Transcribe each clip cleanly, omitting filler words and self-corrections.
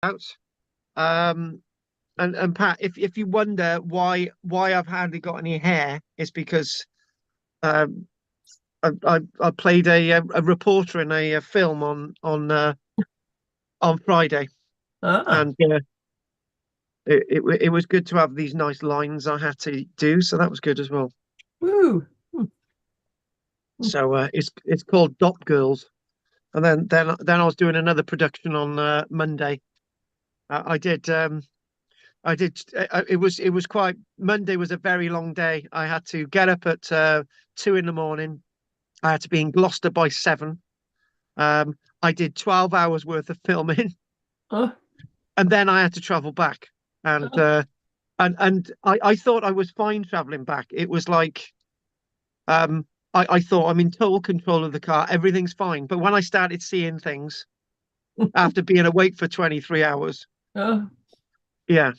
out. Um, and Pat, if you wonder why I've hardly got any hair, it's because um, I played a reporter in a film on Friday, Ah, and it was good to have these nice lines I had to do, so that was good as well. woo. Hmm, hmm. So it's called Dot Girls, and then I was doing another production on Monday. I did I did. It was quite. Monday was a very long day. I had to get up at 2 in the morning. I had to be in Gloucester by 7. I did 12 hours worth of filming, Oh, and then I had to travel back. And oh, I thought I was fine traveling back. It was like I thought I'm in total control of the car. Everything's fine. But when I started seeing things after being awake for 23 hours, oh. yeah.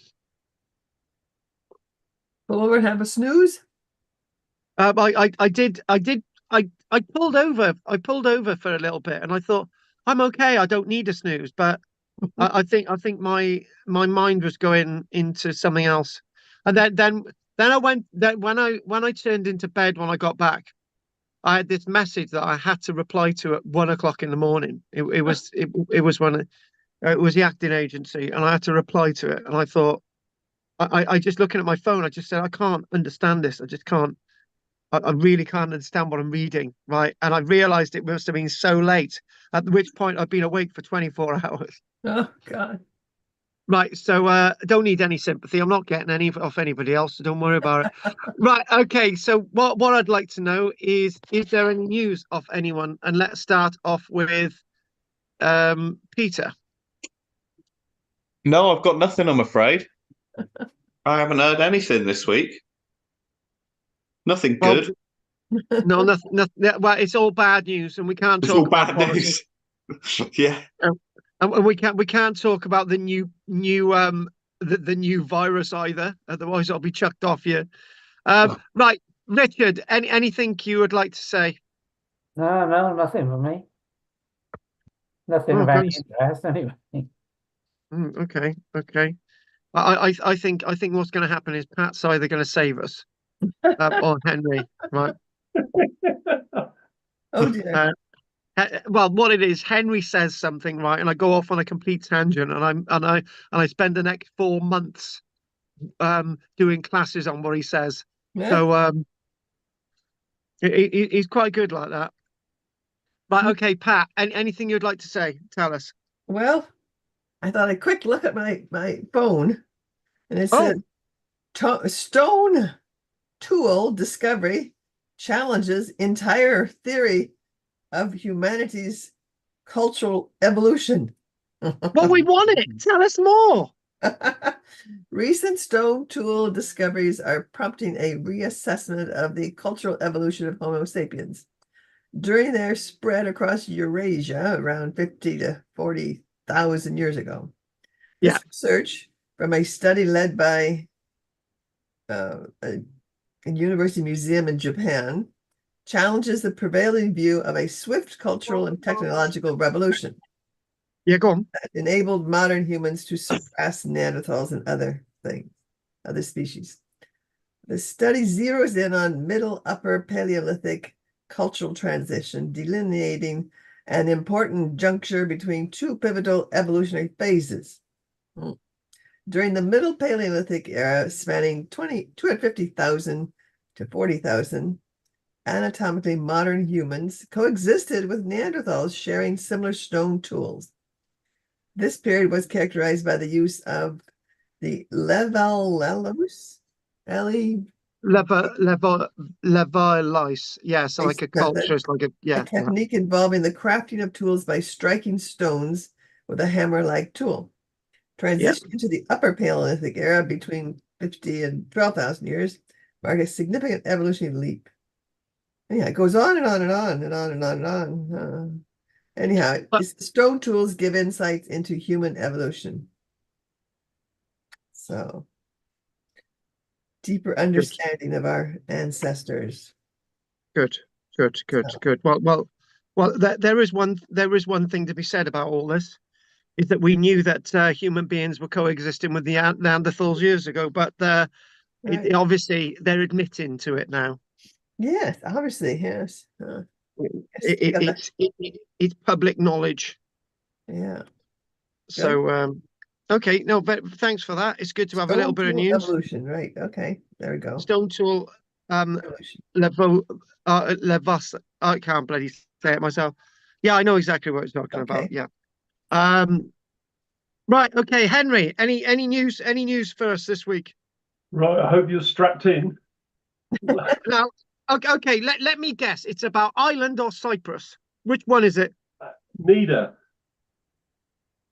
Pull over and have a snooze? I pulled over. I pulled over for a little bit, and I thought I'm okay. I don't need a snooze. But I think my mind was going into something else, and then I went. Then when I turned into bed when I got back, I had this message that I had to reply to at 1 o'clock in the morning. It was when it was the acting agency, and I had to reply to it. And I thought I just looking at my phone, I just said I can't understand this. I just can't. I really can't understand what I'm reading, right? And I realized it must have been so late, at which point I've been awake for 24 hours. Oh, God. Right, so I don't need any sympathy. I'm not getting any off anybody else, so don't worry about it. Right, okay. So what I'd like to know is there any news of anyone? And let's start off with Peter. No, I've got nothing, I'm afraid. I haven't heard anything this week. Nothing Well, good. no, nothing, nothing. Well, it's all bad news, and we can't It's all talk about bad politics. news. Yeah. Um, and we can't talk about the new virus either. Otherwise, I'll be chucked off you. Right, Richard. Anything you would like to say? No, no, nothing for me. Nothing Oh, of any great. interest anyway. Okay, okay. I think what's going to happen is Pat's either going to save us, or Henry. Right. Oh, dear. Uh, well, what it is, Henry says something, right, and I go off on a complete tangent, and I spend the next 4 months doing classes on what he says. Yeah. So he's quite good like that. Right, okay, Pat. Anything you'd like to say? Tell us. Well, I thought a quick look at my phone, and it Oh, said Stone Tool Discovery challenges entire theory of humanity's cultural evolution. well, we want it. Tell us more. Recent stone tool discoveries are prompting a reassessment of the cultural evolution of Homo sapiens. During their spread across Eurasia around 50 to 40,000 years ago. Yeah, This research from a study led by a university museum in Japan challenges the prevailing view of a swift cultural and technological revolution yeah. Go on. that enabled modern humans to surpass Neanderthals and other things, other species. The study zeroes in on middle upper Paleolithic cultural transition, delineating an important juncture between two pivotal evolutionary phases. During the middle Paleolithic era, spanning 250,000 to 40,000, anatomically modern humans coexisted with Neanderthals, sharing similar stone tools. This period was characterized by the use of the levalalus, L-E, Levilis. Yeah, so like a culture. It's like a a yeah, yeah, technique involving the crafting of tools by striking stones with a hammer-like tool. yeah. Transition to the Upper Paleolithic era between 50 and 12,000 years marked a significant evolutionary leap. Anyhow, it goes on and on and on and on and on and on. Anyhow, But it's stone tools give insights into human evolution. So, deeper good, understanding of our ancestors. good, good. So, Well. There is one thing to be said about all this is that we knew that human beings were coexisting with the Neanderthals years ago, but Right. obviously they're admitting to it now. Yes, obviously, yes. It's public knowledge. Yeah. So okay, no, but thanks for that. It's good to have a little Stone bit of tool news. evolution, right? Okay, there we go. Stone tool Evolution. Levas. I can't bloody say it myself. Yeah, I know exactly what it's talking about. Okay. Yeah. Right. Okay, Henry. Any news? Any news for us this week? Right, I hope you're strapped in. Now, okay. Let me guess. It's about Ireland or Cyprus. Which one is it? Neither.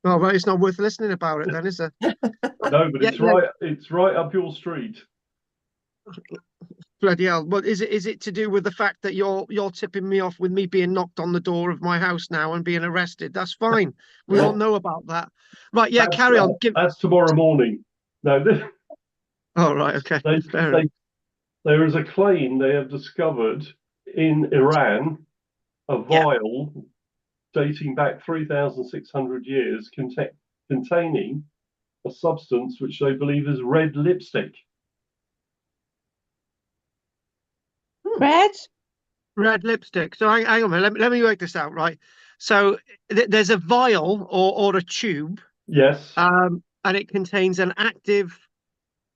Oh, right. It's not worth listening about it then, is it? No, but Yeah, it's right up your street. Bloody hell. Well, is it to do with the fact that you're tipping me off with me being knocked on the door of my house now and being arrested? That's fine. We all know about that. Right, yeah, carry on. That's tomorrow morning. No, Oh, right, okay. Fair enough. there is a claim they have discovered in Iran a vial dating back 3,600 years containing a substance which they believe is red lipstick. Red lipstick. So hang on a minute. Let me work this out, right? So there's a vial or a tube, Yes. and it contains an active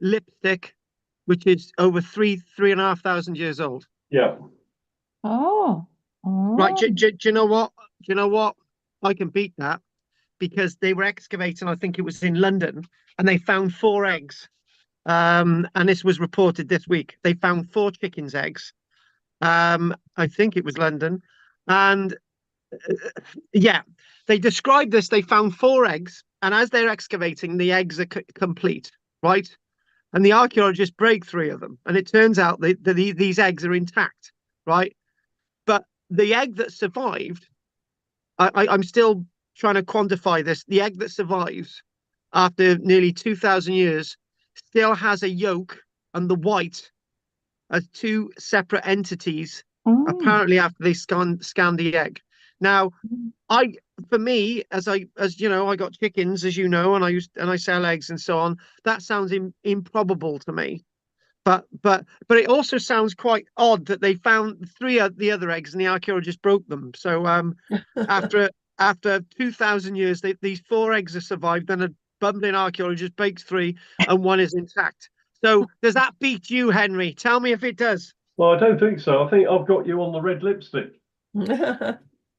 lipstick, which is over 3,500 years old. Yeah. Oh. Right. Do you know what? Do you know what? I can beat that because they were excavating, I think it was in London, and they found 4 eggs. And this was reported this week. They found 4 chickens' eggs. I think it was London. And yeah, they described this. They found 4 eggs, and as they're excavating, the eggs are complete, right? And the archaeologists break 3 of them, and it turns out that these eggs are intact, right? But the egg that survived, I'm still trying to quantify this. The egg that survives after nearly 2,000 years still has a yolk and the white as 2 separate entities, apparently after they scanned the egg. Now, for me, as you know, I got chickens, as you know, and I sell eggs and so on. That sounds improbable to me. But it also sounds quite odd that they found 3 of the other eggs and the archaeologists broke them. So after 2,000 years, these 4 eggs have survived. Then a bumbling archaeologist bakes 3, and 1 is intact. So does that beat you, Henry? Tell me if it does. Well, I don't think so. I think I've got you on the red lipstick.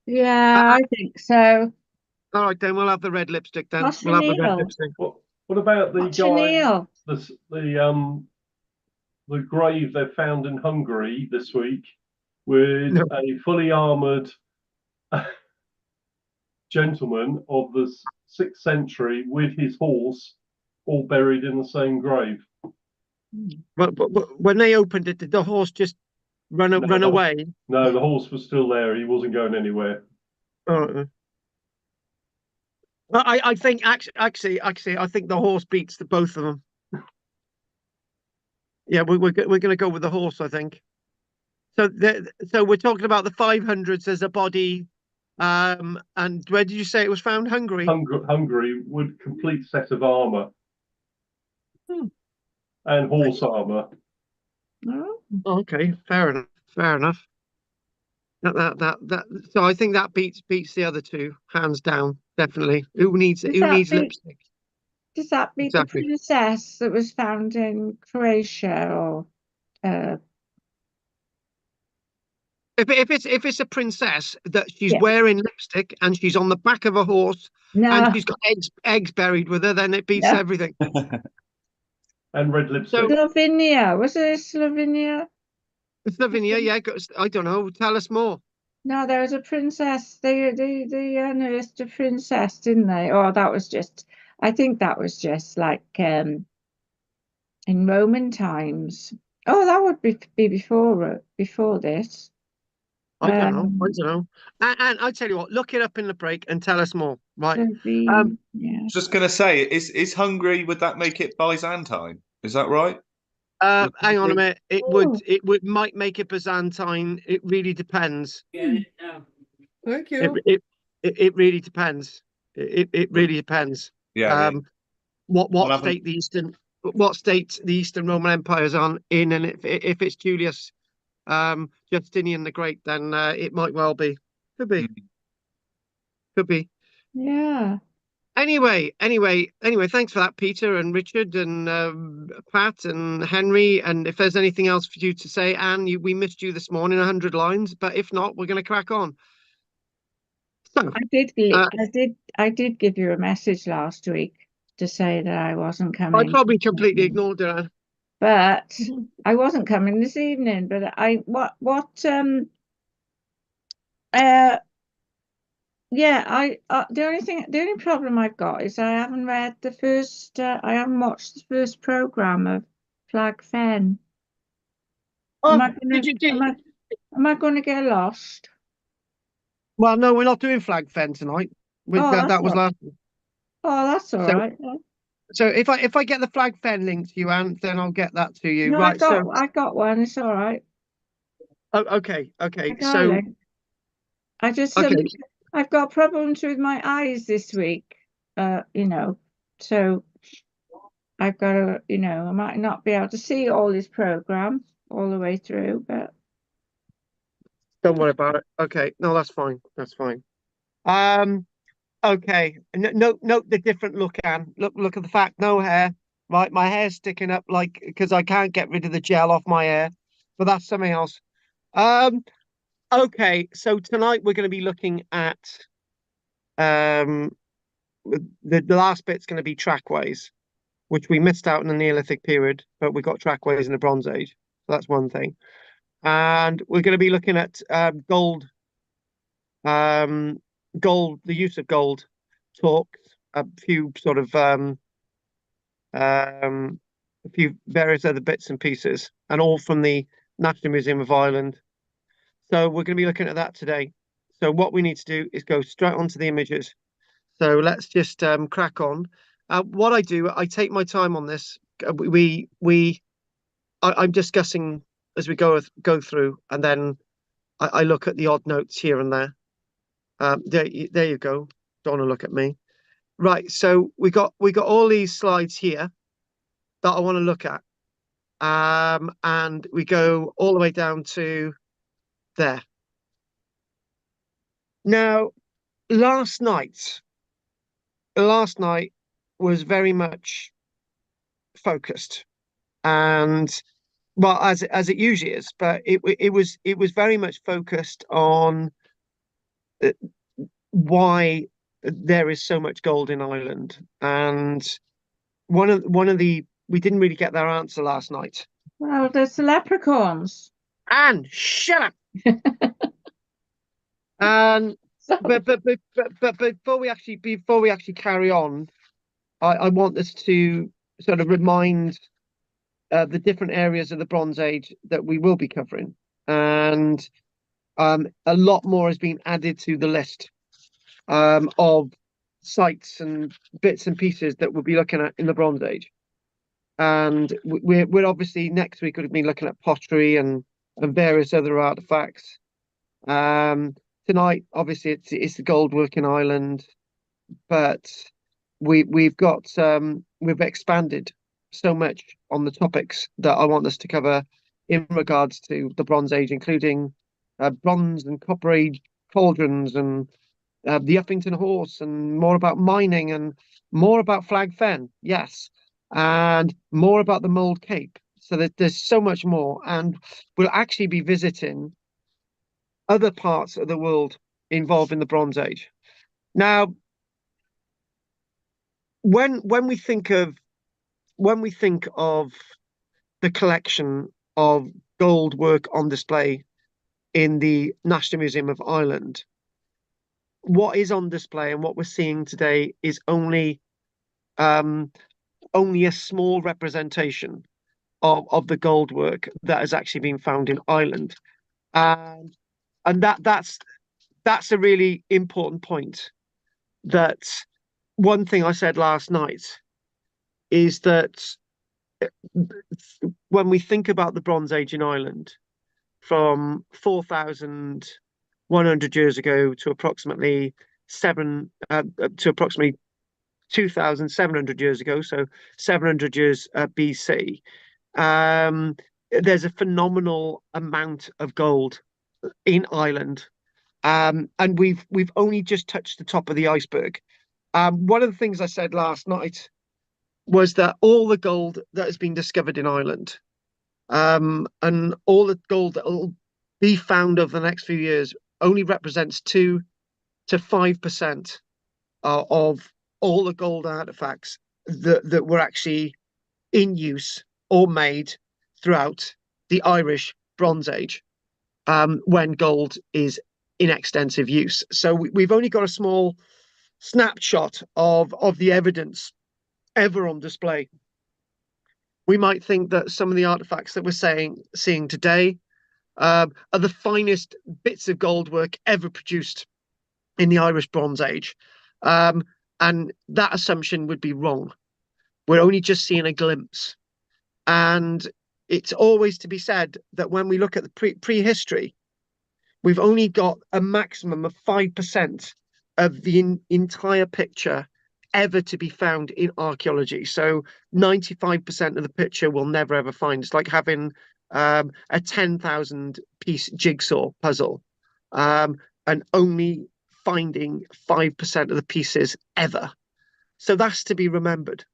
Yeah, I think so. All right, then we'll have the red lipstick. Then What's we'll have the your red deal? lipstick. What about the What's your guy? deal? The grave they found in Hungary this week with No. a fully armored gentleman of the 6th century with his horse, all buried in the same grave. But when they opened it, did the horse just run away? No, the horse was still there. He wasn't going anywhere. Well, I think actually, I think the horse beats the both of them. Yeah, we're going to go with the horse, I think. So we're talking about the 500s as a body, and where did you say it was found? Hungary. Hungary with complete set of armor and horse armor. Oh. Okay, fair enough. Fair enough. That. So I think that beats the other 2 hands down. Definitely. Who needs lipstick? Does that beat Exactly. the princess that was found in Croatia or If it's a princess that she's Yeah. wearing lipstick and she's on the back of a horse no? and she's got eggs buried with her, then it beats No. everything. And red lipstick. Slovenia. Was it Slovenia? Slovenia, yeah. I don't know. Tell us more. No, there was a princess. They unearthed a princess, didn't they? Or that was just. I think that was just like in Roman times. Oh, that would be before this. I don't know. And I tell you what, look it up in the break and tell us more. Right. Yeah. Just going to say, is Hungary, would that make it Byzantine? Is that right? Hang on a minute. It might make it Byzantine. It really depends. Thank you. It really depends. It really depends. Yeah, yeah. What Well, I haven't. what state the Eastern Roman Empire is on in, and if it's Julius Justinian the Great, then it might well be. Could be. Mm. Could be. Yeah. Anyway, thanks for that, Peter and Richard and Pat and Henry. And if there's anything else for you to say, Anne, we missed you this morning, 100 lines. But if not, we're going to crack on. So, I did give you a message last week to say that I wasn't I coming. probably completely ignored it, Anne. But I wasn't coming this evening. But yeah, the only problem I've got is I haven't read the first. I haven't watched the first program of Flag Fen. Oh, Am I did you do? am I going to get lost? Well, no, we're not doing Flag Fen tonight. Oh, That was last. that's all So, right. so if I get the Flag Fen link to you, Anne, then I'll get that to you. No, Right. So, I got one. It's all right. oh, okay. I got a So, link. I just okay. I've got problems with my eyes this week. So I've got to, I might not be able to see all this program all the way through, but Don't worry about it. Okay. No, that's fine. That's fine. Okay. Note the different look, Anne. Look at the fact, no hair. Right, my hair's sticking up because I can't get rid of the gel off my hair, but that's something else. Okay. So tonight we're going to be looking at um the last bit's going to be trackways, which we missed out in the Neolithic period, but we got trackways in the Bronze Age. So that's one thing. And we're going to be looking at gold, the use of gold, talks, a few sort of a few various other bits and pieces, and all from the National Museum of Ireland. So we're going to be looking at that today. So what we need to do is go straight onto the images. So let's just crack on. What I do, I take my time on this. I'm discussing as we go through, and then I look at the odd notes here and there. There you go. Don't want to look at me. Right. So we got all these slides here that I want to look at, and we go all the way down to there. Now, last night was very much focused, and well, as it usually is, but it was very much focused on why there is so much gold in Ireland. And one of the we didn't really get their answer last night. well, there's the leprechauns. Anne, shut up. And but before we actually carry on, I want us to sort of remind the different areas of the Bronze Age that we will be covering, and a lot more has been added to the list of sites and bits and pieces that we'll be looking at in the Bronze Age. And we're obviously next week going to be looking at pottery and various other artifacts. Tonight, obviously, it's the gold work in Ireland, but we've expanded so much on the topics that I want us to cover in regards to the Bronze Age, including bronze and copper age cauldrons and the Uffington horse, and more about mining and more about Flag Fen, yes, and more about the Mold Cape. So there's so much more, and we'll actually be visiting other parts of the world involved in the Bronze Age. Now, when we think of the collection of gold work on display in the National Museum of Ireland, what is on display and what we're seeing today is only a small representation of the gold work that has actually been found in Ireland, and that's a really important point. That one thing I said last night is that when we think about the Bronze Age in Ireland, from 4,100 years ago to approximately to approximately 2,700 years ago, so 700 years BC. There's a phenomenal amount of gold in Ireland, and we've only just touched the top of the iceberg. One of the things I said last night was that all the gold that has been discovered in Ireland, and all the gold that will be found over the next few years, only represents 2 to 5% of all the gold artifacts that were actually in use or made throughout the Irish Bronze Age, when gold is in extensive use. So we've only got a small snapshot of the evidence ever on display. We might think that some of the artifacts that we're seeing today are the finest bits of gold work ever produced in the Irish Bronze Age. And that assumption would be wrong. We're only just seeing a glimpse. And it's always to be said that when we look at the prehistory, we've only got a maximum of 5% of the entire picture ever to be found in archaeology. So 95% of the picture we'll never ever find. It's like having a 10,000 piece jigsaw puzzle, and only finding 5% of the pieces ever. So that's to be remembered.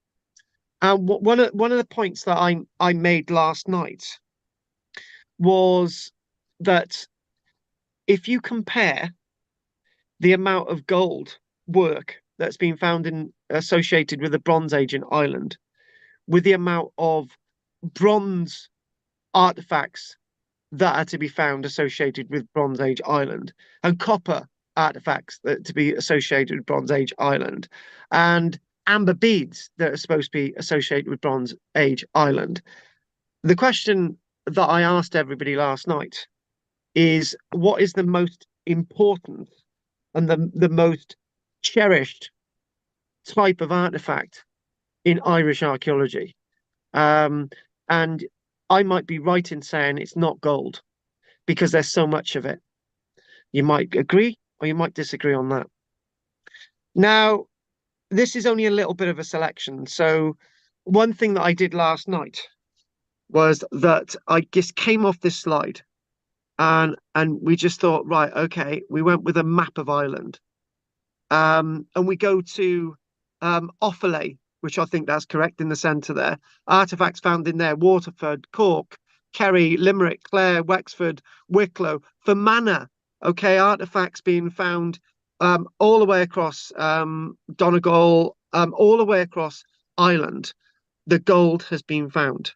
And one of the points that I made last night was that if you compare the amount of gold work that's been found associated with the Bronze Age in Ireland with the amount of bronze artifacts that are to be found associated with Bronze Age Ireland, and copper artifacts that are to be associated with Bronze Age Ireland, and amber beads that are supposed to be associated with Bronze Age Ireland. The question that I asked everybody last night is, what is the most important and the most cherished type of artifact in Irish archaeology? And I might be right in saying it's not gold, because there's so much of it. You might agree or you might disagree on that. Now, this is only a little bit of a selection. So one thing that I did last night was that I just came off this slide, and we just thought, right, okay, we went with a map of Ireland. And we go to Offaly, which I think that's correct in the centre there. Artifacts found in there: Waterford, Cork, Kerry, Limerick, Clare, Wexford, Wicklow, Fermanagh. Okay, artifacts being found all the way across Donegal, all the way across Ireland. The gold has been found.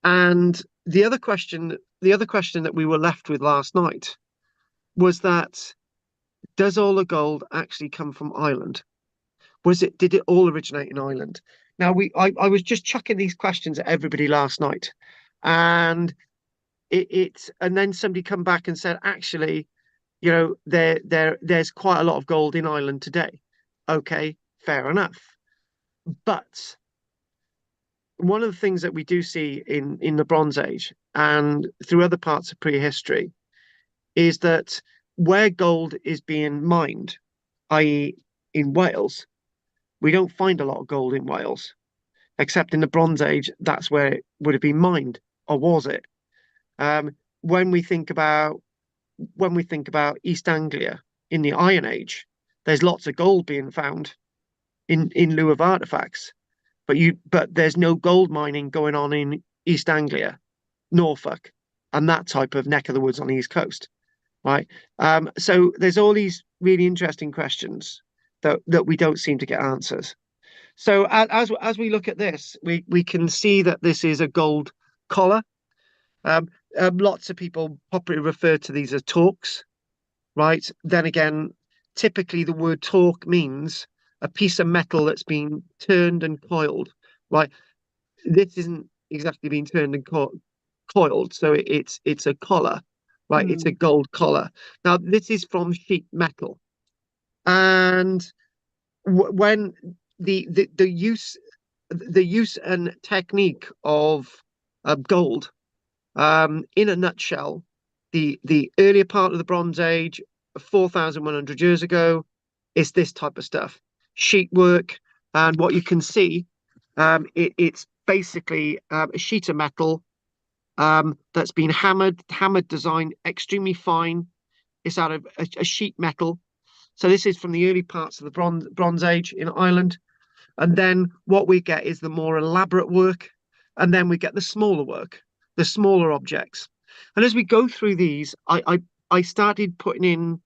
And the other question that we were left with last night was that, does all the gold actually come from Ireland? Did it all originate in Ireland? Now, I was just chucking these questions at everybody last night, and and then somebody come back and said, actually, there's quite a lot of gold in Ireland today. Okay, fair enough. But one of the things that we do see in the Bronze Age and through other parts of prehistory is that where gold is being mined, i.e. in Wales, we don't find a lot of gold in Wales, except in the Bronze Age. That's where it would have been mined, or was it? When we think about East Anglia in the Iron Age, there's lots of gold being found in lieu of artifacts, but there's no gold mining going on in East Anglia, Norfolk, and that type of neck of the woods on the East Coast, right? So there's all these really interesting questions that we don't seem to get answers. So as we look at this, we can see that this is a gold collar. Lots of people popularly refer to these as torques, right? Then again, typically the word torque means a piece of metal that's been turned and coiled, right? This isn't exactly being turned and coiled, so it's a collar, right? It's a gold collar. Now, this is from sheet metal, and when the use and technique of gold, in a nutshell, the earlier part of the Bronze Age, 4,100 years ago, it's this type of stuff, sheet work. And what you can see, it's basically a sheet of metal that's been hammered design, extremely fine. It's out of a sheet metal. So this is from the early parts of the Bronze Age in Ireland. And then what we get is the more elaborate work, and then we get the smaller work, the smaller objects. And as we go through these, I started putting in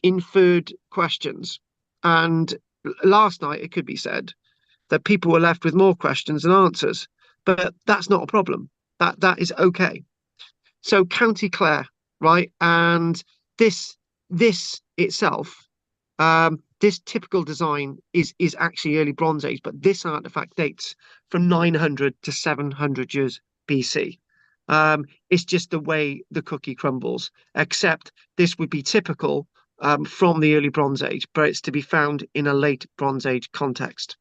inferred questions. And last night, it could be said that people were left with more questions than answers, but that's not a problem. That is okay. So County Clare, right? And this itself, this typical design is actually early Bronze Age, but this artifact dates from 900 to 700 years BC. It's just the way the cookie crumbles, except this would be typical from the early Bronze Age, but it's to be found in a late Bronze Age context.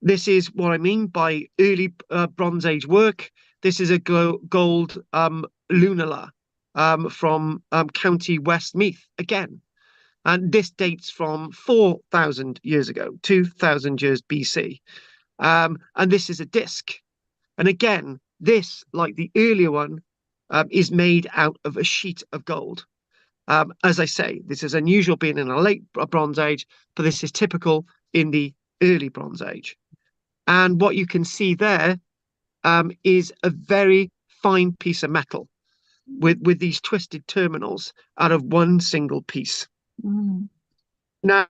This is what I mean by early Bronze Age work. This is a gold lunala from County Westmeath again. And this dates from 4,000 years ago, 2,000 years BC. And this is a disc. And again, this, like the earlier one, is made out of a sheet of gold. As I say, this is unusual being in a late Bronze Age, but this is typical in the early Bronze Age. And what you can see there is a very fine piece of metal with these twisted terminals out of one single piece. Mm. Now,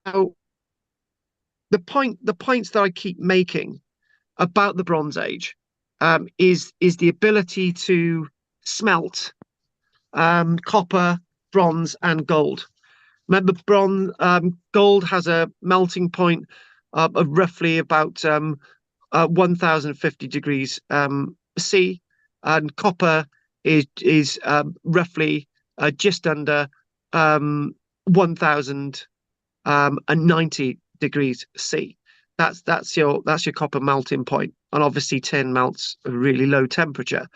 the points that I keep making about the Bronze Age is the ability to smelt copper, bronze, and gold. Remember, gold has a melting point of roughly about 1050 degrees C, and copper is roughly just under 1090 degrees C. That's your copper melting point, and obviously tin melts at a really low temperature.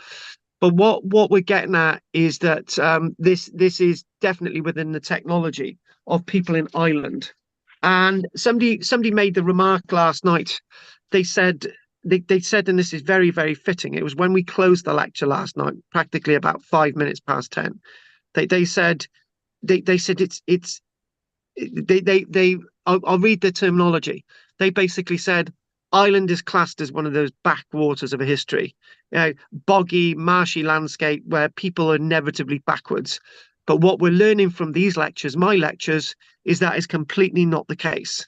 But what we're getting at is that this is definitely within the technology of people in Ireland. And somebody made the remark last night. They said, and this is very, very fitting. It was when we closed the lecture last night, practically about 5 minutes past 10. They said it's I'll read the terminology. They basically said Ireland is classed as one of those backwaters of a history, boggy, marshy landscape where people are inevitably backwards. But what we're learning from these lectures, my lectures, is that is completely not the case.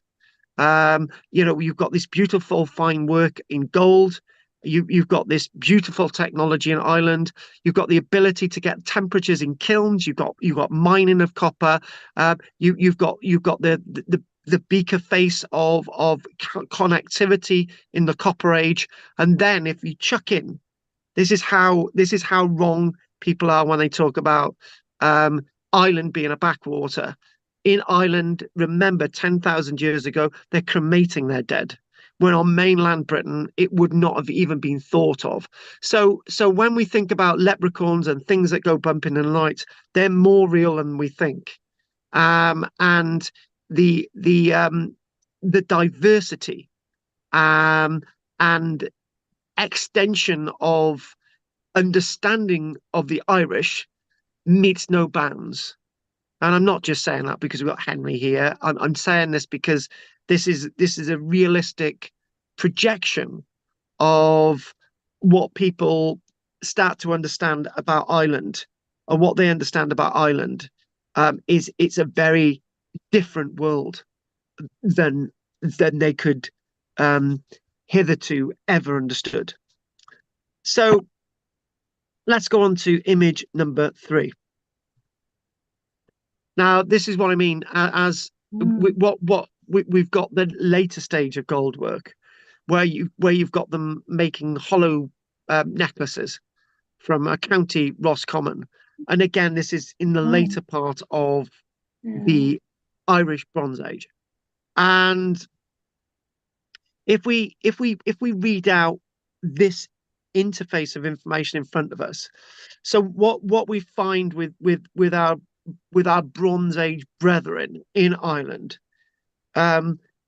You've got this beautiful fine work in gold. You've got this beautiful technology in Ireland. You've got the ability to get temperatures in kilns. You've got mining of copper. You've got the beaker face of connectivity in the Copper Age. And then if you chuck in, this is how wrong people are when they talk about Ireland being a backwater. In Ireland, remember, 10,000 years ago, they're cremating their dead. When on mainland Britain, it would not have even been thought of. So when we think about leprechauns and things that go bump in the night, they're more real than we think. And the diversity and extension of understanding of the Irish meets no bounds. And I'm not just saying that because we've got Henry here. I'm saying this because this is a realistic projection of what people start to understand about Ireland, or what they understand about Ireland. It's a very different world than they could hitherto ever understood. So let's go on to image number 3. Now, this is what I mean as we've got the later stage of gold work, where you've got them making hollow necklaces from a County Roscommon, and again, this is in the later part of the Irish Bronze Age. And if we read out this interface of information in front of us, so what we find with our with our Bronze Age brethren in Ireland.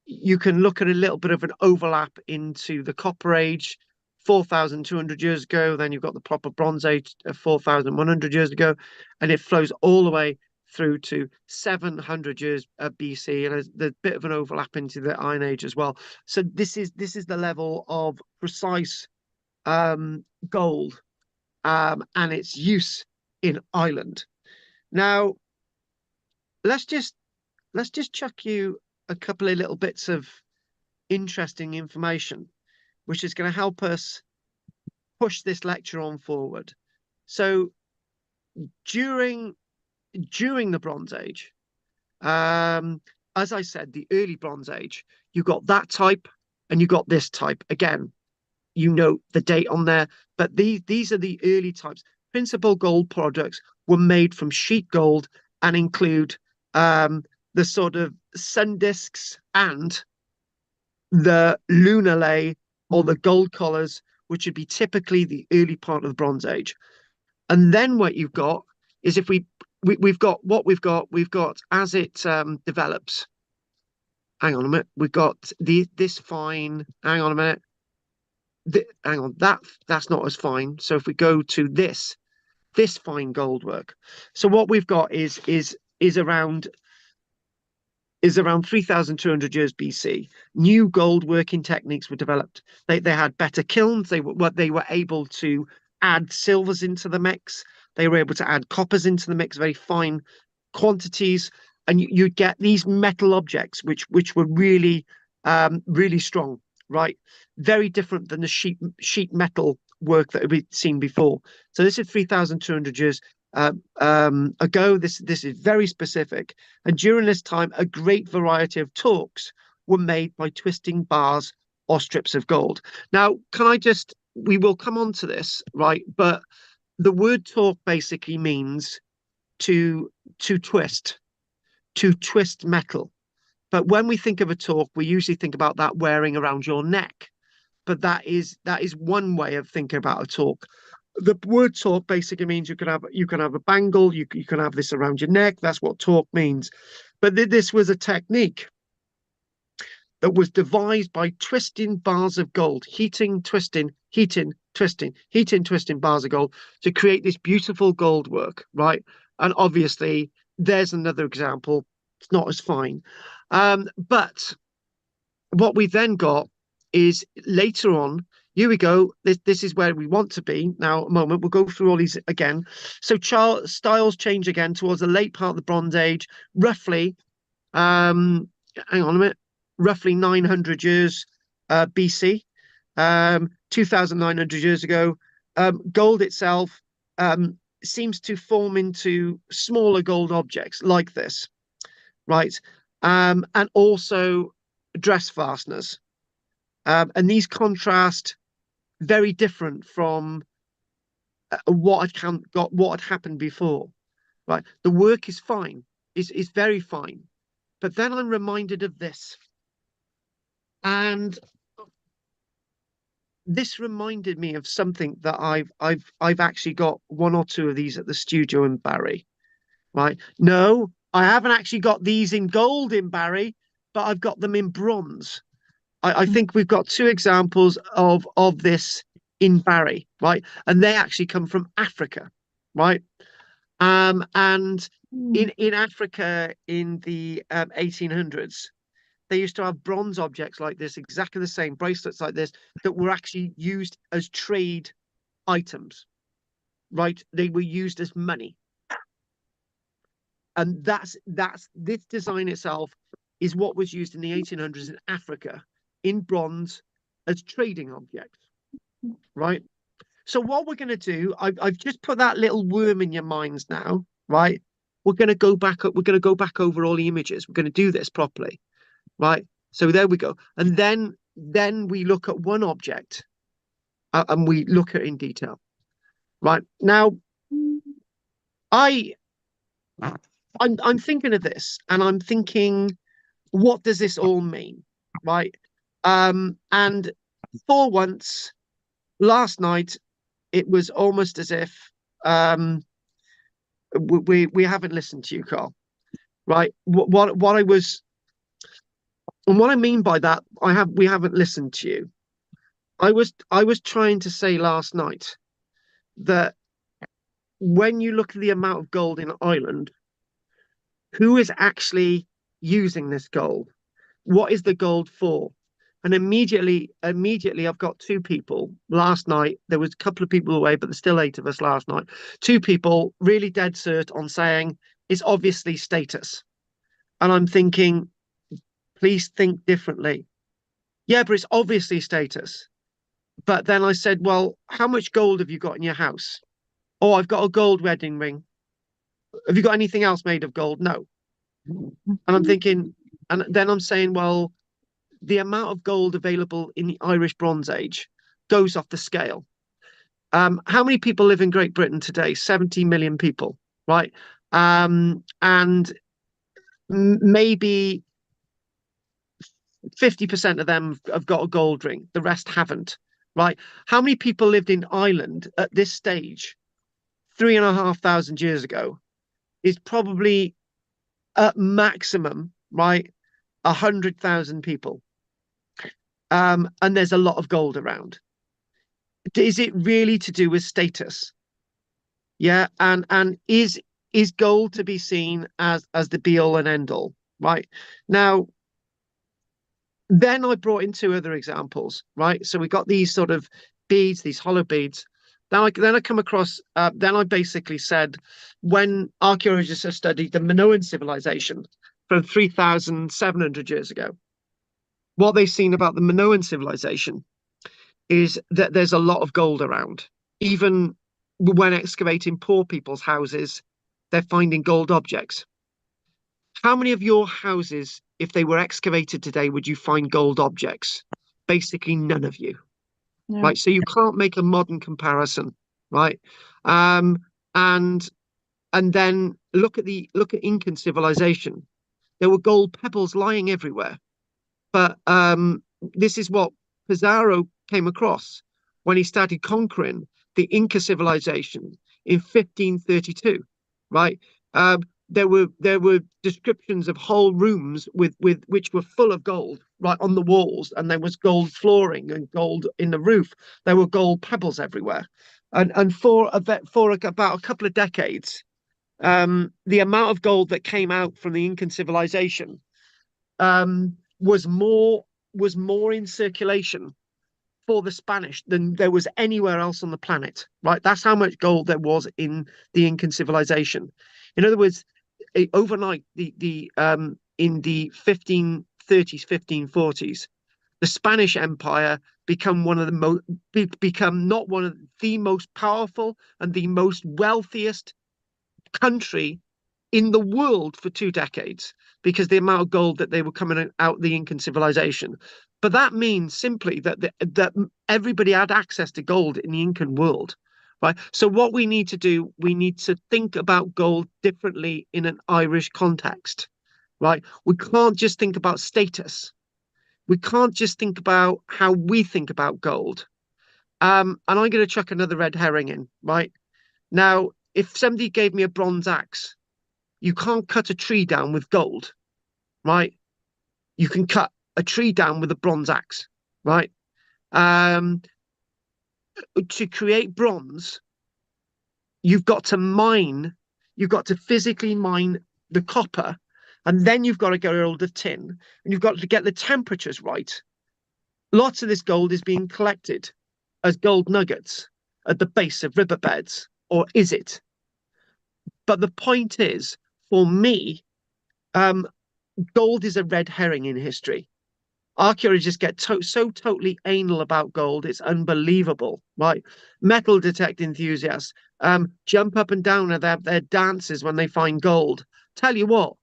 You can look at a little bit of an overlap into the Copper Age, 4,200 years ago. Then you've got the proper Bronze Age, 4,100 years ago, and it flows all the way through to 700 years BC, and there's a bit of an overlap into the Iron Age as well. So this is the level of precise gold and its use in Ireland. Now, let's just chuck you a couple of little bits of interesting information, which is going to help us push this lecture on forward. So during the Bronze Age, as I said, the early Bronze Age, you got that type and you got this type. Again, you note the date on there, but these are the early types. Principal gold products were made from sheet gold and include the sort of sun discs and the lunulae or the gold collars, which would be typically the early part of the Bronze Age. And then what you've got is if we've got as it develops. Hang on a minute. We've got this fine. Hang on a minute. Hang on. That's not as fine. So if we go to this fine gold work. So what we've got is around 3,200 years BC. New gold working techniques were developed. They had better kilns. They were able to add silvers into the mix. They were able to add coppers into the mix, very fine quantities, and you'd get these metal objects which were really really strong, right? Very different than the sheet metal work that we'd seen before. So this is 3,200 years ago. This is very specific, and during this time a great variety of torques were made by twisting bars or strips of gold. Now, we will come on to this, right? But the word torque basically means to twist metal. But when we think of a torque, we usually think about that wearing around your neck, but that is one way of thinking about a torque. The word torque basically means you can have a bangle, you can have this around your neck. That's what torque means. But this was a technique that was devised by twisting bars of gold, heating, twisting bars of gold to create this beautiful gold work, right? And obviously, there's another example. It's not as fine. But what we then got is later on, here we go. This is where we want to be. Now, a moment, we'll go through all these again. So styles change again towards the late part of the Bronze Age, roughly, hang on a minute, roughly 900 years BC, 2,900 years ago. Gold itself seems to form into smaller gold objects like this, right? And also dress fasteners. And these contrast very different from what had happened before, right? The work is fine, is very fine, but then I'm reminded of this, and this reminded me of something that I've actually got one or two of these at the studio in Barry, right? No, I haven't actually got these in gold in Barry, but I've got them in bronze. I think we've got two examples of this in Barry, right? And they actually come from Africa, right? And in Africa in the 1800s, they used to have bronze objects like this, exactly the same bracelets like this, that were actually used as trade items, right? They were used as money. And that's this design itself is what was used in the 1800s in Africa in bronze as trading objects, right? So what we're going to do, I've just put that little worm in your minds now, right? We're going to go back over all the images. We're going to do this properly, right? So there we go. And then we look at one object and we look at it in detail, right? Now, I'm thinking of this, and I'm thinking, what does this all mean, right? And for once, last night, it was almost as if we haven't listened to you, Carl. Right? What I was, and what I mean by that, we haven't listened to you. I was trying to say last night that when you look at the amount of gold in Ireland, who is actually using this gold? What is the gold for? And immediately, I've got two people. Last night, there was a couple of people away, but there's still 8 of us last night. Two people really dead cert on saying it's obviously status. And I'm thinking, please think differently. Yeah, but it's obviously status. But then I said, well, how much gold have you got in your house? Oh, I've got a gold wedding ring. Have you got anything else made of gold? No. And I'm thinking, and then I'm saying, well, the amount of gold available in the Irish Bronze Age goes off the scale. How many people live in Great Britain today? 70 million people, right? And maybe 50% of them have got a gold ring. The rest haven't, right? How many people lived in Ireland at this stage 3,500 years ago? Is probably at maximum, right, 100,000 people. And there's a lot of gold around. Is it really to do with status? Yeah, and is gold to be seen as the be all and end all? Right now, then I brought in 2 other examples. Right, so we got these sort of beads, these hollow beads. Then I come across. Then I basically said, when archaeologists have studied the Minoan civilization from 3,700 years ago, what they've seen about the Minoan civilization is that there's a lot of gold around. Even when excavating poor people's houses, they're finding gold objects. How many of your houses, if they were excavated today, would you find gold objects? Basically, none of you. No. Right? So you can't make a modern comparison, right? And then look at Incan civilization. There were gold pebbles lying everywhere. But this is what Pizarro came across when he started conquering the Inca civilization in 1532, right? There were descriptions of whole rooms with which were full of gold, right, on the walls, and there was gold flooring and gold in the roof. There were gold pebbles everywhere, and for about a couple of decades, the amount of gold that came out from the Incan civilization was more in circulation for the Spanish than there was anywhere else on the planet. Right, that's how much gold there was in the Incan civilization. In other words, overnight, in the 1530s, 1540s, the Spanish Empire become not one of the most powerful and the most wealthiest country in the world for 2 decades, because the amount of gold that they were coming out the Incan civilization. But that means simply that everybody had access to gold in the Incan world, right? So what we need to do, we need to think about gold differently in an Irish context, right? We can't just think about status. We can't just think about how we think about gold. And I'm going to chuck another red herring in, right? Now, if somebody gave me a bronze axe, you can't cut a tree down with gold, right? You can cut a tree down with a bronze axe, right? To create bronze, you've got to physically mine the copper, and then you've got to get hold of tin, and you've got to get the temperatures right. Lots of this gold is being collected as gold nuggets at the base of riverbeds, or is it? But the point is, for me, gold is a red herring in history. Archaeologists get so totally anal about gold, it's unbelievable, right? Metal detect enthusiasts jump up and down at their dances when they find gold. Tell you what,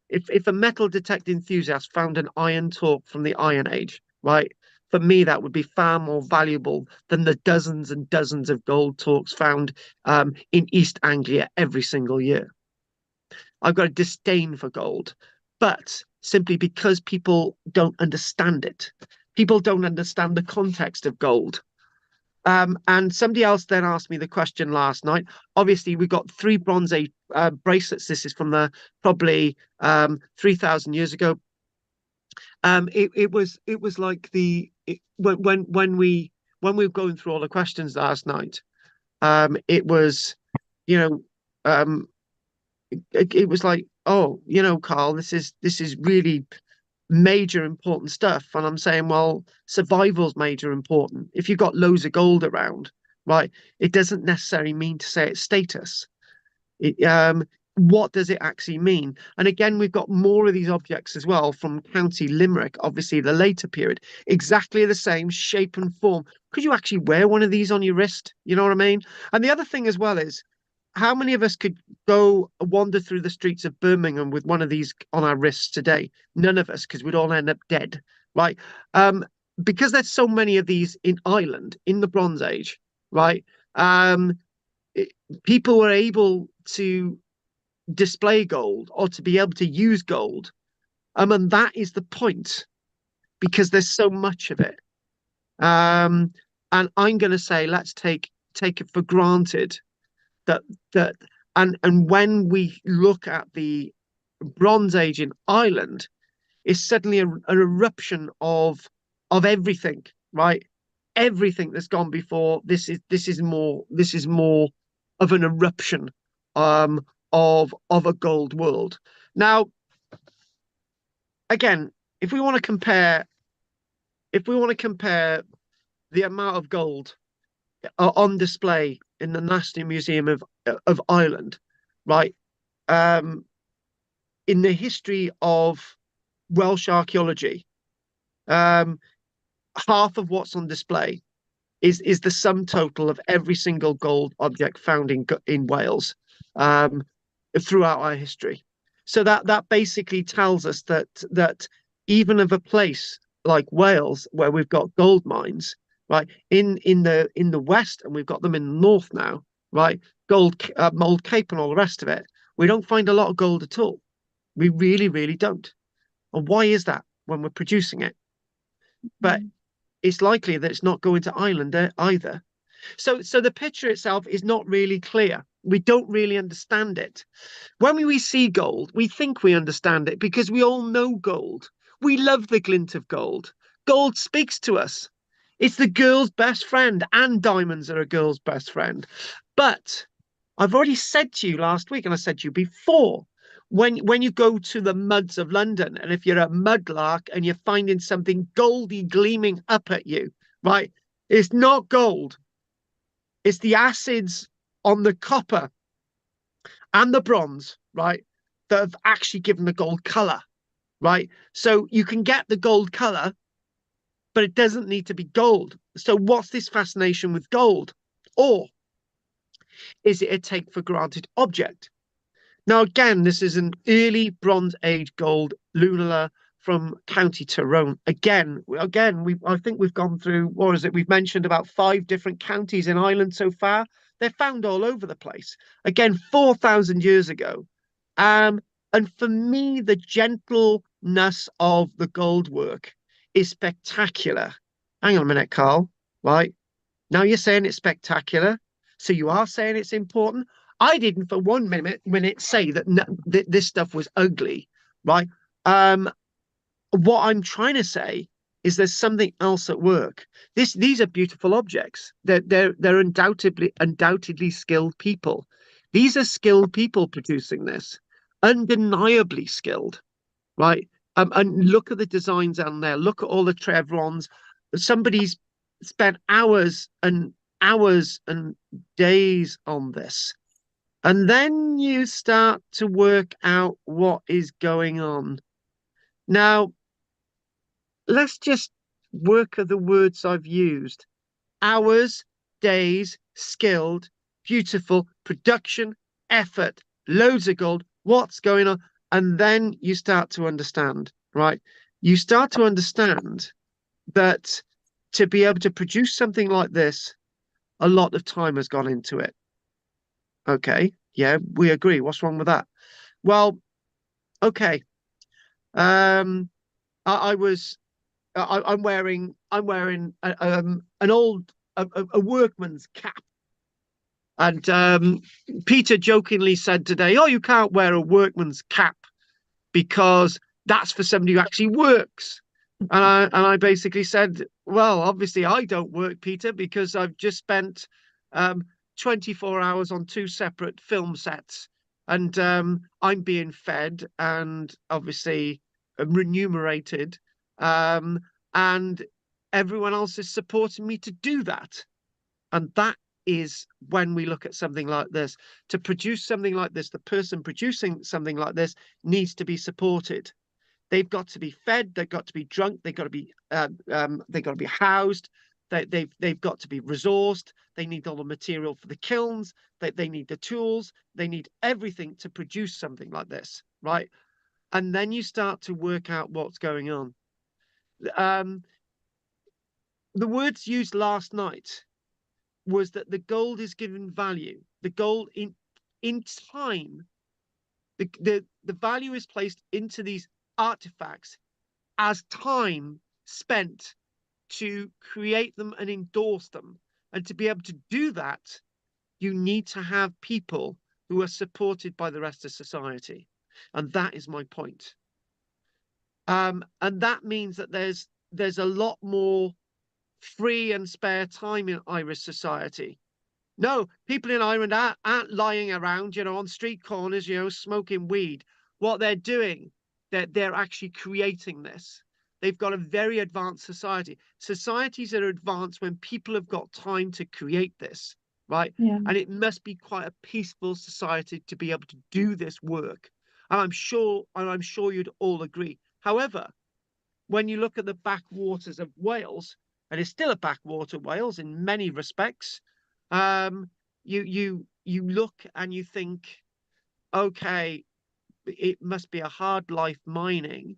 if a metal detect enthusiast found an iron torque from the Iron Age, right? For me, that would be far more valuable than the dozens and dozens of gold torques found in East Anglia every single year. I've got a disdain for gold, but simply because people don't understand it. People don't understand the context of gold. And somebody else then asked me the question last night. Obviously, we got 3 Bronze Age bracelets. This is from the probably 3,000 years ago. It was like when we were going through all the questions last night. It was, you know, um, it was like, oh, Karl, this is really major important stuff. And I'm saying, well, survival's major important. If you've got loads of gold around, right, it doesn't necessarily mean to say it's status. What does it actually mean? And again, we've got more of these objects as well from County Limerick, obviously the later period, exactly the same shape and form. Could you actually wear one of these on your wrist? You know what I mean? And the other thing as well is, how many of us could go wander through the streets of Birmingham with one of these on our wrists today? None of us, because we'd all end up dead, right? Because there's so many of these in Ireland in the Bronze Age, right? Um, People were able to display gold or to be able to use gold. And that is the point, because there's so much of it. And I'm going to say, let's take it for granted that and when we look at the Bronze Age in Ireland, it's suddenly an eruption of everything, right? Everything that's gone before this is more of an eruption of a gold world. Now, again, if we want to compare the amount of gold on display in the National Museum of Ireland, right? In the history of Welsh archaeology, half of what's on display is the sum total of every single gold object found in Wales throughout our history. So that basically tells us that even of a place like Wales, where we've got gold mines, right, in the west, and we've got them in the north now, right, Mold Cape and all the rest of it, we don't find a lot of gold at all. We really, really don't. And why is that when we're producing it? But it's likely that it's not going to Ireland either. So the picture itself is not really clear. We don't really understand it. When we see gold, we think we understand it because we all know gold. We love the glint of gold. Gold speaks to us. It's the girl's best friend, and diamonds are a girl's best friend. But I've already said to you last week, and I said to you before, when you go to the muds of London, and if you're a mudlark and you're finding something goldy gleaming up at you, right? It's not gold. It's the acids on the copper and the bronze, right, that have actually given the gold color, right? So you can get the gold color, but it doesn't need to be gold. So what's this fascination with gold? Or is it a take for granted object? Now, again, this is an early Bronze Age gold lunula from County Tyrone. Again, I think we've gone through, what is it? We've mentioned about 5 different counties in Ireland so far. They're found all over the place. Again, 4,000 years ago. And for me, the gentleness of the gold work is spectacular. Hang on a minute, Karl. Right? Now you're saying it's spectacular. So you are saying it's important. I didn't for one minute say that this stuff was ugly, right? What I'm trying to say is there's something else at work. These are beautiful objects. They're undoubtedly skilled people. These are skilled people producing this, undeniably skilled, right? And look at the designs on there. Look at all the chevrons. Somebody's spent hours and days on this. And then you start to work out what is going on. Now, let's just work at the words I've used. Hours, days, skilled, beautiful, production, effort, loads of gold, what's going on? And then you start to understand, right? You start to understand that to be able to produce something like this, a lot of time has gone into it. Okay, yeah, we agree. What's wrong with that? Well, okay. I'm wearing an old a workman's cap. And Peter jokingly said today, "Oh, you can't wear a workman's cap because that's for somebody who actually works." And I basically said, "Well, obviously I don't work, Peter, because I've just spent 24 hours on 2 separate film sets, and I'm being fed and obviously remunerated, and everyone else is supporting me to do that." And that is when we look at something like this. To produce something like this, the person producing something like this needs to be supported. They've got to be fed. They've got to be drunk. They've got to be housed. They've got to be resourced. They need all the material for the kilns. They need the tools. They need everything to produce something like this, right? And then you start to work out what's going on. The words used last night was that the gold is given value. The gold in time, the value is placed into these artifacts as time spent to create them and endorse them. And to be able to do that, you need to have people who are supported by the rest of society. And that is my point. And that means that there's a lot more free and spare time in Irish society. No, people in Ireland aren't lying around, on street corners, smoking weed. What they're doing, they're actually creating this. They've got a very advanced society. Societies are advanced when people have got time to create this, right? Yeah. And it must be quite a peaceful society to be able to do this work. And I'm sure you'd all agree. However, when you look at the backwaters of Wales, and it's still a backwater Wales in many respects, you look and you think, okay, it must be a hard life mining,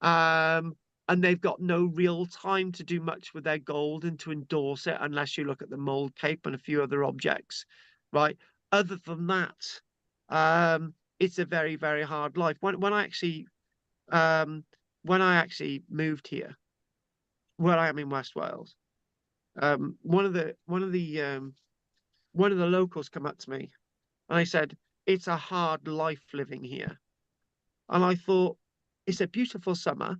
and they've got no real time to do much with their gold and to endorse it, unless you look at the Mold Cape and a few other objects, right? Other than that, it's a very, very hard life. When I actually moved here, where I am in West Wales, one of the locals come up to me and I said, "It's a hard life living here." And I thought, it's a beautiful summer.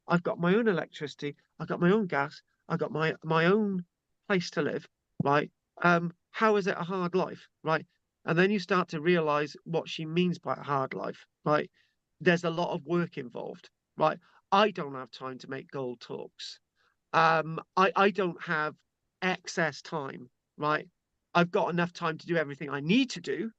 I've got my own electricity. I've got my own gas. I've got my own place to live, right? How is it a hard life, right? And then you start to realize what she means by a hard life, right? There's a lot of work involved, right? I don't have time to make gold talks. I don't have excess time, right? I've got enough time to do everything I need to do,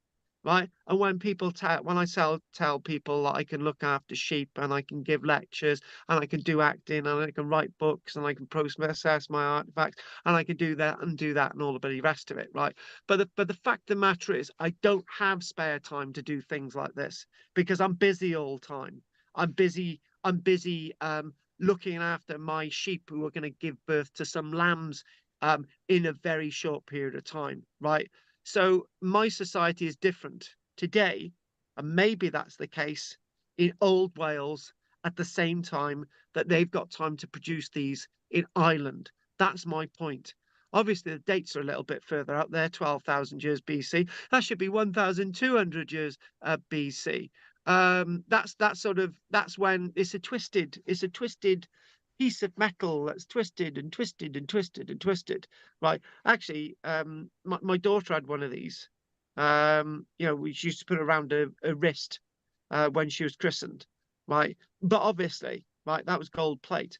right? And when tell people that I can look after sheep and I can give lectures and I can do acting and I can write books and I can process my artifacts and I can do that and all the bloody rest of it, right? But the fact of the matter is, I don't have spare time to do things like this because I'm busy all the time. I'm busy looking after my sheep who are going to give birth to some lambs in a very short period of time, right? So my society is different today, and maybe that's the case in old Wales at the same time that they've got time to produce these in Ireland. That's my point. Obviously, the dates are a little bit further out there, 12,000 years BC. That should be 1,200 years BC. That's when it's a twisted piece of metal that's twisted and twisted and twisted and twisted, right? Actually, my daughter had one of these. We used to put around a wrist when she was christened, right? But obviously, right, that was gold plate.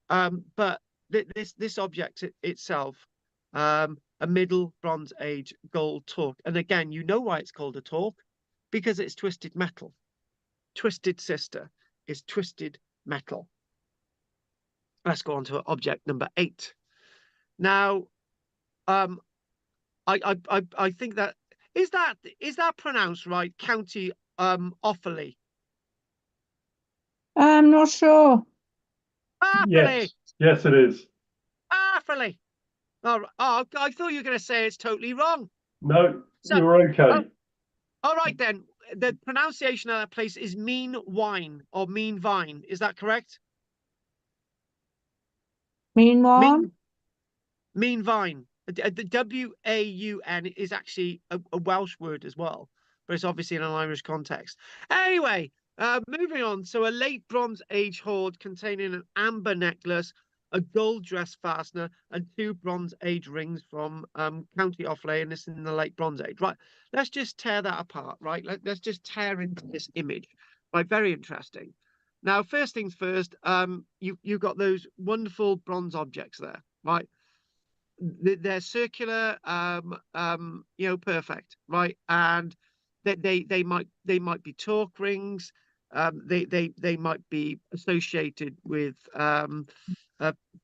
But this object itself, a Middle Bronze Age gold torque, and again, you know why it's called a torque, because it's twisted metal. Twisted sister is twisted metal. Let's go on to object number 8. Now, I think that is that pronounced right? County Offaly. I'm not sure. Offaly. Yes, it is. Offaly. Oh, I thought you were going to say it's totally wrong. No, So, you're okay. All right then. The pronunciation of that place is Mean Wine or Mean Vine. Is that correct? Meanwhile, Mean Vine. The WAUN is actually a Welsh word as well, but it's obviously in an Irish context. Anyway, moving on. So a late Bronze Age hoard containing an amber necklace, a gold dress fastener, and 2 Bronze Age rings from County Offaly, and this in the late Bronze Age. Right, let's just tear that apart, right? Let's just tear into this image. Right, very interesting. Now, first things first, you've got those wonderful bronze objects there, right? They're circular, perfect, right? And they might be torque rings. They might be associated with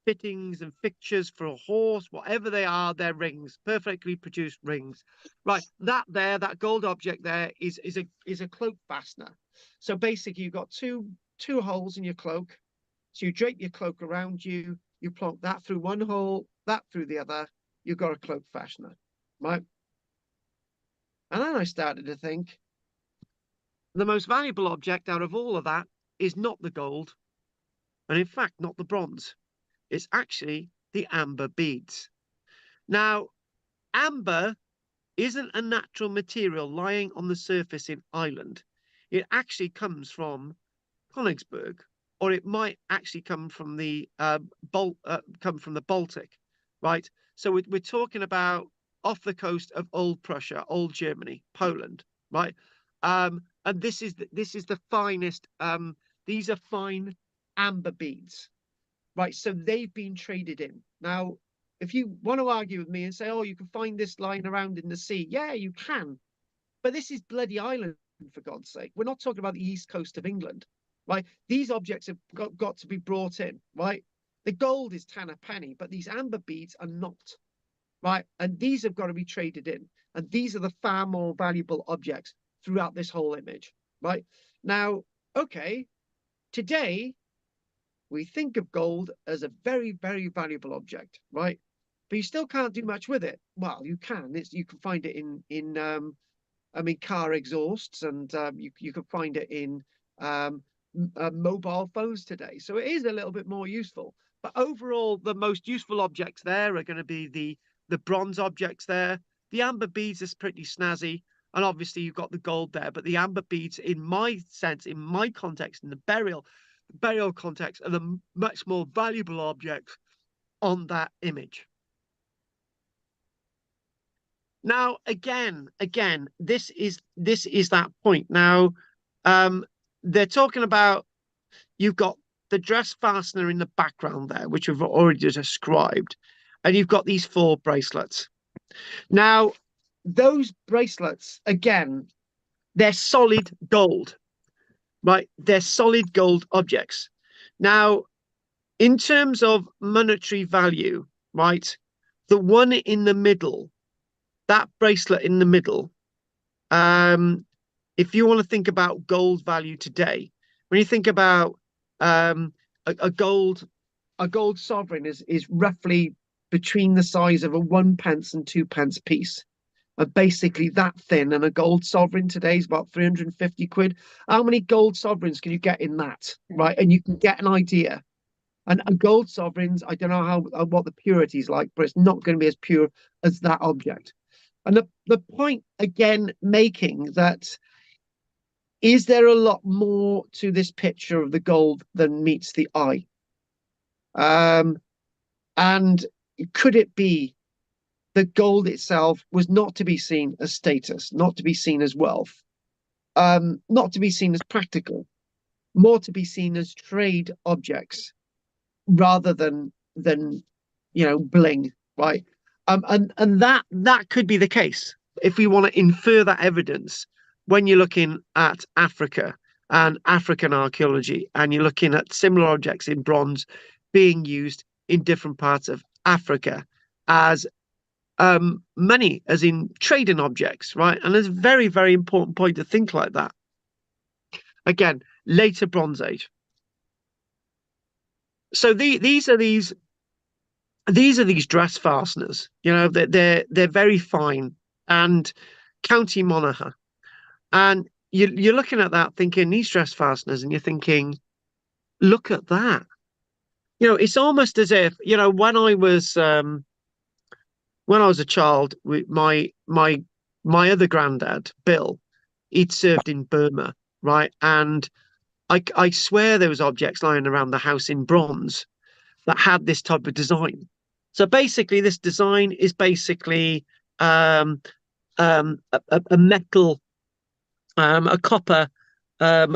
fittings and fixtures for a horse, whatever they are. They're rings, perfectly produced rings, right? That gold object there is a cloak fastener. So basically, you've got two holes in your cloak. So you drape your cloak around you. You plonk that through one hole, that through the other. You've got a cloak fastener, right? And then I started to think the most valuable object out of all of that is not the gold, and in fact, not the bronze. It's actually the amber beads. Now, amber isn't a natural material lying on the surface in Ireland. It actually comes from Königsberg, or it might actually come from the Baltic, right? So we're talking about off the coast of old Prussia, old Germany, Poland, right? And this is the finest. These are fine amber beads, right? So they've been traded in. Now, if you want to argue with me and say, "Oh, you can find this lying around in the sea," yeah, you can, but this is bloody Ireland, for God's sake. We're not talking about the east coast of England. Right, these objects have got to be brought in, right? The gold is 10 a penny, but these amber beads are not, right? And these have got to be traded in, and these are the far more valuable objects throughout this whole image, right? Now, okay, today we think of gold as a very, very valuable object, right? But you still can't do much with it. Well, you can. You can find it in car exhausts, and you can find it in mobile phones today. So it is a little bit more useful. But overall, the most useful objects there are going to be the bronze objects there. The amber beads is pretty snazzy. And obviously you've got the gold there. But the amber beads, in my sense, in my context, in the burial context, are the much more valuable objects on that image. Now, again, this is that point. Now, they're talking about, you've got the dress fastener in the background there, which we've already described, and you've got these 4 bracelets. Now, those bracelets, again, they're solid gold, right? They're solid gold objects. Now, in terms of monetary value, right, the one in the middle, that bracelet in the middle, if you want to think about gold value today, when you think about a gold sovereign is roughly between the size of a 1 pence and 2 pence piece. Basically that thin, and a gold sovereign today is about 350 quid. How many gold sovereigns can you get in that, right? And you can get an idea. And gold sovereigns, I don't know what the purity is like, but it's not going to be as pure as that object. And the point again making that, is there a lot more to this picture of the gold than meets the eye? And could it be that gold itself was not to be seen as status, not to be seen as wealth, not to be seen as practical, more to be seen as trade objects rather than bling, right? And that could be the case if we want to infer that evidence when you're looking at Africa and African archaeology, and you're looking at similar objects in bronze being used in different parts of Africa as money, as in trading objects, right? And it's a very, very important point to think like that. Again, later Bronze Age. So these are these dress fasteners. You know, they're very fine, and County Monaghan. And you're looking at that thinking these dress fasteners, and you're thinking, look at that. You know, it's almost as if, when I was when I was a child, my other granddad, Bill, he'd served in Burma, right? And I swear there was objects lying around the house in bronze that had this type of design. So basically, this design is basically um, a metal, a copper, a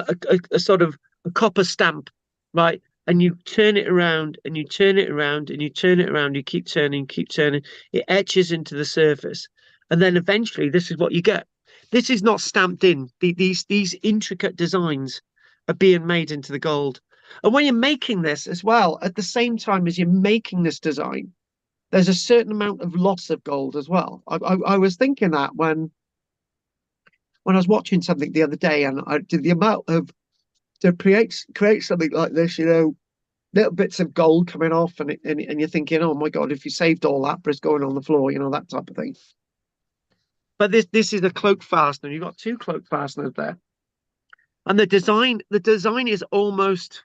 sort of a copper stamp, right? And you turn it around and you turn it around and you turn it around, you keep turning, it etches into the surface. And then eventually this is what you get. This is not stamped in. These intricate designs are being made into the gold. And when you're making this as well, at the same time as you're making this design, there's a certain amount of loss of gold as well. I was thinking that when I was watching something the other day, and I did the amount of to create something like this, little bits of gold coming off, and you're thinking, oh my god, if you saved all that, but it's going on the floor, that type of thing. But this is a cloak fastener. You've got two cloak fasteners there, and the design is almost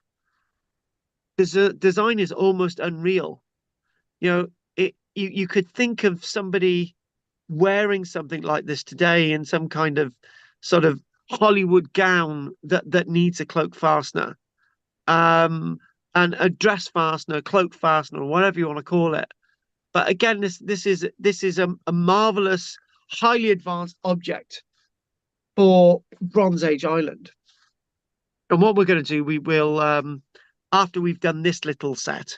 unreal. You could think of somebody wearing something like this today in some kind of sort of Hollywood gown that needs a cloak fastener, and a dress fastener, cloak fastener, or whatever you want to call it. But again, this is a marvelous, highly advanced object for Bronze Age Ireland. And what we're going to do, we will after we've done this little set,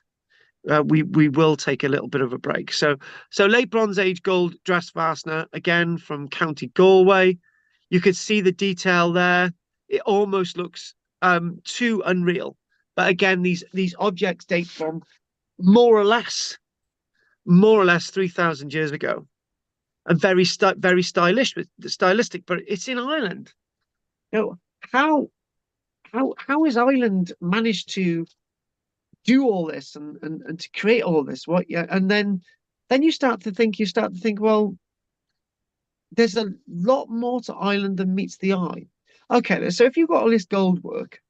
we will take a little bit of a break. So late Bronze Age gold dress fastener, again from County Galway. You could see the detail there. It almost looks too unreal. But again, these objects date from more or less 3,000 years ago, and very stylistic. But it's in Ireland. How has Ireland managed to do all this and to create all this? What? Yeah, and then you start to think. Well, there's a lot more to Ireland than meets the eye. Okay, so if you've got all this gold work,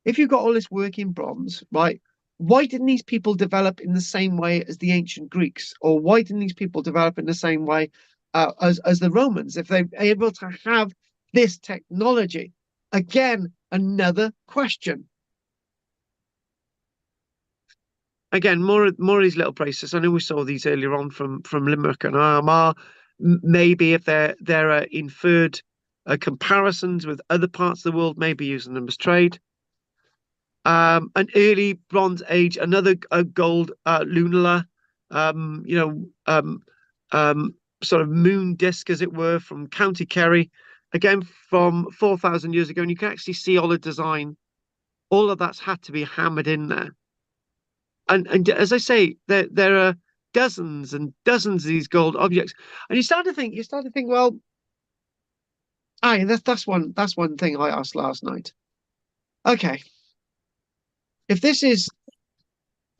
if you've got all this work in bronze, right? Why didn't these people develop in the same way as the ancient Greeks, or why didn't these people develop in the same way as the Romans? If they're able to have this technology, again, another question. Again, more of these little places. I know we saw these earlier on from Limerick and Armagh. Maybe if there are inferred comparisons with other parts of the world, maybe using them as trade. An early Bronze Age, another gold lunula, sort of moon disc, as it were, from County Kerry, again from 4,000 years ago. And you can actually see all the design. All of that's had to be hammered in there. And as I say, there are dozens and dozens of these gold objects, and you start to think, well, that's one thing I asked last night. Okay, if this is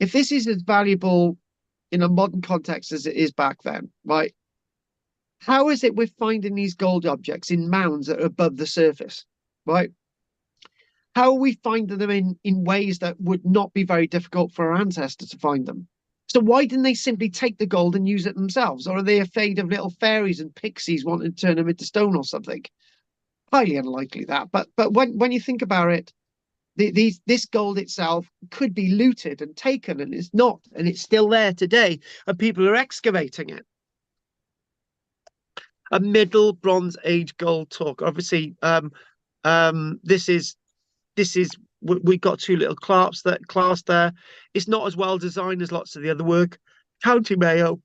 as valuable in a modern context as it is back then, right? How is it we're finding these gold objects in mounds that are above the surface, right? How are we finding them in ways that would not be very difficult for our ancestors to find them? So why didn't they simply take the gold and use it themselves? Or are they afraid of little fairies and pixies wanting to turn them into stone or something? Highly unlikely that. But when you think about it, this gold itself could be looted and taken, and it's not, and it's still there today, and people are excavating it. A Middle Bronze Age gold talk. Obviously, this is we've got two little clasps there. It's not as well designed as lots of the other work. County Mayo.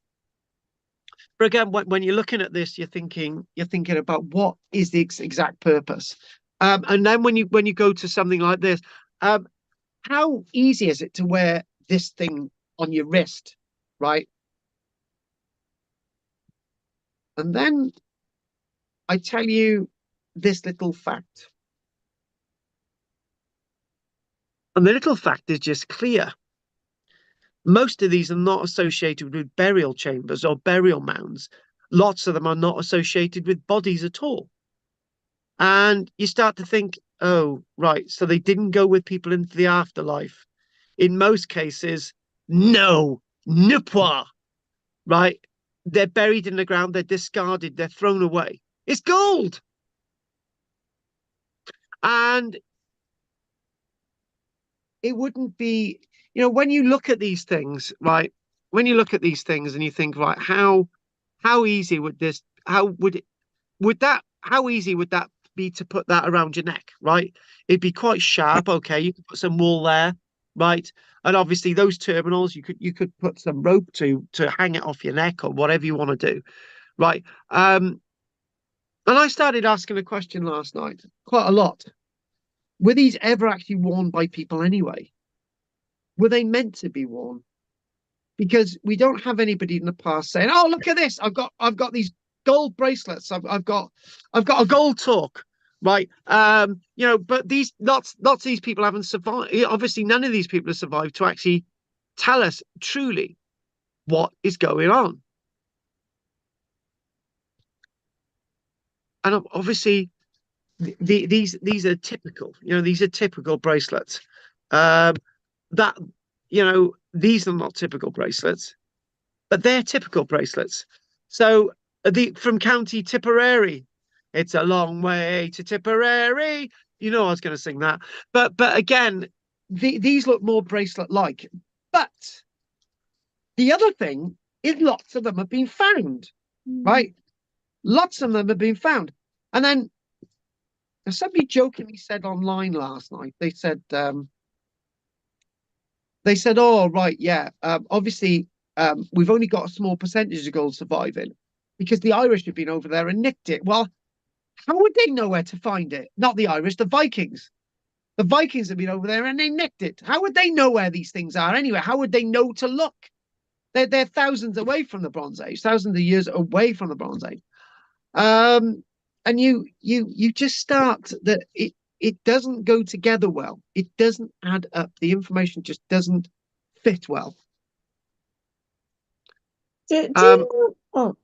But again, when you're looking at this, you're thinking about what is the exact purpose. And then when you go to something like this, how easy is it to wear this thing on your wrist, right? And then I tell you this little fact. And the little fact is just clear. Most of these are not associated with burial chambers or burial mounds. Lots of them are not associated with bodies at all. And you start to think, oh, right, so they didn't go with people into the afterlife. In most cases, no, ne point, right? they're buried in the ground, they're discarded, they're thrown away. It's gold. And it wouldn't be, when you look at these things, right? When you look at these things and you think, right, how easy would this, how would it, would that, how easy would that be to put that around your neck, right? It'd be quite sharp. Okay, you could put some wool there, right? And obviously those terminals, you could put some rope to hang it off your neck or whatever you want to do, right? And I started asking a question last night, quite a lot. Were these ever actually worn by people anyway? Were they meant to be worn? Because we don't have anybody in the past saying, "Oh, look at this! I've got these gold bracelets. I've got a gold talk." Right. But these lots of these people haven't survived. Obviously, none of these people have survived to actually tell us truly what is going on. And obviously, these are typical. These are typical bracelets. That these are not typical bracelets, but they're typical bracelets. So from County Tipperary, it's a long way to Tipperary. I was going to sing that, but again, these look more bracelet-like. But the other thing is, lots of them have been found, right? Lots of them have been found, and then somebody jokingly said online last night. They said, "Oh, right, yeah. Obviously, we've only got a small percentage of gold surviving because the Irish have been over there and nicked it." Well, how would they know where to find it? Not the Irish, the Vikings. The Vikings have been over there and they nicked it. How would they know where these things are anyway? How would they know to look? They're thousands away from the Bronze Age, thousands of years away from the Bronze Age. And you just start that it doesn't go together well. It doesn't add up. The information just doesn't fit well. Oh,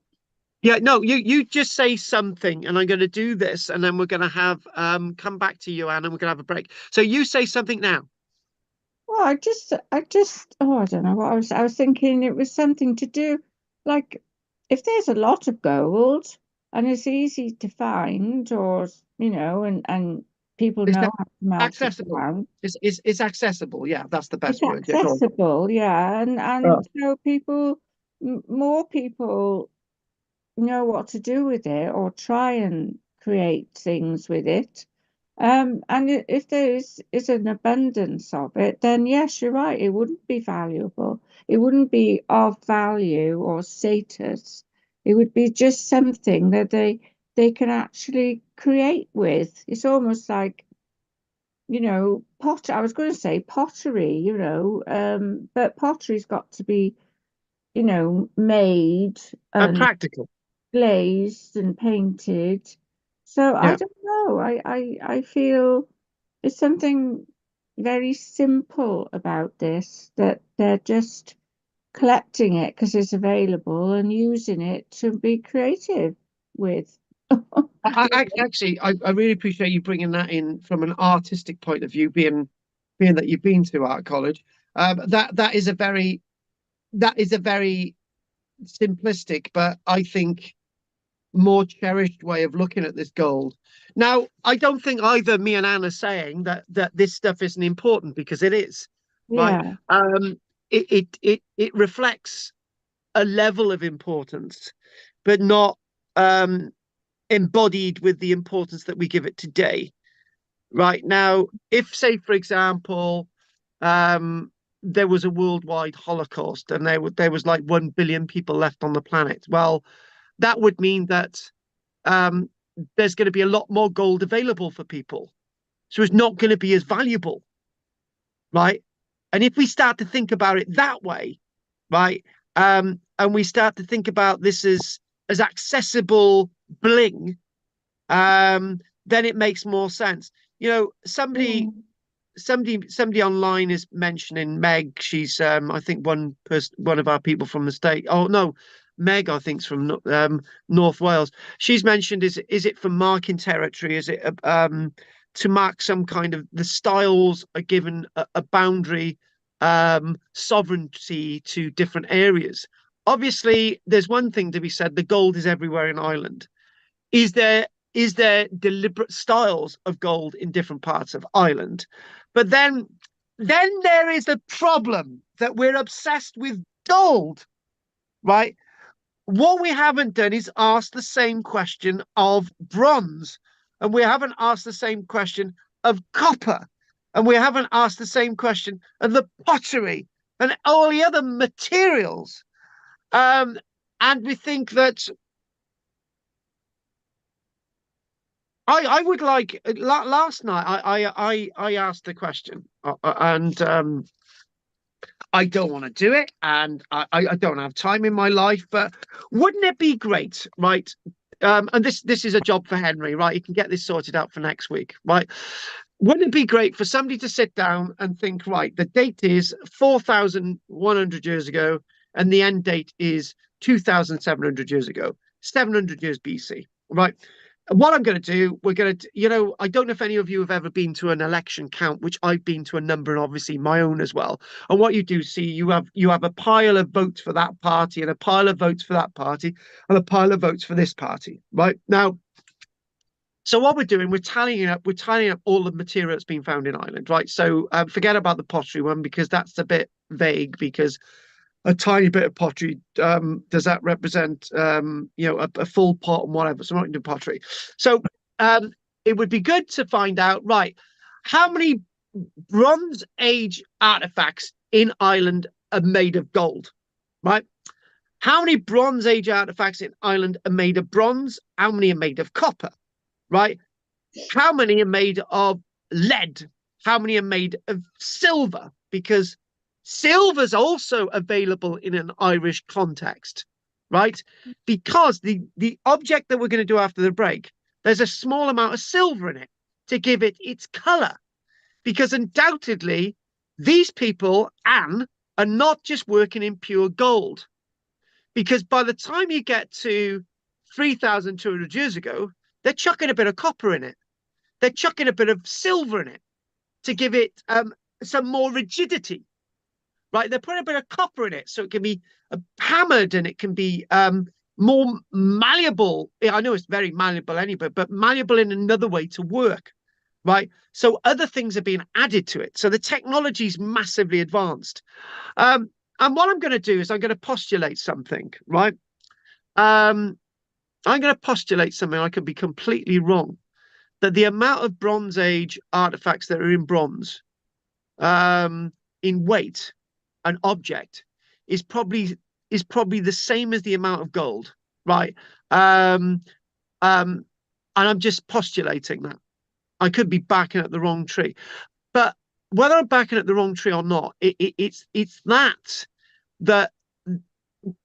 Yeah, no, you just say something, and I'm going to do this, and then we're going to have come back to you, Anne, and we're going to have a break. So you say something now. well, oh, I don't know what I was thinking. It was something to do, like, if there's a lot of gold and it's easy to find, or and people It's know how to melt it accessible. down. It's accessible. Yeah, that's the It's best word. Yeah, go on. accessible, yeah, and Oh. so more people know what to do with it or try and create things with it. And if there is an abundance of it, then yes, you're right. It wouldn't be valuable. It wouldn't be of value or status. It would be just something that they can actually create with. It's almost like, pot. I was going to say pottery, but pottery's got to be, made And and practical. glazed and painted. So I Yeah. don't know. I feel there's something very simple about this, that they're just collecting it because it's available and using it to be creative with. I really appreciate you bringing that in from an artistic point of view, being that you've been to art college. That is a very simplistic, but I think more cherished way of looking at this gold. Now, I don't think either me and Anne are saying that this stuff isn't important, because it is, right? Yeah. It reflects a level of importance, but not embodied with the importance that we give it today. Right now, if, say, for example, there was a worldwide Holocaust and there was like 1 billion people left on the planet, well, that would mean that um, there's going to be a lot more gold available for people. So it's not going to be as valuable, right? And if we start to think about it that way, right, and we start to think about this as accessible bling, then it makes more sense. Somebody online is mentioning Meg. She's I think one of our people from the state. Oh no, Meg, I think's from North Wales. She's mentioned, is it for marking territory? Is it to mark some kind of, the styles are given a boundary sovereignty to different areas? obviously there's one thing to be said: the gold is everywhere in Ireland. Is there deliberate styles of gold in different parts of Ireland? But then there is the problem that we're obsessed with gold, right? What we haven't done is ask the same question of bronze, and we haven't asked the same question of copper, and we haven't asked the same question of the pottery and all the other materials. And we think that I would like last night I asked the question, and I don't want to do it, and I don't have time in my life, but wouldn't it be great, right? And this is a job for Henry, right? You can get this sorted out for next week, right? Wouldn't it be great for somebody to sit down and think, right, the date is 4,100 years ago, and the end date is 2,700 years ago, 700 years BC, right? What I'm going to do, we're going to, I don't know if any of you have ever been to an election count, which I've been to a number, and obviously my own as well. And what you do see, you have a pile of votes for that party, and a pile of votes for that party, and a pile of votes for this party, right? Now, so what we're doing, we're tallying up all the material that's been found in Ireland, right? So forget about the pottery one, because that's a bit vague, because a tiny bit of pottery, does that represent a full pot and whatever? So I'm not into pottery. So it would be good to find out, right, how many Bronze Age artifacts in Ireland are made of gold, right? How many Bronze Age artifacts in Ireland are made of bronze? How many are made of copper, right? How many are made of lead? How many are made of silver? Because silver's also available in an Irish context, right? Because the object that we're going to do after the break, there's a small amount of silver in it to give it its color. Because undoubtedly, these people, Anne, are not just working in pure gold. Because by the time you get to 3,200 years ago, they're chucking a bit of copper in it. They're chucking a bit of silver in it to give it some more rigidity, right? They're putting a bit of copper in it so it can be hammered, and it can be more malleable. I know it's very malleable anyway, but malleable in another way to work, right? So other things are being added to it. So the technology is massively advanced. And what I'm going to do is I'm going to postulate something, right? I'm going to postulate something. I could be completely wrong. That the amount of Bronze Age artifacts that are in bronze, in weight, an object, is probably the same as the amount of gold, right? And I'm just postulating that. I could be backing at the wrong tree, but whether I'm backing at the wrong tree or not, it's that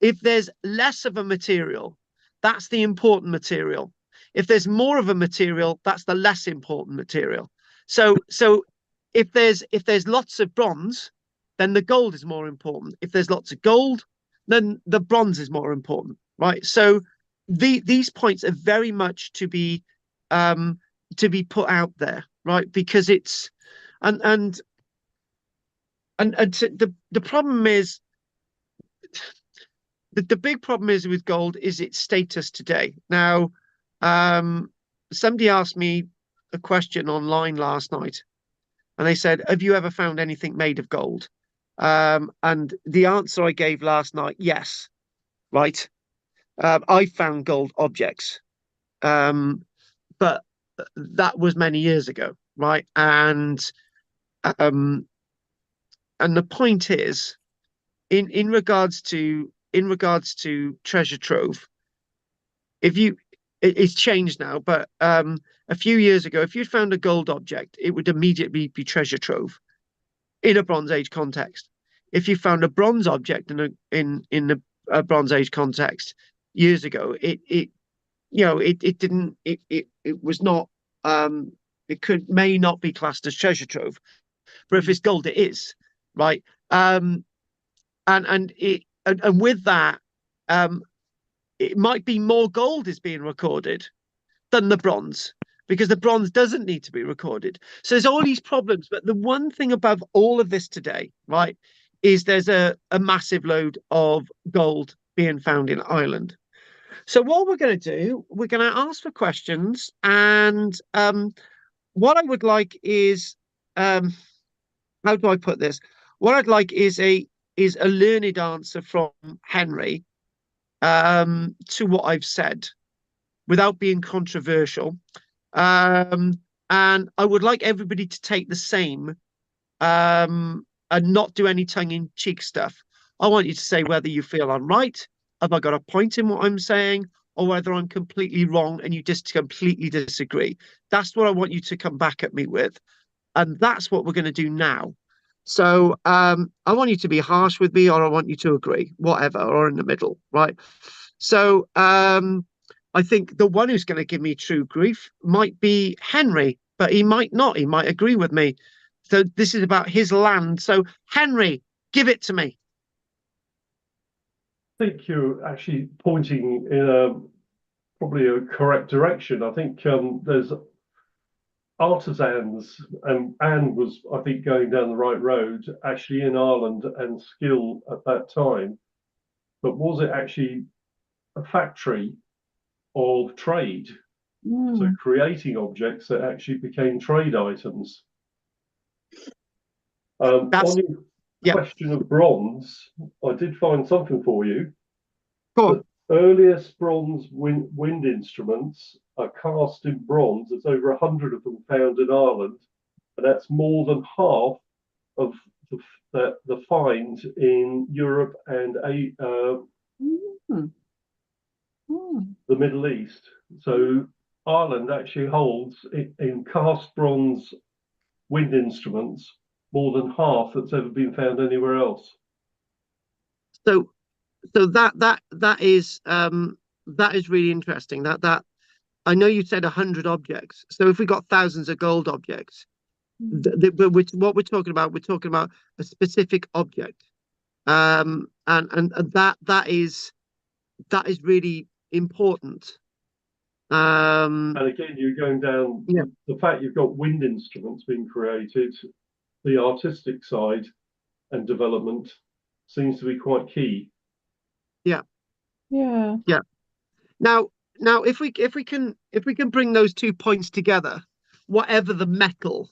if there's less of a material, that's the important material. If there's more of a material, that's the less important material. So if there's lots of bronze, then the gold is more important. If there's lots of gold, then the bronze is more important, right? So these points are very much to be put out there, right? Because it's the problem is the big problem is with gold is its status today. Now, somebody asked me a question online last night, and they said, "Have you ever found anything made of gold?" And the answer I gave last night, yes, right. I found gold objects, but that was many years ago, right? And the point is, in regards to treasure trove, it's changed now, but a few years ago, if you found a gold object, it would immediately be treasure trove in a Bronze Age context. If you found a bronze object in a Bronze Age context years ago, it was not, may not be classed as treasure trove, but if it's gold, it is, right? And with that, it might be more gold is being recorded than the bronze, because the bronze doesn't need to be recorded. So there's all these problems. But the one thing above all of this today, right, is there's a massive load of gold being found in Ireland. So what we're going to do, we're going to ask for questions, and what I would like is, how do I put this? What I'd like is a learned answer from Henry to what I've said, without being controversial. And I would like everybody to take the same, and not do any tongue-in-cheek stuff. I want you to say whether you feel I'm right, have I got a point in what I'm saying, or whether I'm completely wrong and you just completely disagree. That's what I want you to come back at me with. And that's what we're going to do now. So I want you to be harsh with me, or I want you to agree, whatever, or in the middle, right? So I think the one who's going to give me true grief might be Henry, but he might not. He might agree with me. So this is about his land. So Henry, give it to me. I think you're actually pointing in probably a correct direction. I think there's artisans, and Anne was, I think, going down the right road, actually in Ireland and skill at that time. But was it actually a factory of trade? So creating objects that actually became trade items. On your question of bronze, I did find something for you. Cool. The earliest bronze wind instruments are cast in bronze. There's over 100 of them found in Ireland, and that's more than half of the find in Europe and the Middle East. So Ireland actually holds in cast bronze wind instruments more than half that's ever been found anywhere else. So that is really interesting. That I know you said 100 objects. So if we got thousands of gold objects, what we're talking about a specific object. And that is really important. And again, you're going down the fact you've got wind instruments being created, the artistic side and development seems to be quite key. Yeah. Yeah. Now, if we can bring those 2 points together, whatever the metal,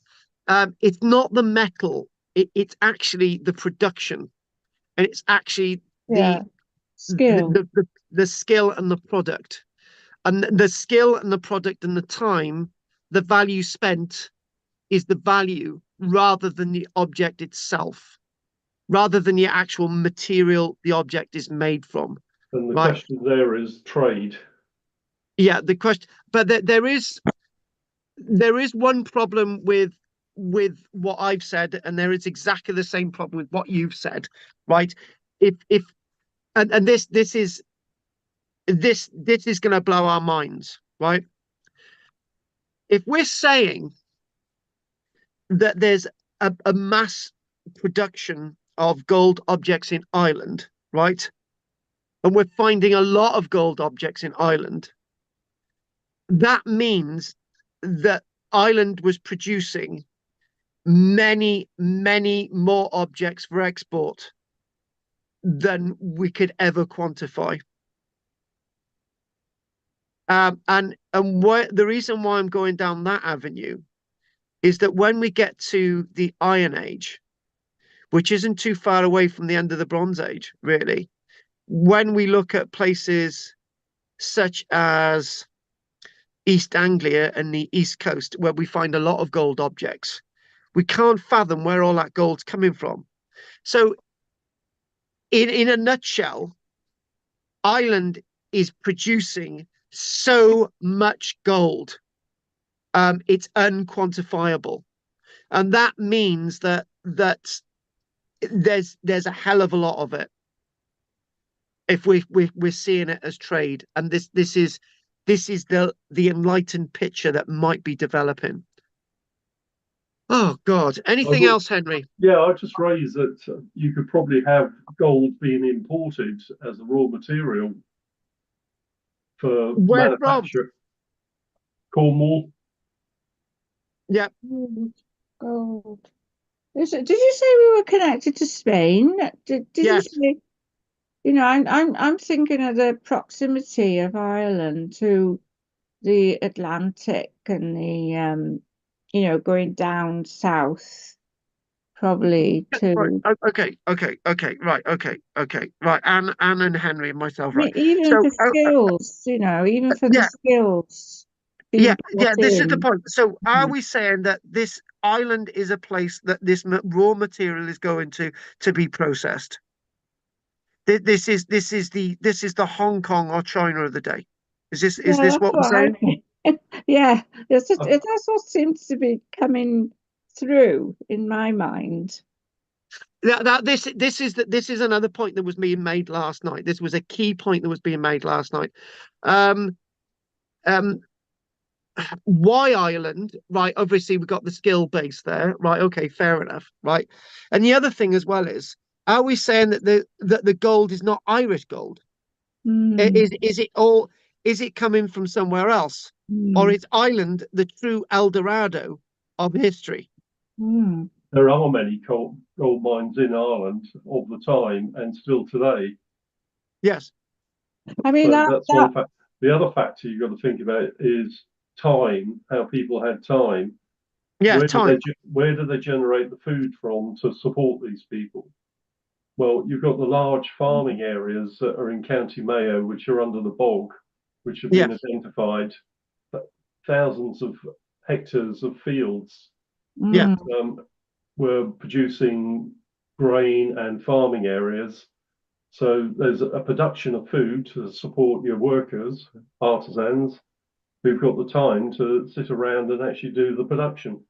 it's not the metal, it's actually the production, and it's actually the skill. The skill and the product, and the skill and the product and the time, the value spent is the value rather than the object itself, rather than the actual material the object is made from. And the question there is trade. Yeah, the question, but there is one problem with what I've said, and there is exactly the same problem with what you've said, right? If and this is going to blow our minds, right? If we're saying that there's a mass production of gold objects in Ireland, right? And we're finding a lot of gold objects in Ireland, that means that Ireland was producing many, many more objects for export than we could ever quantify. And the reason why I'm going down that avenue is that when we get to the Iron Age, which isn't too far away from the end of the Bronze Age, really, when we look at places such as East Anglia and the East Coast, where we find a lot of gold objects, we can't fathom where all that gold's coming from. So in a nutshell, Ireland is producing so much gold, it's unquantifiable, and that means that there's a hell of a lot of it if we're seeing it as trade, and this is the enlightened picture that might be developing. Oh God! Anything else, Henry? Yeah, I just raised that you could probably have gold being imported as a raw material for manufacture. Cornwall. Yeah. Gold. Did you say we were connected to Spain? Did Yes. you say? you know, I'm thinking of the proximity of Ireland to the Atlantic and the you know, going down south probably Right. to Right. Anne and Henry and myself. Right. even So, for skills, you know, even for the yeah, skills being yeah. brought This is the in. point. So, are Mhm. we saying that this island is a place that this raw material is going to be processed? This is the Hong Kong or China of the day. Is Yeah, this that's what we're what I saying? think. Yeah, Uh, that's what seems to be coming through in my mind. This is another point that was being made last night. This was a key point that was being made last night. Um, um, why Ireland? Right. Obviously, we've got the skill base there. Right. Okay. Fair enough. Right. And the other thing as well is, are we saying that the gold is not Irish gold? Mm, Is it all? Is it coming from somewhere else, or mm, is Ireland the true El Dorado of history? mm. there are many gold mines in Ireland of the time and still today. Yes. I mean So that that's that one fact. The other factor you've got to think about is time, how people had time. Yeah. Time. Where do they generate the food from to support these people? Well, you've got the large farming areas that are in County Mayo, which are under the bog, which have Yeah. been identified, thousands of hectares of fields Yeah. mm, were producing grain and farming areas. So there's a production of food to support your workers, artisans, who've got the time to sit around and actually do the production.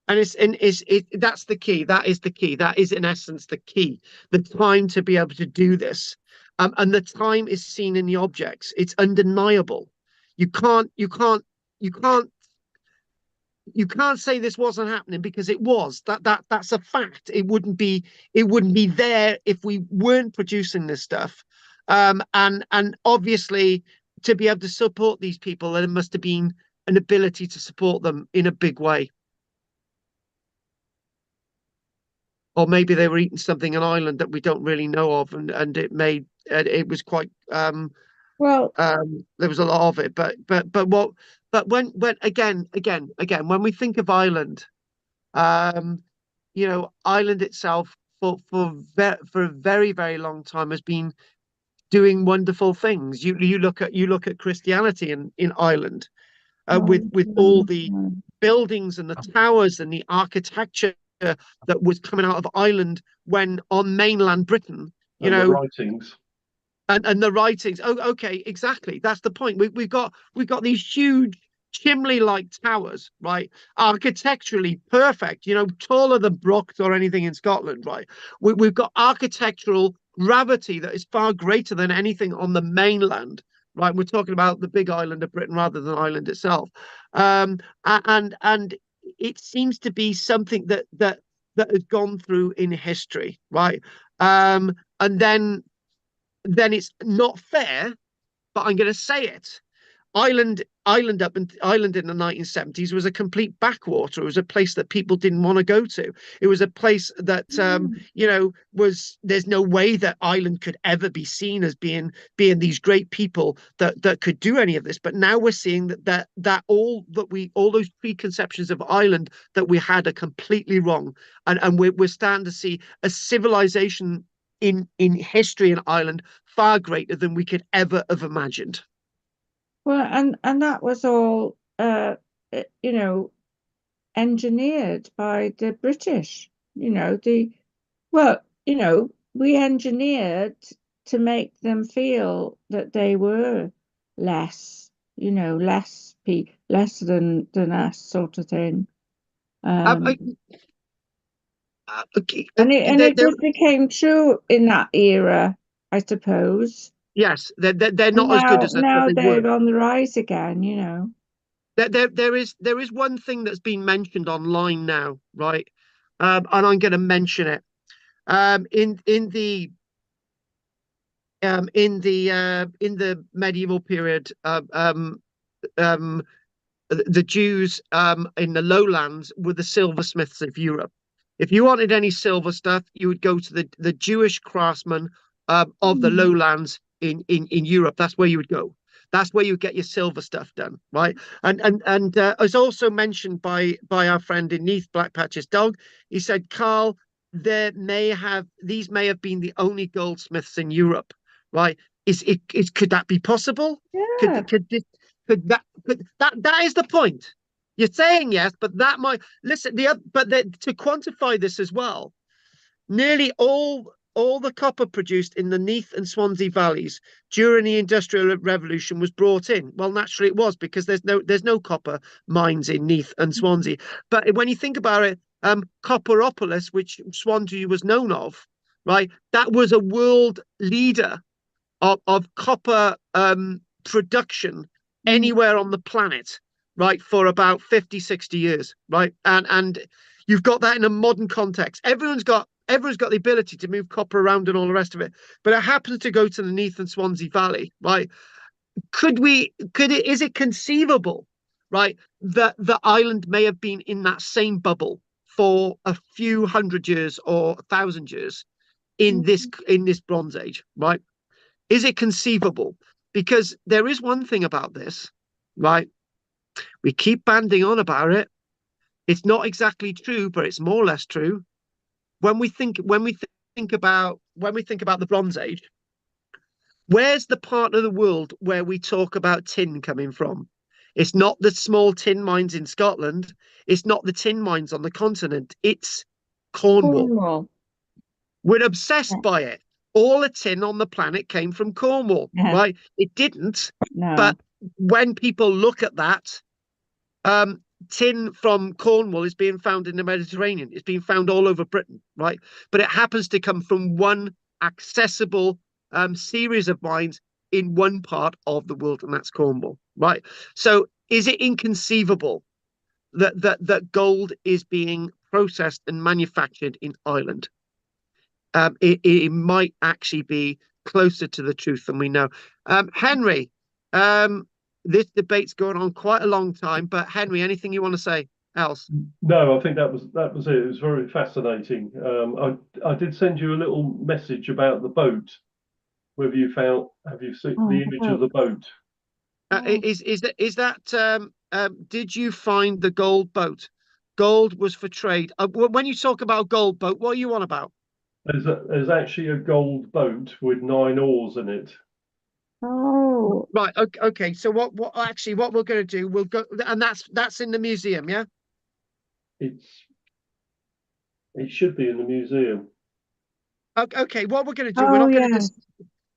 And that's the key. That is the key. That is in essence the key. The time to be able to do this, and the time is seen in the objects. It's undeniable. You can't. You can't. You can't. You can't say this wasn't happening because it was. That's a fact. It wouldn't be. It wouldn't be there if we weren't producing this stuff. And obviously to be able to support these people, there must have been an ability to support them in a big way. Or maybe they were eating something on island that we don't really know of, and it was quite well, there was a lot of it, but when again when we think of Ireland, um, Ireland itself for a very long time has been doing wonderful things. You look at Christianity in Ireland, with all the buildings and the towers and the architecture that was coming out of Ireland when on mainland Britain, you And the know, writings. and the writings. Oh, okay, exactly. That's the point. We've got these huge chimney-like towers, right? Architecturally perfect, taller than Brocht or anything in Scotland, right? We've got architectural gravity that is far greater than anything on the mainland, right? We're talking about the big island of Britain rather than Ireland itself. And it seems to be something that has gone through in history, right? And then it's not fair, but I'm going to say it. Ireland in the 1970s was a complete backwater. It was a place that people didn't want to go to. It was a place that was there's no way that Ireland could ever be seen as being these great people that could do any of this. But now we're seeing that all those preconceptions of Ireland that we had are completely wrong, and we're starting to see a civilization in history in Ireland far greater than we could ever have imagined. well, and that was all, you know, engineered by the British. You know, well, you know, we engineered to make them feel that they were less, you know, less than us, sort of thing. Um, Um, okay, and it just became true in that era, I suppose. yes, they're And not as good as I thought now they were. they're on the rise again, you know. There is one thing that's been mentioned online now, right? And I'm going to mention it. In the medieval period, the Jews in the lowlands were the silversmiths of Europe. If you wanted any silver stuff, you would go to the Jewish craftsmen of the lowlands in Europe. That's where you would go. That's where you get your silver stuff done, right? And as also mentioned by our friend in Neath, Black Patch's dog, he said, Karl, these may have been the only goldsmiths in Europe, right? Could that be possible? Yeah. That is the point. You're saying yes, but that might listen. To quantify this as well, nearly all the copper produced in the Neath and Swansea valleys during the Industrial Revolution was brought in. Well, naturally it was, because there's no copper mines in Neath and Swansea. But when you think about it, Copperopolis, which Swansea was known of, right, that was a world leader of copper production anywhere on the planet, right, for about 50, 60 years, right? And you've got that in a modern context. Everyone's got the ability to move copper around and all the rest of it, but it happens to go to the Neath and Swansea Valley, right? Is it conceivable, right, that the island may have been in that same bubble for a few hundred years or 1,000 years in this Bronze Age, right? Is it conceivable? Because there is one thing about this, right? We keep banding on about it. It's not exactly true, but it's more or less true. When we think about the Bronze Age, where's the part of the world where we talk about tin coming from? It's not the small tin mines in Scotland. It's not the tin mines on the continent. It's Cornwall. Cornwall. We're obsessed by it. All the tin on the planet came from Cornwall, right? It didn't. No. But when people look at that, tin from Cornwall is being found in the Mediterranean. It's being found all over Britain, right? But it happens to come from one accessible series of mines in one part of the world, and that's Cornwall, right? So is it inconceivable that gold is being processed and manufactured in Ireland? It might actually be closer to the truth than we know. Henry, this debate's going on quite a long time, but Henry, anything you want to say else? No, I think that was it. It was very fascinating. I did send you a little message about the boat. Have you seen the image of the boat? Is that did you find the gold boat? Gold was for trade. When you talk about gold boat, what are you on about? There's actually a gold boat with 9 oars in it. Oh. Right. Okay. So what we're going to do? We'll go, and that's in the museum, yeah. It should be in the museum. Okay. What we're going to do? Oh,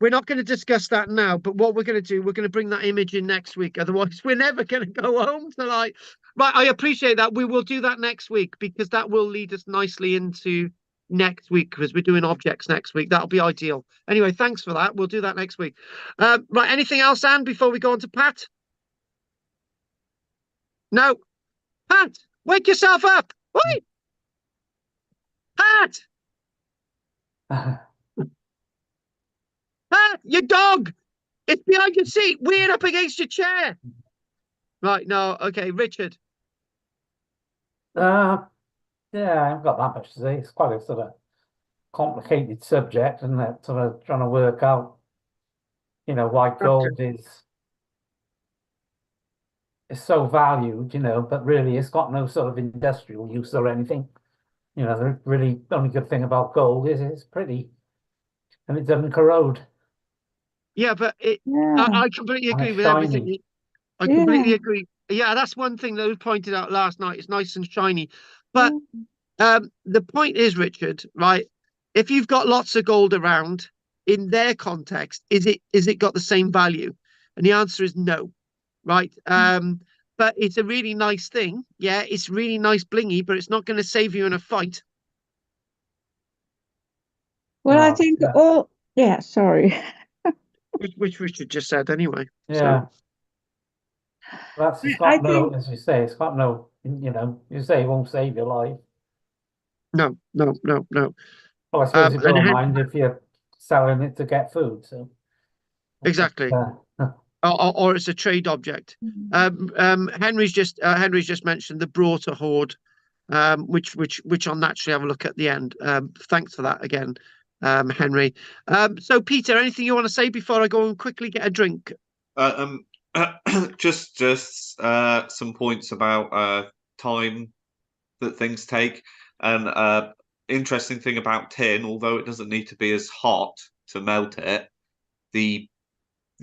We're not going to discuss that now. But what we're going to do? We're going to bring that image in next week. Otherwise, we're never going to go home tonight. Right. I appreciate that. We will do that next week, because that will lead us nicely into next week, because we're doing objects next week. That'll be ideal. Anyway, thanks for that. We'll do that next week. Right. Anything else, Anne, before we go on to Pat? No. Pat, wake yourself up. Wait. Pat, your dog. It's behind your seat, weird up against your chair. Right. No. Okay. Richard. Yeah, I haven't got that much to say. It's quite a sort of complicated subject, isn't it? Sort of trying to work out, why gold is so valued, but really it's got no sort of industrial use or anything. The really only good thing about gold is it's pretty and it doesn't corrode. Yeah, but I completely agree with shiny. everything. I completely agree. Yeah, that's one thing that was pointed out last night. It's nice and shiny. But the point is, Richard, right? If you've got lots of gold around, in their context, is it got the same value? And the answer is no, right? But it's a really nice thing. Yeah, it's really nice blingy, but it's not going to save you in a fight. Well, I think sorry. Which Richard just said anyway. Yeah. So. That's it's got no, as you say, it's got no, you say it won't save your life. No. Well, I suppose you don't mind if you're selling it to get food. So exactly. Or it's a trade object. Henry's just mentioned the Broughter hoard, which I'll naturally have a look at the end. Thanks for that again, Henry. So Peter, anything you want to say before I go and quickly get a drink? Um, just some points about time that things take, and interesting thing about tin, although it doesn't need to be as hot to melt it, the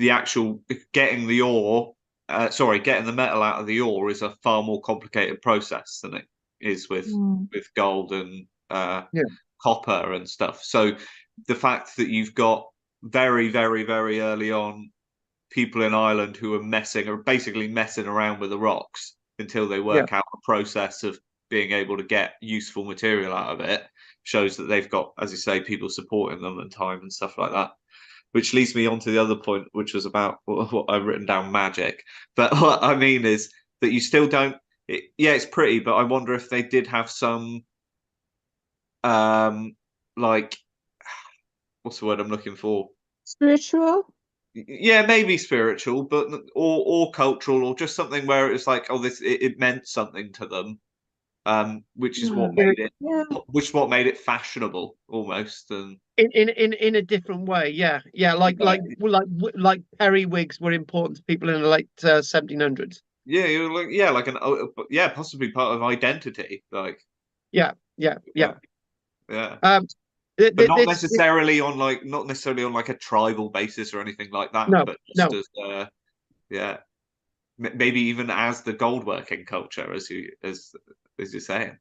actual getting the ore, getting the metal out of the ore is a far more complicated process than it is with gold and Yeah. copper and stuff. So the fact that you've got very, very, very early on people in Ireland who are basically messing around with the rocks until they work out a process of being able to get useful material out of it shows that they've got, as you say, people supporting them and time and stuff like that. Which leads me on to the other point, which was about what I've written down, magic. But what I mean is that you still don't. It's pretty, but I wonder if they did have some, like, what's the word I'm looking for? Spiritual? Yeah, maybe spiritual, but or cultural, or just something where it was like, oh, it meant something to them, which is what made it, Yeah. which is what made it fashionable almost, and In a different way, yeah, like periwigs were important to people in the late 1700s. yeah, you're like possibly part of identity, like Yeah. yeah. Um, But not necessarily on like a tribal basis or anything like that, no, but just no. as yeah, maybe even as the gold working culture, as you're saying.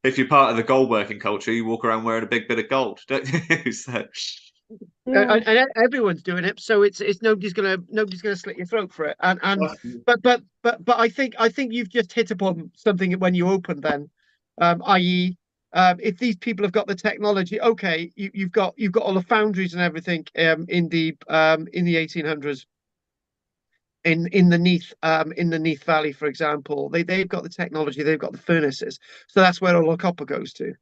If you're part of the gold working culture, you walk around wearing a big bit of gold, don't you? So, Yeah. And everyone's doing it, so it's nobody's gonna slit your throat for it. And but I think you've just hit upon something when you opened then, i.e. If these people have got the technology, okay, you've got all the foundries and everything in the 1800s in the Neath Valley, for example, they've got the technology, they've got the furnaces, so that's where all the copper goes to,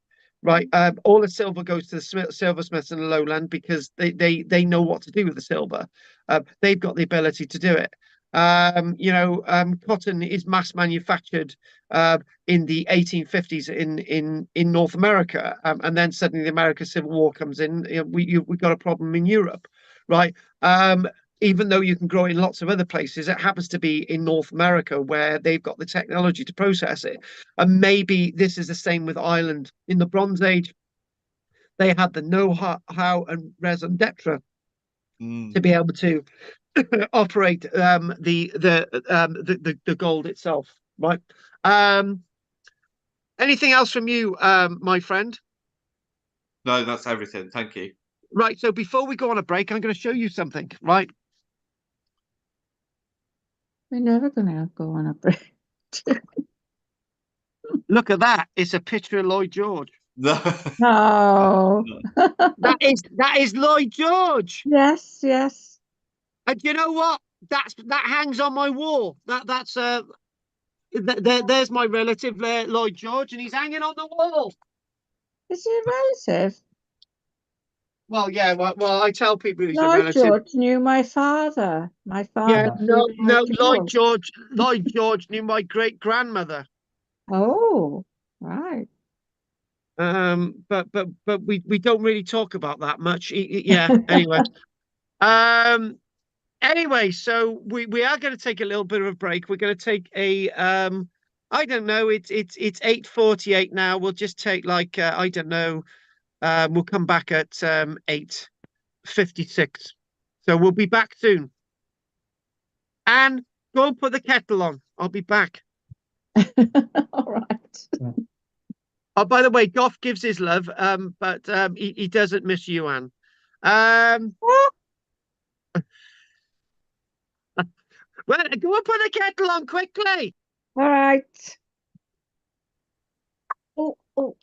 right? All the silver goes to the silversmiths in the lowland because they know what to do with the silver. They've got the ability to do it. Cotton is mass manufactured in the 1850s in North America, and then suddenly the American Civil War comes in. We got a problem in Europe, right? Even though you can grow it in lots of other places, it happens to be in North America where they've got the technology to process it. And maybe this is the same with Ireland. In the Bronze Age, they had the know-how and raison d'etre to be able to operate the gold itself, right? Anything else from you, my friend? no, that's everything. Thank you. Right. So before we go on a break, I'm going to show you something, right? We're never gonna go on a break. Look at that. It's a picture of Lloyd George. No. No. That is Lloyd George. Yes, yes. And you know what? That hangs on my wall. There's my relative there, Lloyd George, and he's hanging on the wall. Is he a relative? Well, yeah. Well, I tell people he's a Lloyd relative. George knew my father. My Yeah, father no, knew no. Lloyd George. Lloyd George knew my great grandmother. Oh, right. But we don't really talk about that much. Yeah. Anyway. Um. Anyway, so we are going to take a little bit of a break. We're going to take a I don't know. It's 8:48 now. We'll just take like I don't know. We'll come back at 8:56. So we'll be back soon. And go and put the kettle on. I'll be back. All right. Oh, by the way, Goff gives his love, but he doesn't miss you, Anne. Um, well, go and put the kettle on quickly. All right. Oh, oh.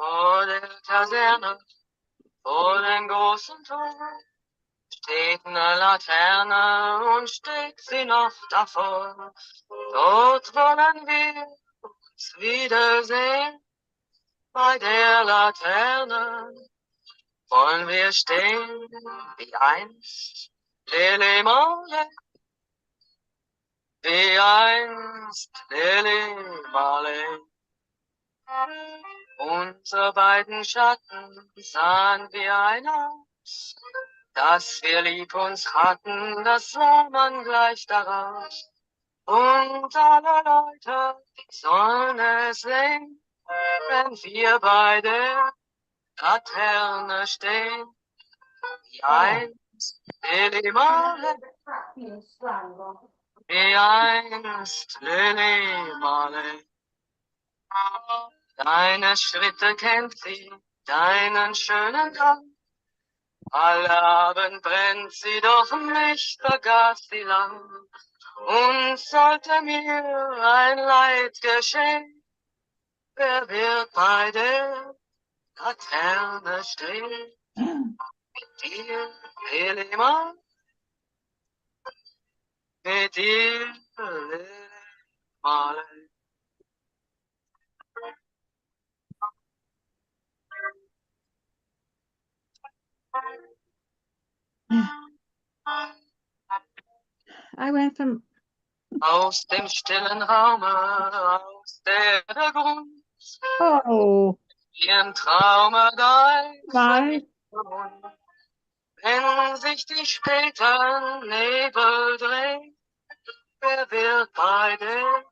Vor der Kaserne, vor dem großen Tor, steht eine Laterne und steht sie noch davor. Dort wollen wir uns wiedersehen, bei der Laterne wollen wir stehen, wie einst Lili Marley, wie einst Lili Marley. Unsere beiden Schatten sahen wie ein aus, dass wir lieb uns hatten, das sah man gleich darauf. Und alle Leute sollen es sehen, wenn wir bei der Laterne stehen, wie einst Lili Marley, wie einst Lili Marley. Deine Schritte kennt sie, deinen schönen Gang. Alle Abend brennt sie, doch nicht vergaß sie lang. Und sollte mir ein Leid geschehen, wer wird bei der Laterne stehen? Mit dir, Helima, mit dir, Helima. I went from Aus dem stillen Raume, aus der Grund, oh wie ein Traume my wenn sich die späten Nebel drehen, wer wird bei der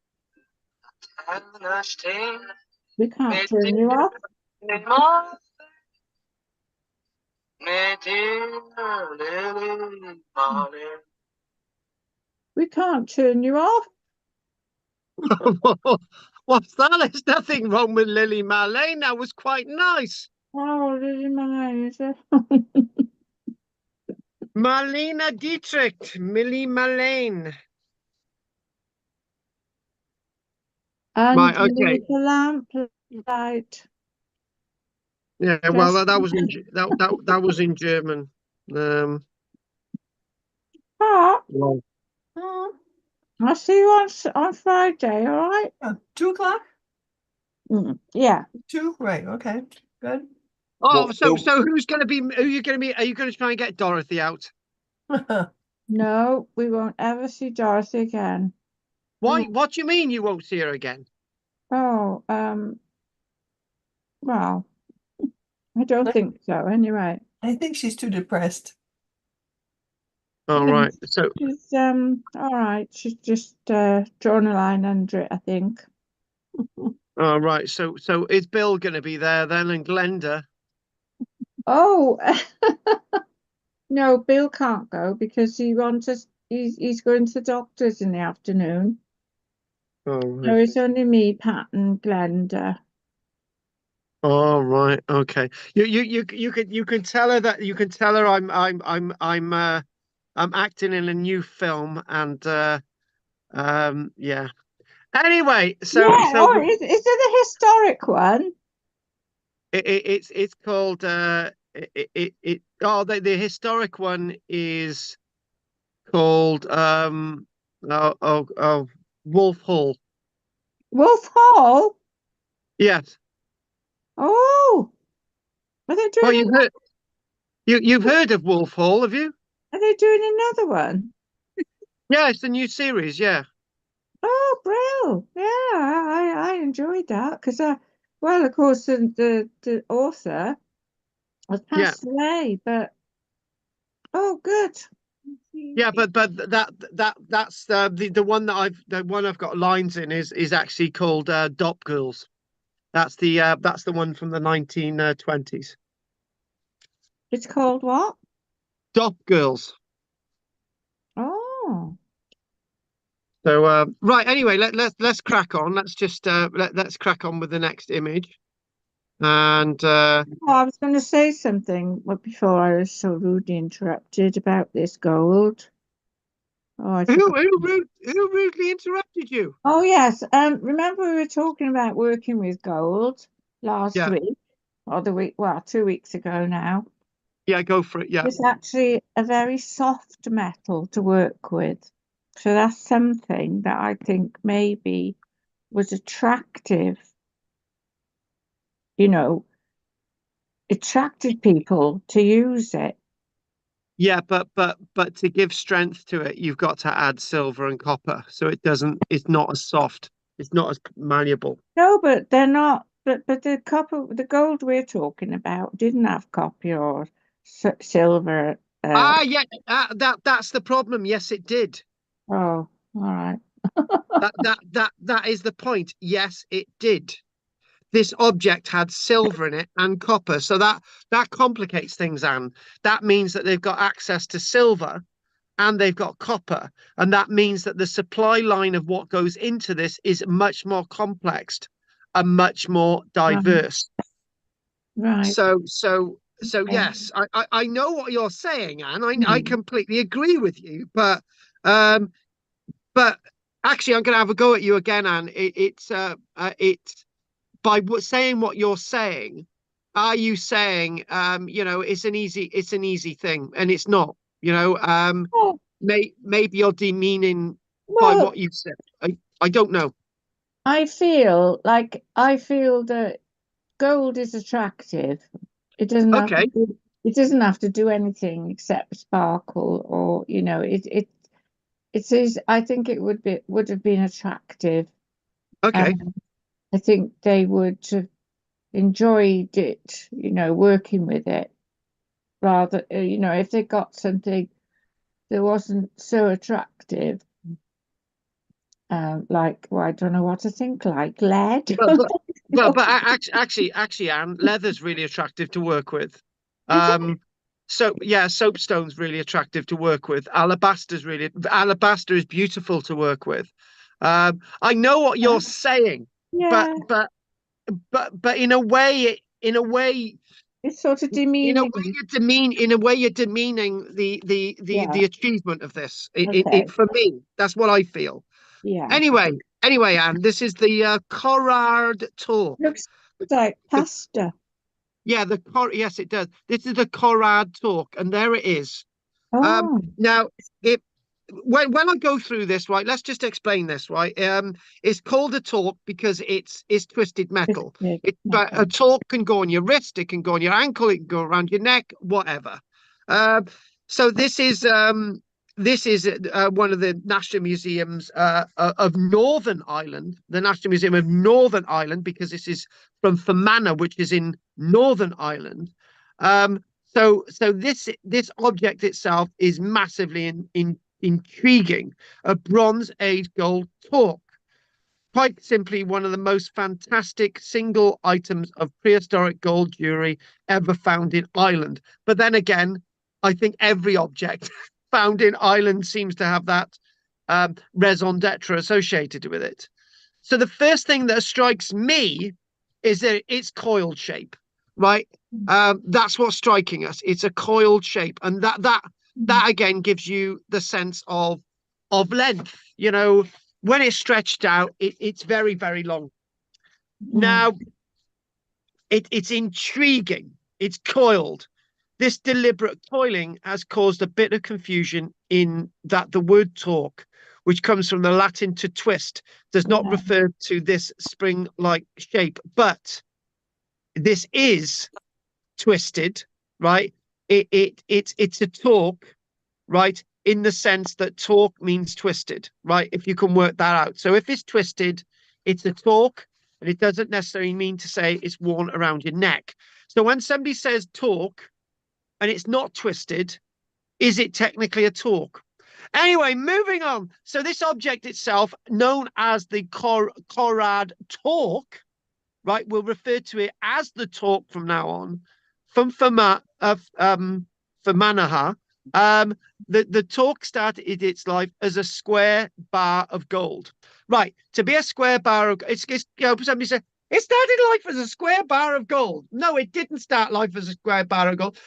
Laterne stehen? we can't Mit turn you off. dir, mit dir, Lili Marley. We can't turn you off. What's that? There's nothing wrong with Lily Marlene. That was quite nice. Oh, really, my Marlena Dietrich, Millie Marlene. and Right, okay. the lamp light. Yeah, well, Just that was in that was in German. Well, I'll see you on Friday, all right? 2 o'clock? Yeah. 2? Right, okay. Good. oh, so Well, who's going to be? Who are you going to be? Are you going to try and get Dorothy out? No, we won't ever see Dorothy again. Why? What do you mean you won't see her again? Oh, well, I don't think so, anyway. I think she's too depressed. All Yeah, right. So, she's all right. She's just drawn a line under it, I think. all right. So is Bill going to be there then, and Glenda? Oh, no, Bill can't go because he wants us. He's going to the doctors in the afternoon. Oh, So right. it's only me, Pat, and Glenda. All right. Okay. You can tell her that I'm acting in a new film, and yeah. Anyway, Yeah. Oh, is it a historic one? it's called the historic one is called Wolf Hall. Wolf Hall. Yes. Oh, are they Well, doing? you've heard of Wolf Hall, have you? Are they doing another one? Yeah, it's a new series. Yeah. Oh, brill! Yeah, I enjoyed that because well, of course, the author has Yeah. passed away, but oh, good. Yeah, but that's the one I've got lines in is actually called Dop Girls. That's the one from the 1920s. It's called what? Dop Girls. Oh, So right, anyway, let's crack on. Let's just let's crack on with the next image. And oh, I was going to say something before I was so rudely interrupted about this gold. Oh, I forgot. who rudely interrupted you? Oh, yes. Remember we were talking about working with gold last Yeah, week or the week, well, 2 weeks ago now. yeah, go for it. Yeah, It's actually a very soft metal to work with. So that's something that I think maybe was attractive, you know, attracted people to use it. yeah, but to give strength to it, you've got to add silver and copper, so it's not as soft, it's not as malleable. No, but they're not. But the gold we're talking about didn't have copper or silver. Yeah, that's the problem. Yes, it did. Oh, all right. That is the point. Yes, it did. This object had silver in it and copper, so that complicates things, Anne. That means that they've got access to silver and they've got copper, and that means that the supply line of what goes into this is much more complex are much more diverse. Right. So Okay. yes, I know what you're saying, Anne. I Mm. completely agree with you, but actually, I'm going to have a go at you again, Anne. It's by saying what you're saying. Are you saying, it's an easy thing, and it's not, Oh, maybe you're demeaning by well, what you've said. I don't know. I feel that gold is attractive. It doesn't have to Okay, do, it doesn't have to do anything except sparkle, or it is. I think it would have been attractive. okay, Um, I think they would have enjoyed it, working with it, rather, if they got something that wasn't so attractive, well, I don't know what to think, like lead. but but actually, Anne, leather's really attractive to work with. Is it? Um, so yeah, soapstone's really attractive to work with. Alabaster is beautiful to work with. I know what you're saying, but Yeah, in a way, it's sort of in a way demeaning. you're demeaning Yeah. the achievement of this. Okay. For me, that's what I feel. Yeah. Anyway, Anne, this is the Corrard talk. Looks like The, pasta. yeah, yes, it does. This is the Corrard talk, and there it is. Oh, Now, it when I go through this, right, let's just explain this, right? It's called a talk because it's twisted it's metal. good. But a Okay. talk can go on your wrist, it can go on your ankle, it can go around your neck, whatever. Um, so this is one of the National Museums of Northern Ireland, the National Museum of Northern Ireland, because this is from Fermanagh, which is in Northern Ireland. So this object itself is massively intriguing. A Bronze Age gold torque, quite simply one of the most fantastic single items of prehistoric gold jewelry ever found in Ireland. But then again, I think every object found in Ireland seems to have that raison d'etre associated with it. So the first thing that strikes me is that it's coiled shape, right? That's what's striking us. It's a coiled shape, and that again gives you the sense of length. When it's stretched out, it's very, very long. Mm. Now, it's intriguing. It's coiled. This deliberate coiling has caused a bit of confusion in that the word torque, which comes from the Latin to twist, does not Yeah. refer to this spring-like shape, but this is twisted, right? It's a torque, right? In the sense that torque means twisted, right? If you can work that out. So if it's twisted, it's a torque, and it doesn't necessarily mean to say it's worn around your neck. So when somebody says torque and it's not twisted, is it technically a torque? Anyway, moving on. So this object itself, known as the Corrad torque, right? We'll refer to it as the torque from now on. From Fermanagh, the torque started its life as a square bar of gold. Right, to be a square bar of somebody said it started life as a square bar of gold. No, it didn't start life as a square bar of gold.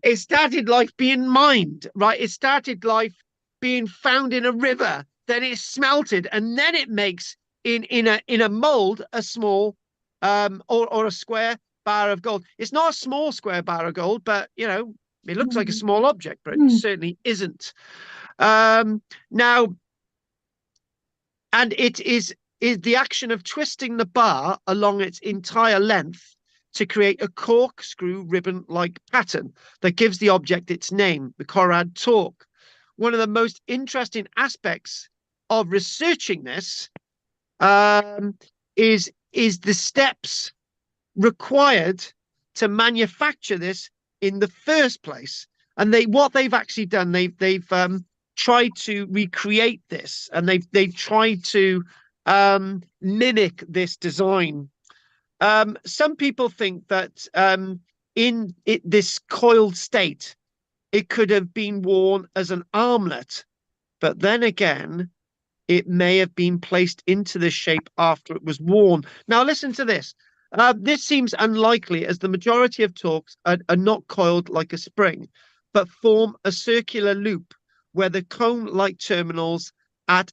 It started life being mined, right? It started life being found in a river, then it's smelted, and then it makes in a mold a small or a square bar of gold. It's not a small square bar of gold, but it looks like a Mm. small object, but it Mm. certainly isn't. Now, and it is the action of twisting the bar along its entire length to create a corkscrew ribbon-like pattern that gives the object its name, the Corrad torque. One of the most interesting aspects of researching this is the steps required to manufacture this in the first place. And what they've actually done, they've tried to recreate this, and they've tried to mimic this design. Some people think that this coiled state, it could have been worn as an armlet, but then again, it may have been placed into this shape after it was worn. Now, listen to this. This seems unlikely as the majority of torques are not coiled like a spring, but form a circular loop where the cone-like terminals at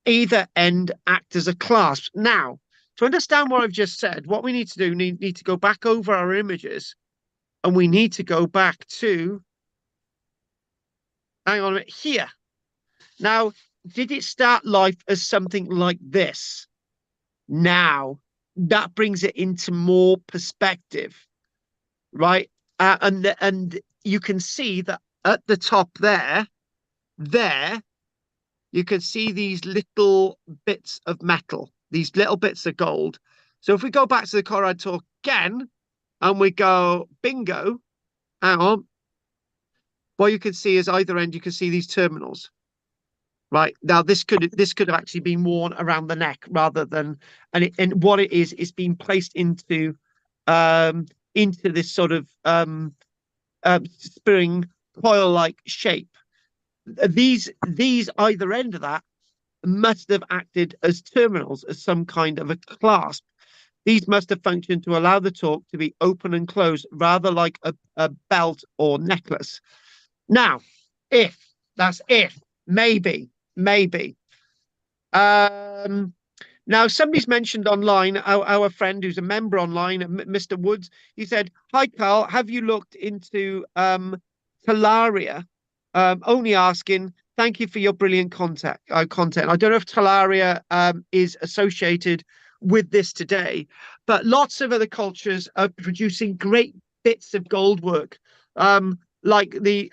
either end act as a clasp. Now, to understand what I've just said, what we need to do, we need to go back over our images, and we need to go back to, hang on a minute, here. Now, did it start life as something like this? Now, that brings it into more perspective, right? And you can see that at the top there, you can see these little bits of metal, these little bits of gold. So if we go back to the Conrad torque again, and we go bingo, hang on, what you can see is either end, you can see these terminals. Right now, this could have actually been worn around the neck rather than, and what it is being placed into this sort of spring coil-like shape. These either end of that must have acted as terminals, as some kind of a clasp. These must have functioned to allow the torque to be open and closed, rather like a belt or necklace. Now, maybe. Now, somebody's mentioned online, our friend who's a member online, Mr. Woods, he said, "Hi, Carl, have you looked into Talaria?" Only asking, thank you for your brilliant content. I don't know if Talaria is associated with this today, but lots of other cultures are producing great bits of gold work, like the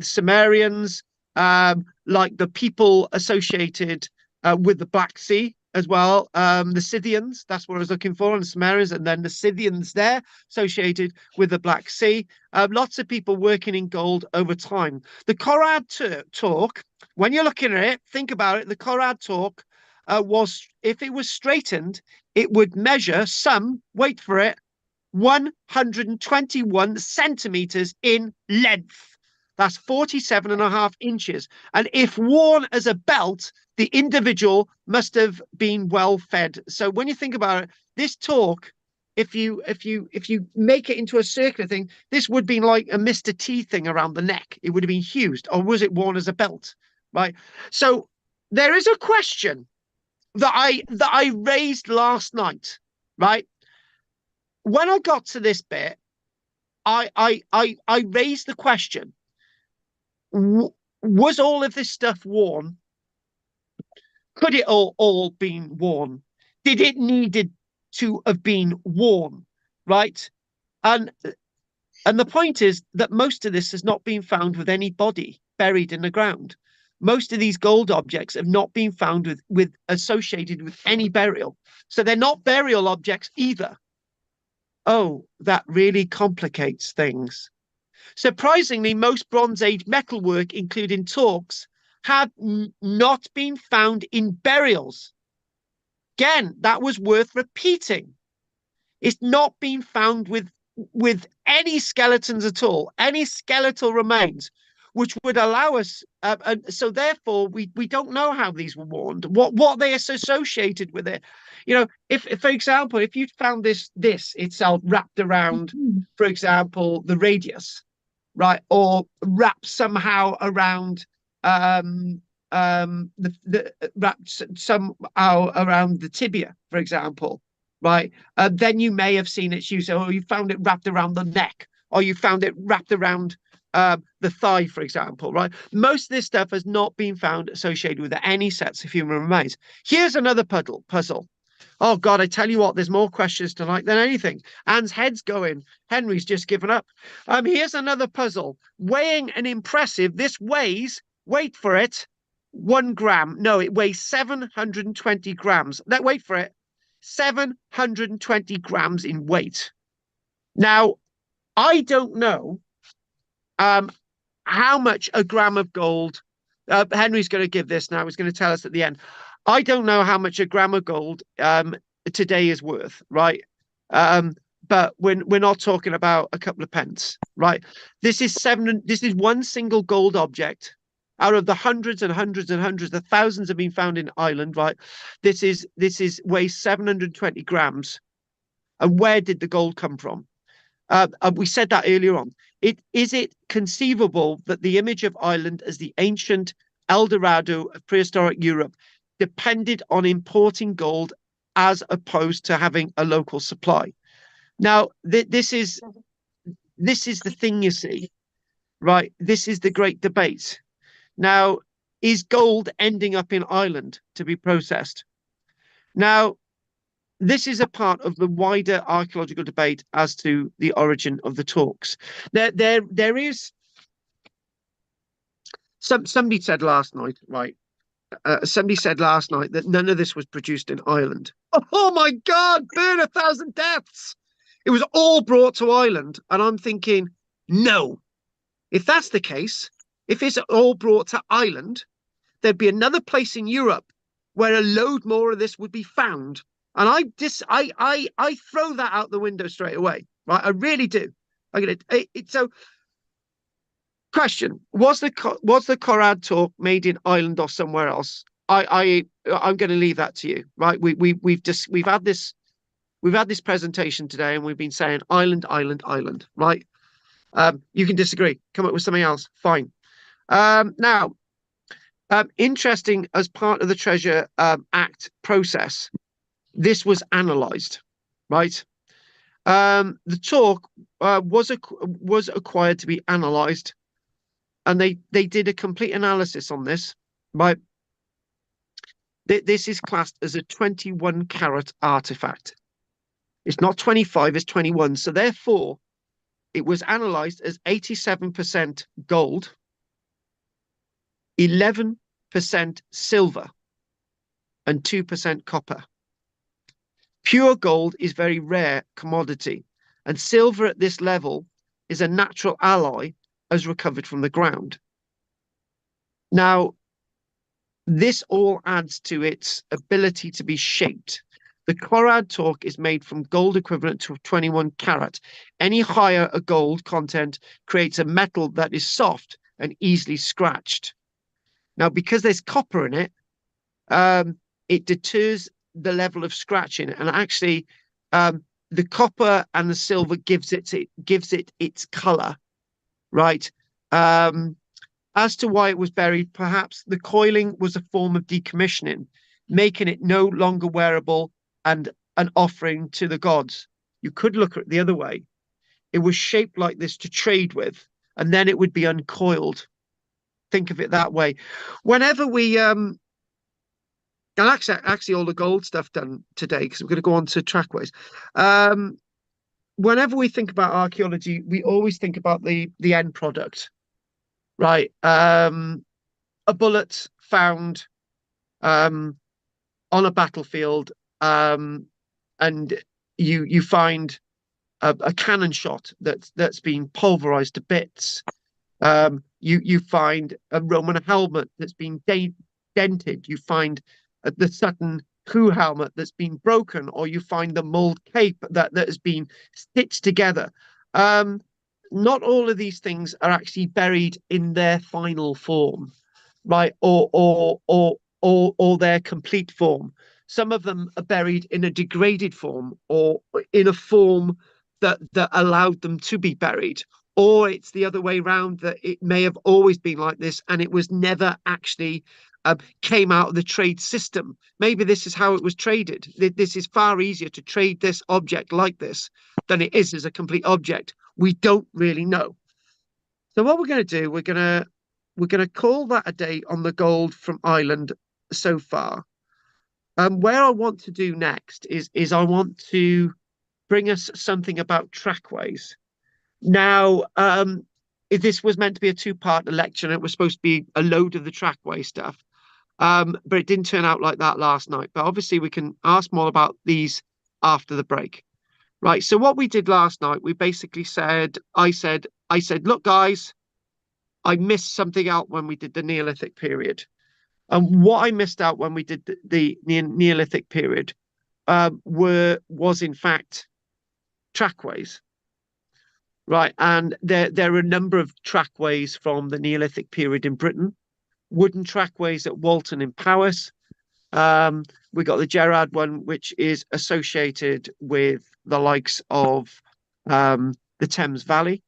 Sumerians, like the people associated with the Black Sea as well. The Scythians, that's what I was looking for, and the Sumerians, and then the Scythians there associated with the Black Sea. Lots of people working in gold over time. The Conrad torque, when you're looking at it, think about it, the Conrad torque was, if it was straightened, it would measure some, wait for it, 121 centimeters in length. That's 47.5 inches. And if worn as a belt, the individual must have been well fed. So when you think about it, this torque, if you make it into a circular thing, this would be like a Mr. T thing around the neck. It would have been huge. Or was it worn as a belt? Right. So there is a question that I raised last night, right? When I got to this bit, I raised the question: was all of this stuff worn? Could it all been worn? Did it needed to have been worn? Right? And the point is that most of this has not been found with any body buried in the ground. Most of these gold objects have not been found with associated with any burial. So they're not burial objects either. Oh, that really complicates things. Surprisingly, most Bronze Age metalwork, including torques, had not been found in burials. Again, that was worth repeating. It's not been found with any skeletons at all, any skeletal remains, which would allow us. So therefore, we don't know how these were worn, what they are associated with it. You know, if for example, if you found this itself wrapped around, for example, the radius, right, or wrapped somehow around wrapped somehow around the tibia, for example, right, then you may have seen its use, or you found it wrapped around the neck, or you found it wrapped around the thigh, for example, right? Most of this stuff has not been found associated with any sets of human remains. Here's another puzzle. Oh God, I tell you what, there's more questions tonight than anything. Anne's head's going. Henry's just given up. Here's another puzzle. Weighing an impressive, this weighs, wait for it, 1 gram. No, it weighs 720 grams. Wait for it, 720 grams in weight. Now, I don't know how much a gram of gold, Henry's going to give this now, he's going to tell us at the end. I don't know how much a gram of gold today is worth, right? But we're not talking about a couple of pence, right? This is one single gold object out of the hundreds and hundreds and hundreds, the thousands have been found in Ireland, right? This is weighs 720 grams. And where did the gold come from? We said that earlier on. Is it conceivable that the image of Ireland as the ancient El Dorado of prehistoric Europe depended on importing gold as opposed to having a local supply? Now, this is the thing, you see, right? This is the great debate. Now, is gold ending up in Ireland to be processed? Now, this is a part of the wider archaeological debate as to the origin of the talks. There is somebody said last night, right? Somebody said last night that none of this was produced in Ireland. Oh my God! Burn 1,000 deaths! It was all brought to Ireland, and I'm thinking, no. If that's the case, if it's all brought to Ireland, there'd be another place in Europe where a load more of this would be found. And I throw that out the window straight away, right? I really do. So, question: was the Corrad talk made in Ireland or somewhere else? I'm going to leave that to you, right? We've had this presentation today, and we've been saying Ireland, Ireland, Ireland, right? You can disagree, come up with something else, fine. Now, interesting, as part of the Treasure Act process, this was analysed, right? The talk was acquired to be analysed, and they did a complete analysis on this, right? This is classed as a 21 carat artifact. It's not 25, it's 21. So therefore, it was analysed as 87% gold, 11% silver, and 2% copper. Pure gold is very rare commodity, and silver at this level is a natural alloy as recovered from the ground. Now, this all adds to its ability to be shaped. The Corrad talk is made from gold equivalent to 21 carat. Any higher a gold content creates a metal that is soft and easily scratched. Now, because there's copper in it, it deters the level of scratching, and actually, the copper and the silver gives it its color, right? As to why it was buried, perhaps the coiling was a form of decommissioning, making it no longer wearable and an offering to the gods. You could look at it the other way. It was shaped like this to trade with, and then it would be uncoiled. Think of it that way. Whenever we and actually all the gold stuff done today, because we're going to go on to trackways. Whenever we think about archaeology, we always think about the end product, right? A bullet found on a battlefield, and you find a cannon shot that's been pulverized to bits. You find a Roman helmet that's been dented. You find the Sutton Hoo helmet that's been broken, or you find the mold cape that has been stitched together. Not all of these things are actually buried in their final form, right? Or their complete form. Some of them are buried in a degraded form, or in a form that allowed them to be buried. Or it's the other way around, that it may have always been like this and it was never actually came out of the trade system. Maybe this is how it was traded. This is far easier to trade this object like this than it is as a complete object. We don't really know. So what we're going to do, we're going to call that a day on the gold from Ireland so far. Where I want to do next is I want to bring us something about trackways. Now, this was meant to be a two-part lecture, and it was supposed to be a load of the trackway stuff. But it didn't turn out like that last night. But obviously we can ask more about these after the break. Right. So what we did last night, we basically I said, look, guys, I missed something out when we did the Neolithic period. And what I missed out when we did the Neolithic period was in fact trackways. Right. And there are a number of trackways from the Neolithic period in Britain. wooden trackways at Walton in Powys. We got the Gerard one, which is associated with the likes of the Thames Valley.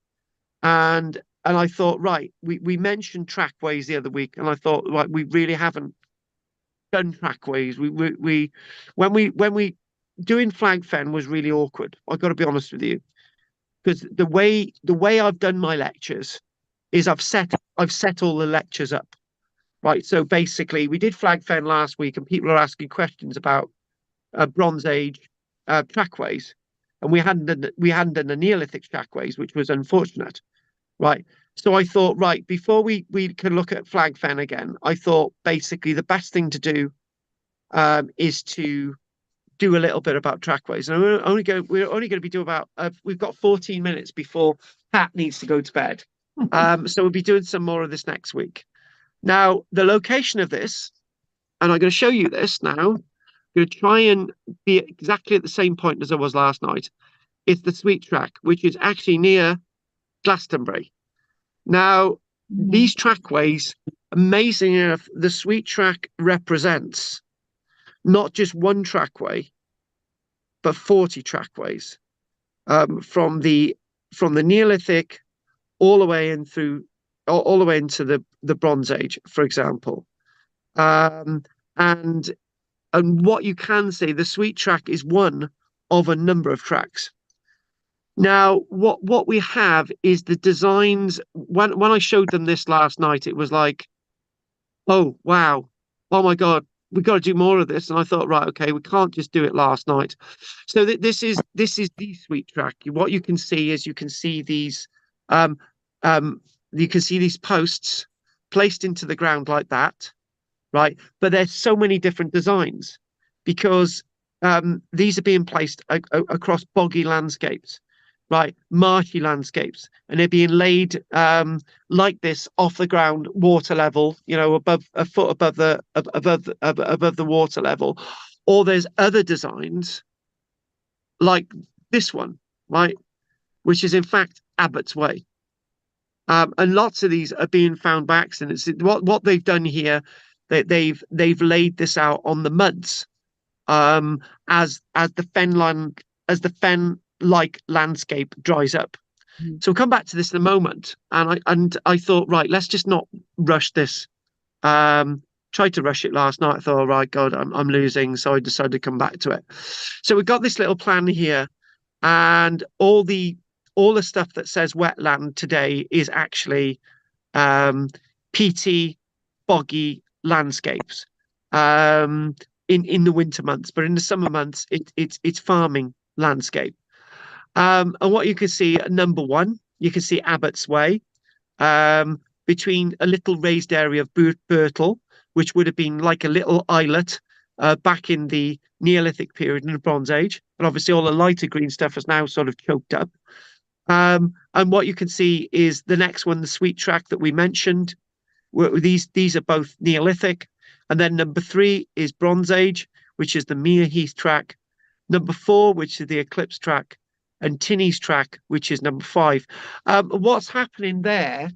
And I thought, right, we mentioned trackways the other week, and I thought, right, we really haven't done trackways. We when we doing flag fen was really awkward. I got to be honest with you, because the way I've done my lectures is I've set all the lectures up. Right. So basically, we did flag fen last week, and people are asking questions about Bronze Age trackways, and we hadn't done the Neolithic trackways, which was unfortunate. Right. So I thought, right, before we can look at flag fen again, I thought basically the best thing to do is to do a little bit about trackways. And we're only going to be doing about we've got 14 minutes before Pat needs to go to bed. So we'll be doing some more of this next week. Now, the location of this, and I'm going to show you this now. I'm going to try and be exactly at the same point as I was last night. It's the Sweet Track, which is actually near Glastonbury. Now, these trackways, amazing enough, the Sweet Track represents not just one trackway, but 40 trackways from the Neolithic all the way in through all the way into the Bronze Age, for example. And what you can say, the Sweet Track is one of a number of tracks. Now, what we have is the designs. When I showed them this last night, it was like, oh wow, oh my God, we've got to do more of this. And I thought, right, okay, we can't just do it last night. So this is the Sweet Track. What you can see is you can see these posts placed into the ground like that, right? But there's so many different designs because these are being placed across boggy landscapes, right? Marshy landscapes, and they're being laid like this off the ground, water level, above a foot above the water level. Or there's other designs like this one, right? Which is in fact Abbott's Way. And lots of these are being found by accident. What they've done here, they've laid this out on the muds, as the fen-like landscape dries up. So we'll come back to this in a moment. And I thought, right, let's just not rush this. Tried to rush it last night. I thought, oh, right, God, I'm losing. So I decided to come back to it. So we've got this little plan here, and all the stuff that says wetland today is actually PT boggy landscapes in the winter months, but in the summer months it's farming landscape. And what you can see at number one, you can see Abbott's Way, between a little raised area of Birtle, which would have been like a little islet back in the Neolithic period in the Bronze Age, and obviously all the lighter green stuff is now sort of choked up. And what you can see is the next one, the Sweet Track that we mentioned. These are both Neolithic. And then number 3 is Bronze Age, which is the Mere Heath Track. Number 4, which is the Eclipse Track. And Tinney's Track, which is number 5. What's happening there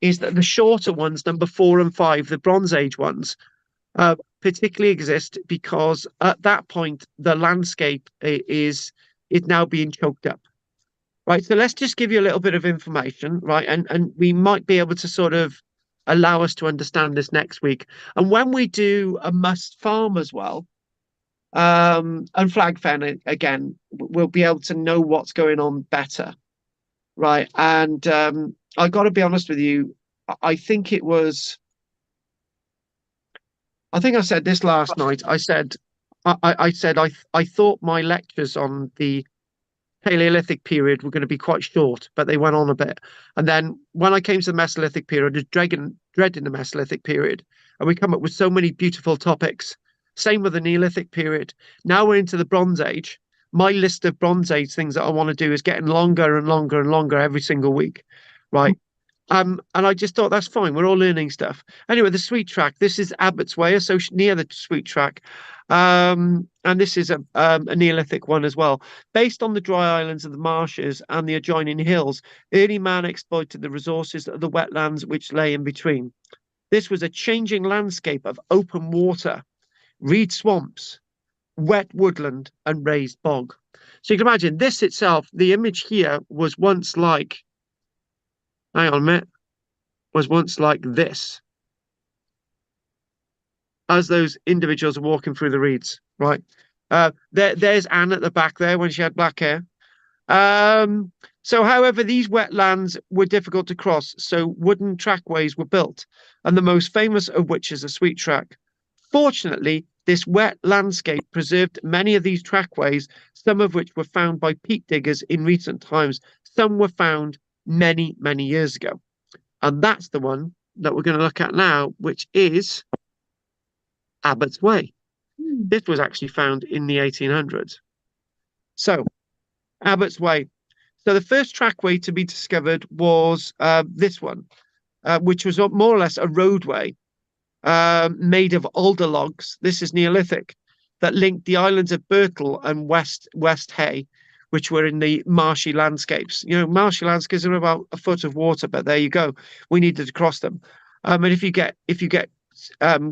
is that the shorter ones, number 4 and 5, the Bronze Age ones, particularly exist because at that point, the landscape is now being choked up. Right, so let's just give you a little bit of information, right? And we might be able to sort of allow us to understand this next week. And when we do a must farm as well, and flag fen again, we'll be able to know what's going on better, right? And I got to be honest with you, I think I said this last night. I said I thought my lectures on the Paleolithic period were going to be quite short, but they went on a bit. And then when I came to the Mesolithic period, I was dreading the Mesolithic period, and we come up with so many beautiful topics. Same with the Neolithic period. Now we're into the Bronze Age. My list of Bronze Age things that I want to do is getting longer and longer and longer every single week, right? And I just thought that's fine. We're all learning stuff. Anyway, the Sweet Track. This is Abbott's Way, so near the Sweet Track. And this is a Neolithic one as well. Based on the dry islands of the marshes and the adjoining hills, early man exploited the resources of the wetlands which lay in between. This was a changing landscape of open water, reed swamps, wet woodland, and raised bog. So you can imagine this itself, the image here was once like, hang on a minute, was once like this, as those individuals are walking through the reeds, right? There's Anne at the back there when she had black hair. So, however, these wetlands were difficult to cross, so wooden trackways were built, and the most famous of which is a sweet track. Fortunately, this wet landscape preserved many of these trackways, some of which were found by peat diggers in recent times. Some were found many, many years ago. And that's the one that we're going to look at now, which is Abbott's Way. This was actually found in the 1800s. So, Abbott's Way. So the first trackway to be discovered was this one, which was more or less a roadway made of alder logs. This is Neolithic, that linked the islands of Birtle and West Hay, which were in the marshy landscapes. You know, marshy landscapes are about a foot of water, but there you go. We needed to cross them. And if you get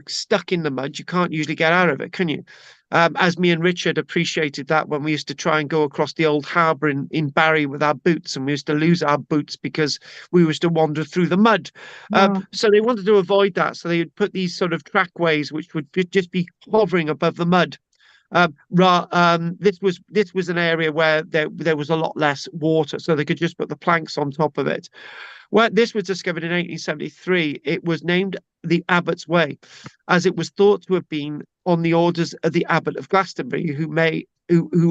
stuck in the mud, you can't usually get out of it, can you? As me and Richard appreciated that when we used to try and go across the old harbour in Barry with our boots, and we used to lose our boots because we used to wander through the mud. So they wanted to avoid that. So they would put these sort of trackways, which would just be hovering above the mud. This was an area where there was a lot less water, so they could just put the planks on top of it. Well, this was discovered in 1873. It was named the Abbott's Way, as it was thought to have been on the orders of the Abbot of Glastonbury, who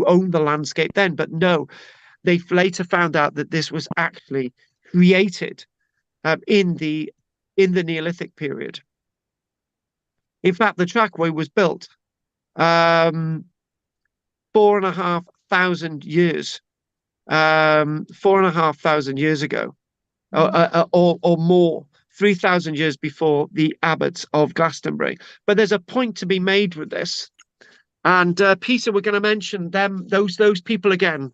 owned the landscape then. But no, they later found out that this was actually created in the Neolithic period. In fact, the trackway was built 4,500 years, 4,500 years ago. Or more, 3,000 years before the abbots of Glastonbury. But there's a point to be made with this, and Peter, we're going to mention those people again.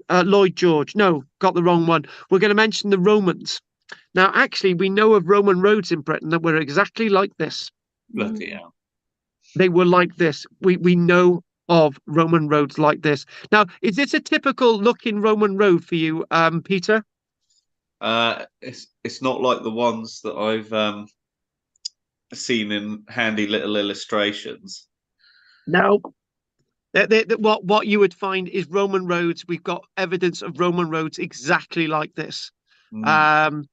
Lloyd George, no, got the wrong one. We're going to mention the Romans. Now, actually, we know of Roman roads in Britain that were exactly like this. Bloody hell. They were like this. We know of Roman roads like this. Now, is this a typical looking Roman road for you, Peter? It's not like the ones that I've seen in handy little illustrations. No. What you would find is Roman roads. We've got evidence of Roman roads exactly like this. And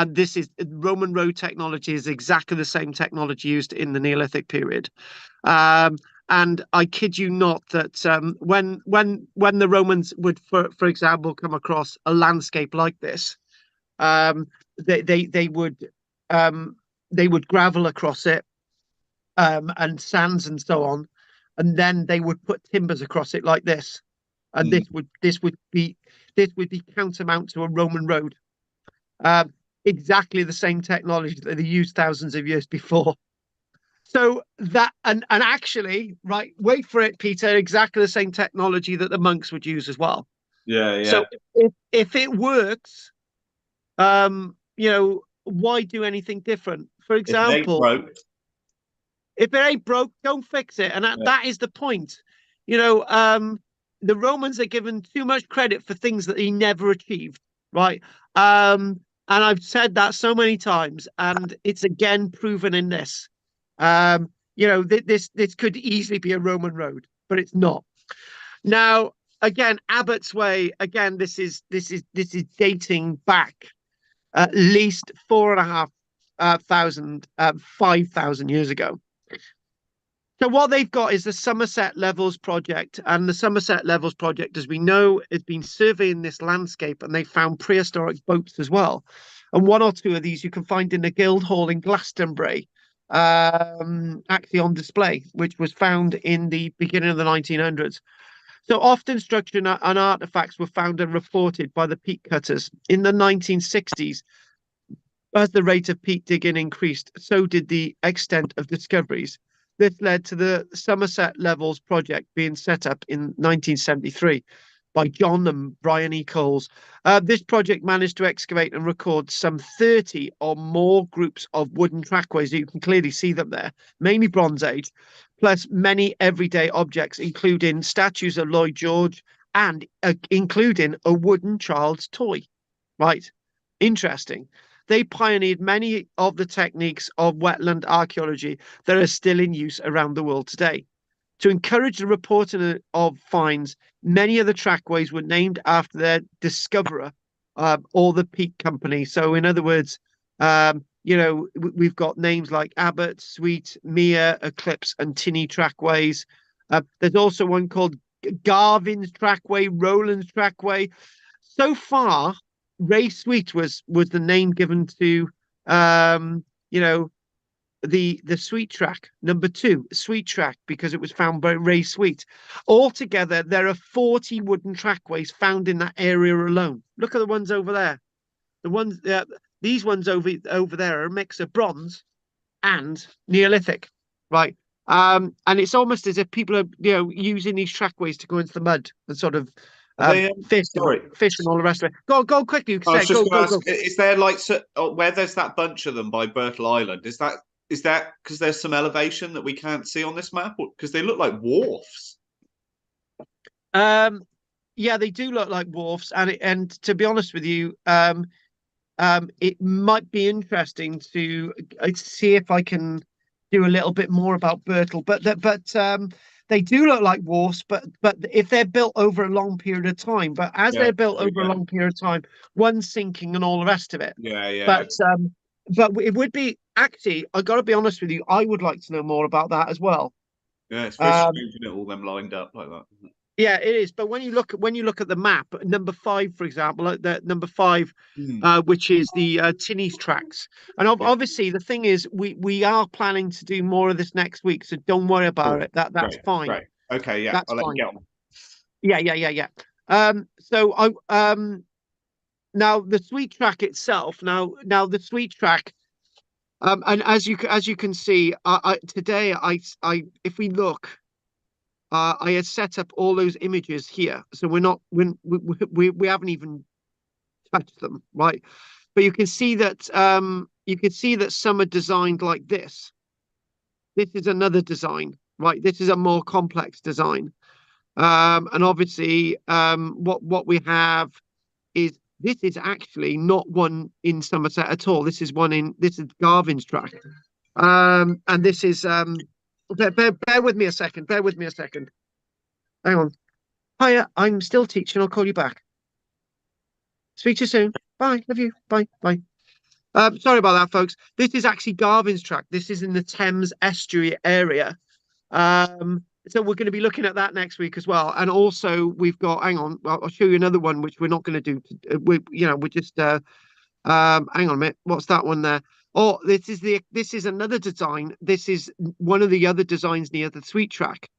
this is Roman road technology is exactly the same technology used in the Neolithic period. And I kid you not that when the Romans would, for example, come across a landscape like this, they would gravel across it, and sands and so on, and then they would put timbers across it like this, and this would be countermount to a Roman road. Exactly the same technology that they used thousands of years before. So that and actually, right, wait for it, Peter, exactly the same technology that the monks would use as well. Yeah. So if it works, why do anything different? For example, if it ain't broke, don't fix it. And that is the point. The Romans are given too much credit for things that he never achieved, right? And I've said that so many times, and it's again proven in this. This could easily be a Roman road, but it's not. Now, again, Abbott's Way. Again, this is dating back at least 4,500, 5,000 years ago. So what they've got is the Somerset Levels Project, and the Somerset Levels Project, as we know, has been surveying this landscape, and they found prehistoric boats as well. And one or two of these you can find in the Guildhall in Glastonbury, actually on display, which was found in the beginning of the 1900s. So often structure and artifacts were found and reported by the peat cutters. In the 1960s, as the rate of peat digging increased, so did the extent of discoveries. This led to the Somerset Levels Project being set up in 1973. by John and Brian E. Coles. This project managed to excavate and record some 30 or more groups of wooden trackways. You can clearly see them there, mainly Bronze Age, plus many everyday objects, including statues of Lloyd George and including a wooden child's toy. Right. Interesting. They pioneered many of the techniques of wetland archaeology that are still in use around the world today. To encourage the reporting of finds, many of the trackways were named after their discoverer or the peak company. So, in other words, we've got names like Abbott, Sweet, Mere, Eclipse, and Tinny trackways. There's also one called Garvin's Trackway, Roland's Trackway. So far, Ray Sweet was the name given to the Sweet Track, number 2, Sweet Track, because it was found by Ray Sweet. Altogether, there are 40 wooden trackways found in that area alone. Look at the ones over there. These ones over there are a mix of bronze and Neolithic, right? And it's almost as if people are using these trackways to go into the mud and sort of fish and all the rest of it. Go quickly. You can I was say, just going to ask, go. is there where there's that bunch of them by Birtle Island? Is that because there's some elevation that we can't see on this map? Because they look like wharfs. Yeah, they do look like wharfs, and to be honest with you, it might be interesting to see if I can do a little bit more about Birtle, but they do look like wharfs, but if they're built over a long period of time, but as they're built over a long period of time, one's sinking and all the rest of it. But it would be actually, I got to be honest with you, I would like to know more about that as well. Yeah, it's very strange, isn't it, all them lined up like that. Isn't it? Yeah, it is. But when you look at the map, number 5, for example, number 5, which is the Tinny's tracks, and obviously the thing is, we are planning to do more of this next week, so don't worry about it. That's fine. Right. Okay. Yeah. That's I'll let fine. you get on. Yeah. So now the Sweet Track itself. Now the Sweet Track. And as you can see, today if we look. I had set up all those images here, so we haven't even touched them, right? But you can see that some are designed like this. This is another design, right? This is a more complex design, and obviously, what we have is this is actually not one in Somerset at all. This is Garvin's Track, and this is Bear with me a second. Hang on. Hiya, I'm still teaching. I'll call you back. Speak to you soon. Bye. Love you. Bye. Bye. Sorry about that, folks. This is actually Garvin's Track. This is in the Thames estuary area. So we're going to be looking at that next week as well. And also we've got, hang on, I'll show you another one, which we're not going to do. We're just, hang on a minute. What's that one there? Oh, this is another design. This is one of the other designs near the Sweet Track.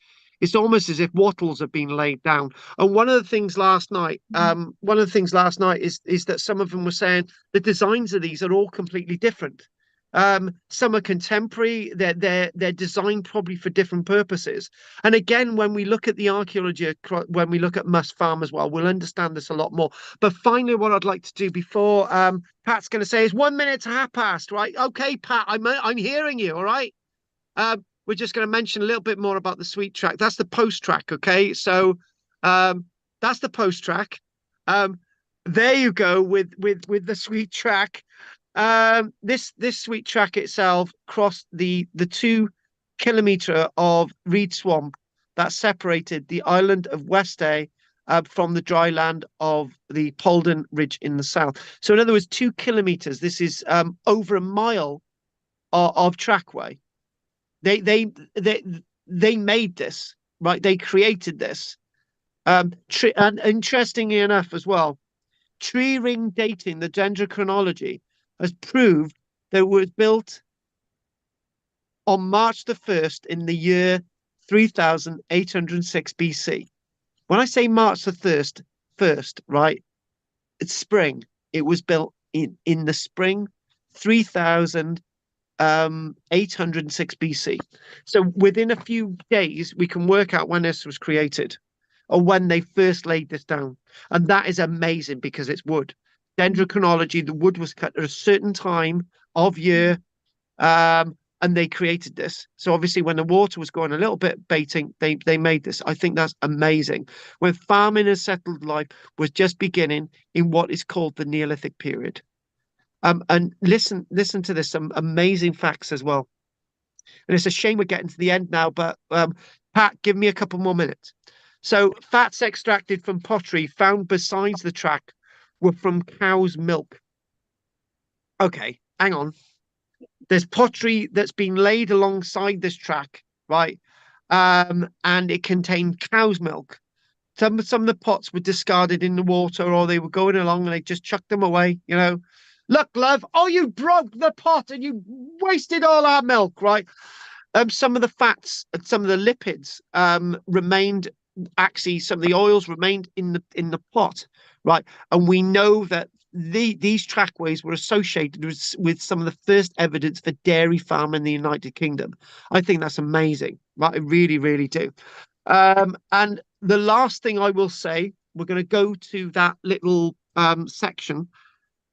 It's almost as if wattles have been laid down. And one of the things last night, is that some of them were saying the designs of these are all completely different. Some are contemporary. They're designed probably for different purposes. And again, when we look at the archaeology, when we look at Must Farm as well, we'll understand this a lot more. But finally, what I'd like to do before Pat's going to say is 1 minute to past, right? Okay, Pat, I'm hearing you. All right. We're just going to mention a little bit more about the Sweet Track. That's the post track, okay? So that's the post track. There you go with the Sweet Track. This Sweet Track itself crossed the 2 kilometre of reed swamp that separated the island of Westay from the dry land of the Polden Ridge in the south. So in other words, 2 kilometres. This is over a mile of trackway. They made this, right? They created this. And interestingly enough as well, tree ring dating, the dendrochronology, has proved that it was built on March the 1st in the year 3806 BC. When I say March the 1st, right, it's spring. It was built in the spring 3806 BC. So within a few days, we can work out when this was created. or when they first laid this down. And that is amazing because it's wood. Dendrochronology, the wood was cut at a certain time of year, and they created this. So obviously, when the water was going a little bit baiting, they made this. I think that's amazing. When farming and settled life was just beginning in what is called the Neolithic period. And listen to this, some amazing facts as well. And it's a shame we're getting to the end now, but Pat, give me a couple more minutes. So fats extracted from pottery found besides the track were from cow's milk. Okay, hang on. There's pottery that's been laid alongside this track, right? And it contained cow's milk. Some of the pots were discarded in the water, or they were going along and they just chucked them away. Look, love, oh, you broke the pot and you wasted all our milk, right? Some of the fats and some of the lipids remained. Actually, some of the oils remained in the pot, right? And we know that these trackways were associated with some of the first evidence for dairy farm in the United Kingdom. I think that's amazing, right? I really, really do. And the last thing I will say, we're going to go to that little section.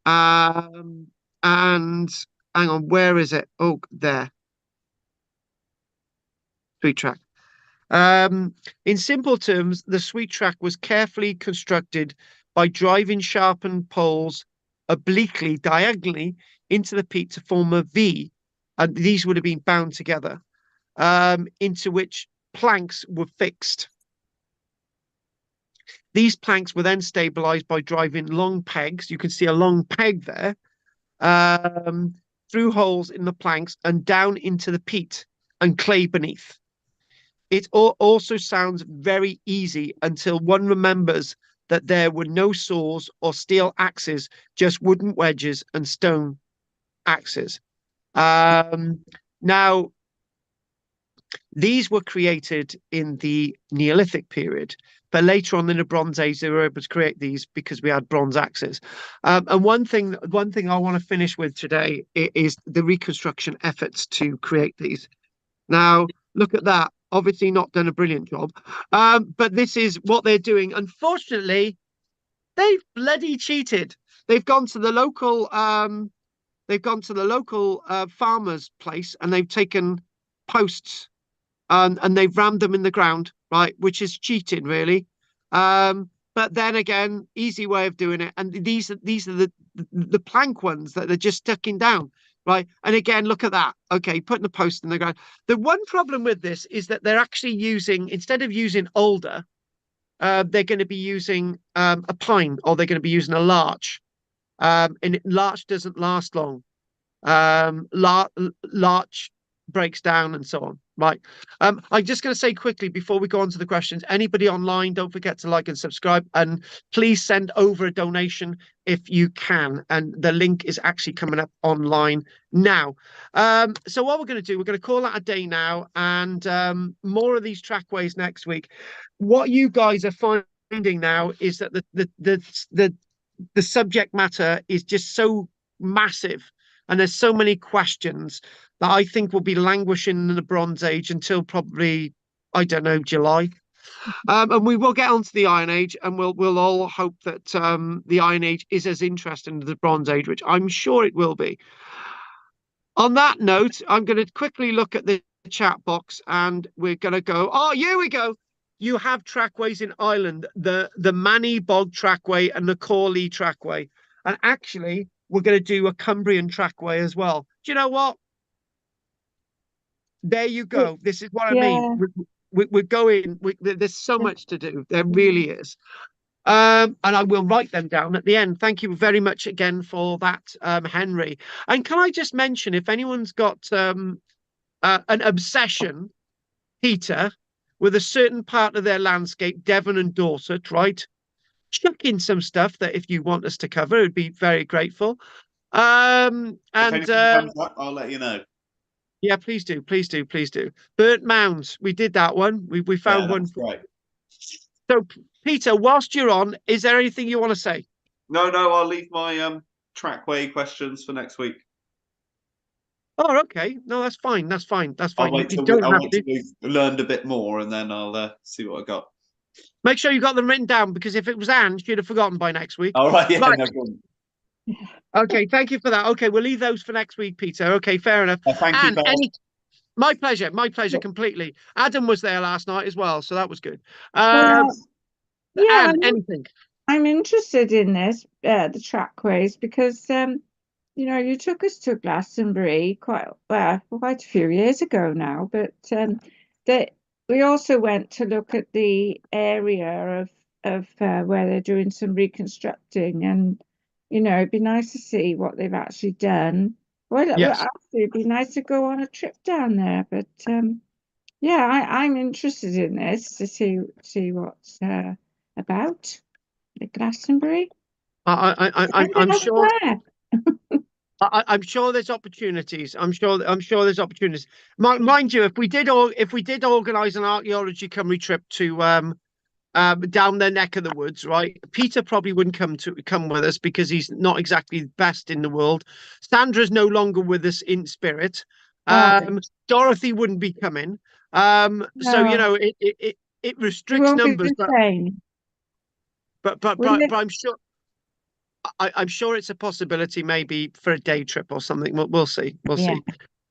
And hang on, where is it? Oh, there. Sweet track. In simple terms, the sweet track was carefully constructed by driving sharpened poles obliquely, diagonally into the peat to form a V, and these would have been bound together, into which planks were fixed. These planks were then stabilized by driving long pegs. You can see a long peg there, through holes in the planks and down into the peat and clay beneath. It also sounds very easy until one remembers that there were no saws or steel axes, just wooden wedges and stone axes. Now, these were created in the Neolithic period, but later on in the Bronze Age, they were able to create these because we had bronze axes. And one thing I want to finish with today is the reconstruction efforts to create these. Now, look at that. Obviously not done a brilliant job. But this is what they're doing. Unfortunately, they've bloody cheated. They've gone to the local farmer's place and they've taken posts and they've rammed them in the ground, right? Which is cheating, really. But then again, easy way of doing it. And these are the plank ones that they're just sticking down. Right. And again, look at that. Okay, putting the post in the ground. The one problem with this is that they're actually using, instead of using alder, they're going to be using a pine, or they're going to be using a larch. And larch doesn't last long. Larch breaks down and so on. Right. I'm just going to say quickly before we go on to the questions, anybody online, don't forget to like and subscribe, and please send over a donation if you can. And the link is actually coming up online now. So what we're going to do, we're going to call that a day now, and more of these trackways next week. What you guys are finding now is that the subject matter is just so massive, and there's so many questions that I think will be languishing in the Bronze Age until probably, I don't know, July. And we will get onto the Iron Age, and we'll all hope that the Iron Age is as interesting as the Bronze Age, which I'm sure it will be. On that note, I'm going to quickly look at the chat box, and we're going to go. Oh, here we go. You have trackways in Ireland, the Manny Bog trackway and the Corley trackway, and actually, we're going to do a Cumbrian trackway as well. Do you know what? There you go. This is what I mean. We're going. There's so much to do. There really is. And I will write them down at the end. Thank you very much again for that, Henry. And can I just mention, if anyone's got an obsession, Peter, with a certain part of their landscape, Devon and Dorset, right? Chuck in some stuff that if you want us to cover, it would be very grateful. If anything comes up, I'll let you know. Yeah, please do. Burnt mounds. We did that one. We found one. Right. So, Peter, whilst you're on, is there anything you want to say? No, I'll leave my trackway questions for next week. Oh, okay. No, that's fine. I'll wait till we've learned a bit more, and then I'll see what I got. Make sure you got them written down, because if it was Anne, she'd have forgotten by next week. All right, yeah, Right. no problem. Okay, thank you for that. Okay, we'll leave those for next week, Peter. Okay, fair enough. Thank you, And Carl. my pleasure completely. Adam was there last night as well, so that was good. Well, yeah, And anything. I'm interested in this, the trackways, because you know, you took us to Glastonbury quite a few years ago now, but we also went to look at the area of where they're doing some reconstructing, and you know, it'd be nice to see what they've actually done. Well, Yes. actually, it'd be nice to go on a trip down there, but yeah, I'm interested in this to see what's about the Glastonbury. I'm sure. Elsewhere. I'm sure there's opportunities. I'm sure there's opportunities. Mind you, if we did organise an archaeology Cymru trip to down their neck of the woods, right? Peter probably wouldn't come with us because he's not exactly the best in the world. Sandra's no longer with us in spirit. Dorothy wouldn't be coming. So you know it It restricts won't be numbers, the same. but Will it? I'm sure. I'm sure it's a possibility, maybe for a day trip or something. We'll see. We'll Yeah. see.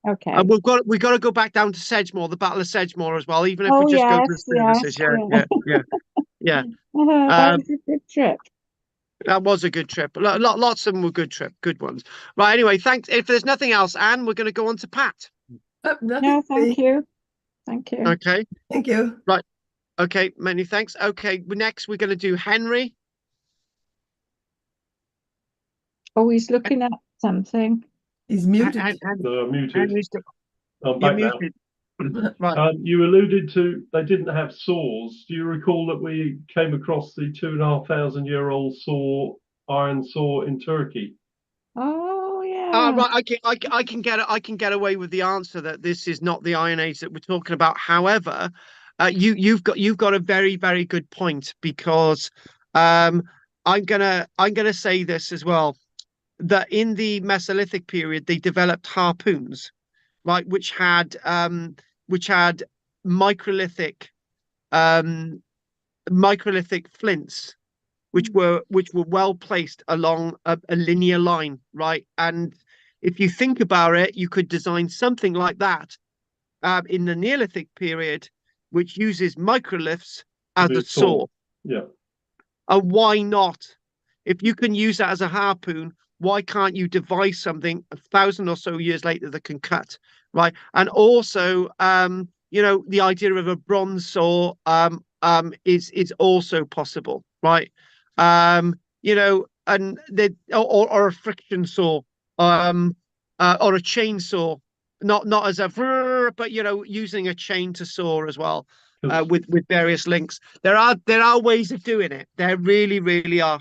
Okay. And we've got to go back down to Sedgemoor, the Battle of Sedgemoor as well, even if we Oh just go to the yes, services. yes. Yeah. That was a good trip. That was a good trip. Lots of them were good ones. Right. Anyway, thanks. If there's nothing else, Anne, we're going to go on to Pat. Nothing No, for me. thank you. Thank you. Okay. Thank you. Right. Okay. Many thanks. Okay. Next, we're going to do Henry. Oh, he's looking at something. He's muted. Muted. Henry's I'm you're back now. muted. Right. You alluded to they didn't have saws. Do you recall that we came across the 2,500-year-old iron saw in Turkey? Oh yeah. Right. I can get away with the answer that this is not the Iron Age that we're talking about. However, you've got a very, very good point, because I'm gonna say this as well, that in the Mesolithic period they developed harpoons, right, which had microlithic microlithic flints, which were well placed along a linear line, right? And if you think about it, you could design something like that in the Neolithic period, which uses microliths as a saw. Yeah. And why not? If you can use that as a harpoon, why can't you devise something 1,000 or so years later that can cut, right? And also, you know, the idea of a bronze saw is also possible, right? You know, and or a friction saw, or a chainsaw, not as a, but you know, using a chain to saw as well, with various links. There are ways of doing it. There really are.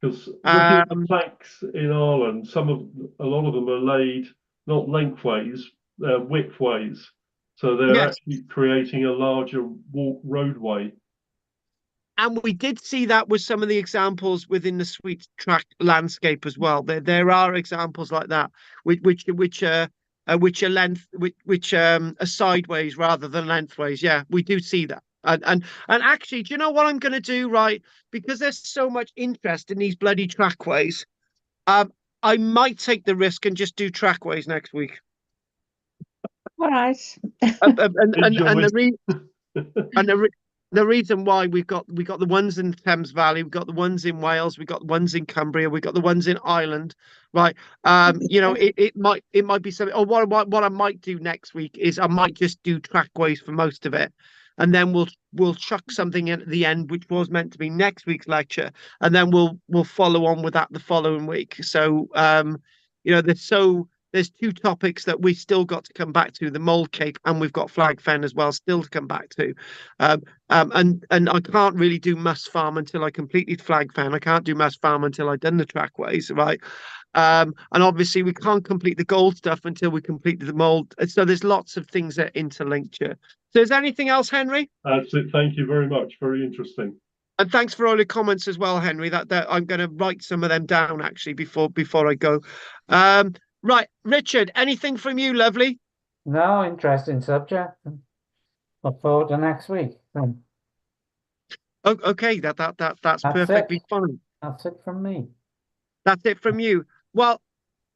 Because looking at the planks in Ireland, a lot of them are laid not lengthways, widthways. So they're actually creating a larger roadway. And we did see that with some of the examples within the sweet track landscape as well. There are examples like that, which are are sideways rather than lengthways. Yeah, we do see that. And actually, do you know what I'm going to do, right? Because there's so much interest in these bloody trackways, I might take the risk and just do trackways next week. All right. The reason why we got the ones in the Thames Valley, we've got the ones in Wales, we've got the ones in Cumbria, we've got the ones in Ireland, right? You know, it might be something. Or what I might do next week is I might just do trackways for most of it, and then we'll chuck something in at the end, which was meant to be next week's lecture, and then we'll follow on with that the following week. So you know, there's two topics that we still got to come back to: the Mold Cape, and we've got Flag Fen as well, still to come back to. And I can't really do Must Farm until I completed Flag Fen. I can't do Must Farm until I've done the trackways, right? And obviously we can't complete the gold stuff until we completed the mold. So there's lots of things that interlinked here. So is there anything else, Henry? That's it. Thank you very much. Very interesting. And thanks for all your comments as well, Henry. That I'm going to write some of them down actually before I go. Right, Richard, anything from you, lovely? No, interesting subject. Look forward to next week. Okay, that's That's perfectly it. fine. That's it from me. That's it from you. Well,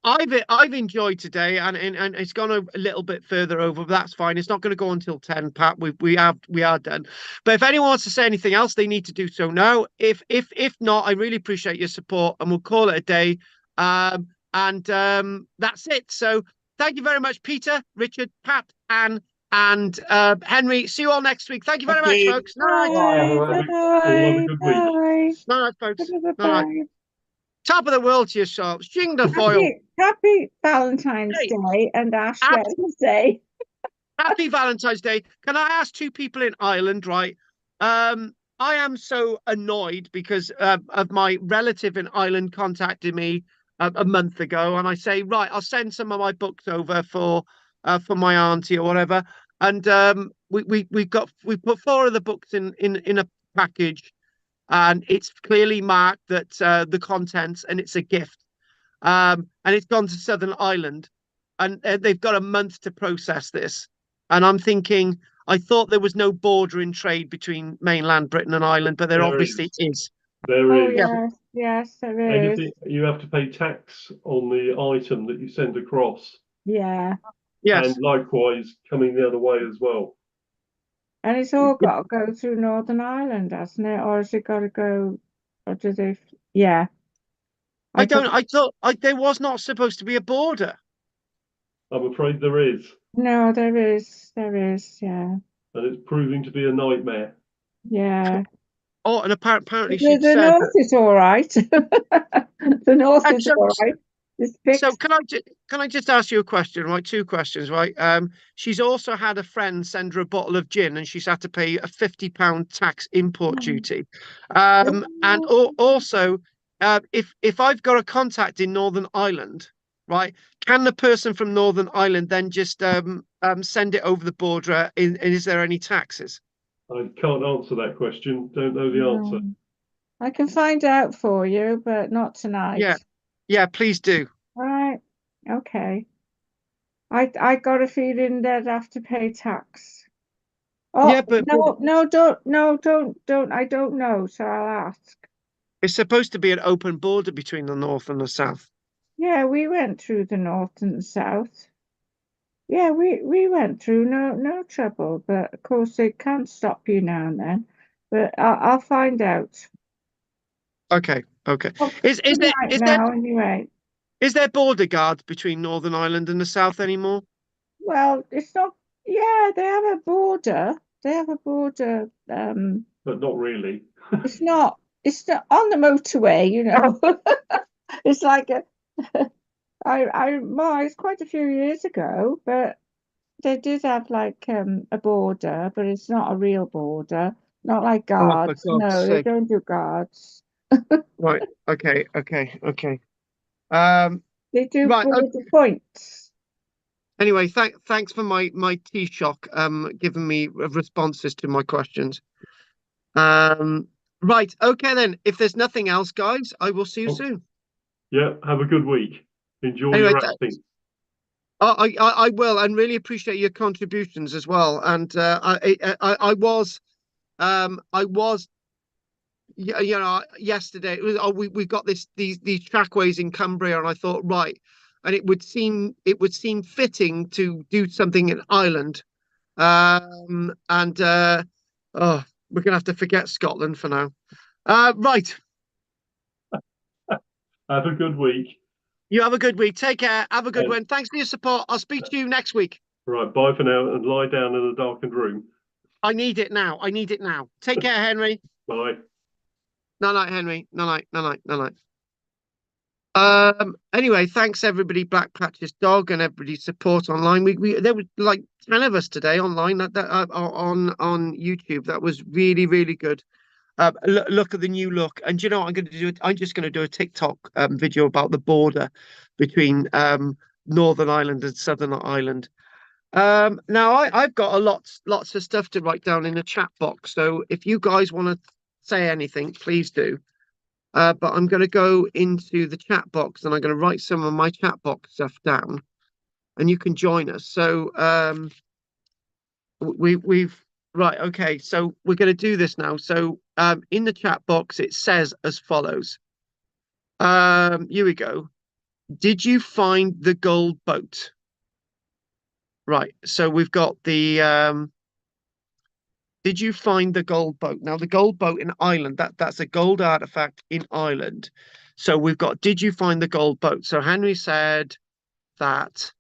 I've enjoyed today, and it's gone a little bit further over, but that's fine. It's not going to go until 10, Pat. We are done. But if anyone wants to say anything else, they need to do so now. If not, I really appreciate your support, and we'll call it a day. That's it. So thank you very much, Peter, Richard, Pat, Anne, and Henry. See you all next week. Thank you very much, folks. Night. Bye, Bye. everybody. All have a Bye. good week. Bye. Night, folks. Bye. Night. Bye. Top of the world to yourselves. Shing the foil. Happy Valentine's Hey, Day and Ash abs- Wednesday. Happy Valentine's Day. Can I ask two people in Ireland, right? I am so annoyed because of my relative in Ireland contacted me a month ago, and I say, right, I'll send some of my books over for my auntie or whatever. And we put four of the books in a package, and it's clearly marked that the contents, and it's a gift. And it's gone to Southern Ireland, and they've got a month to process this. And I'm thinking, I thought there was no border in trade between mainland Britain and Ireland, but there There obviously is. is. There Oh is. Yeah. yes, there is. Anything you have to pay tax on the item that you send across, Yeah. Yes. and likewise coming the other way as well. And it's all got to go through Northern Ireland, hasn't it? Or has it got to go, or do they? Yeah. I thought there was not supposed to be a border. I'm afraid there is, No, there is. There is. Yeah. and it's proving to be a nightmare. Yeah. Oh, and apparently The, she'd the said North is all right. The North that. is all right. It's So fixed. can I just ask you a question, right? Two questions, right? She's also had a friend send her a bottle of gin, and she's had to pay a £50 tax import duty. Also, if I've got a contact in Northern Ireland, right, can the person from Northern Ireland then just send it over the border? And is there any taxes? I can't answer that question. Don't know the answer. I can find out for you, but not tonight. Yeah, yeah, please do. Right. Okay. I got a feeling they'd have to pay tax. Oh, Yeah, but don't. I don't know, so I'll ask. it's supposed to be an open border between the north and the south. Yeah, we went through the north and the south. Yeah, we went through no trouble, but of course they can stop you now and then. But I'll find out. Okay, okay. Oh, Is good there night now, anyway. is there border guards between Northern Ireland and the south anymore? Well, it's not. Yeah, they have a border. They have a border. But not really. It's not. It's not on the motorway. It's like a. Well, it's quite a few years ago, but they did have like a border, but it's not a real border. Not like Oh, for guards. God's No, they sake. don't do guards. Right. Okay. Okay. Okay. Um. They do Right. border points. Anyway, thanks for my Taoiseach giving me responses to my questions. Right. Okay then. If there's nothing else, guys, I will see you soon. Yeah, have a good week. Enjoy Anyway, your acting. I will, and really appreciate your contributions as well. And I was yesterday it was, we've got these trackways in Cumbria, and I thought, right, and it would seem fitting to do something in Ireland. And oh, we're gonna have to forget Scotland for now. Right. Have a good week. You have a good week. Take care. Have a good And- one. Thanks for your support. I'll speak to you next week. Right, bye for now, and lie down in a darkened room. I need it now. I need it now. Take care, Henry. Bye. No night, Henry. No night. No night. No night. Anyway, thanks everybody, Black Patch's dog, and everybody's support online. We there was like 10 of us today online on YouTube. That was really, really good. Look at the new look. And you know what I'm going to do? I'm just going to do a TikTok video about the border between Northern Ireland and Southern Ireland. Now I've got lots of stuff to write down in the chat box. So if you guys want to say anything, please do. But I'm going to go into the chat box, and I'm going to write some of my chat box stuff down, and you can join us. So we've Right, okay, so we're going to do this now. So in the chat box, it says as follows. Here we go. Did you find the gold boat? Right, so we've got the did you find the gold boat? Now, the gold boat in Ireland, that's a gold artifact in Ireland. So we've got, did you find the gold boat? So Henry said that,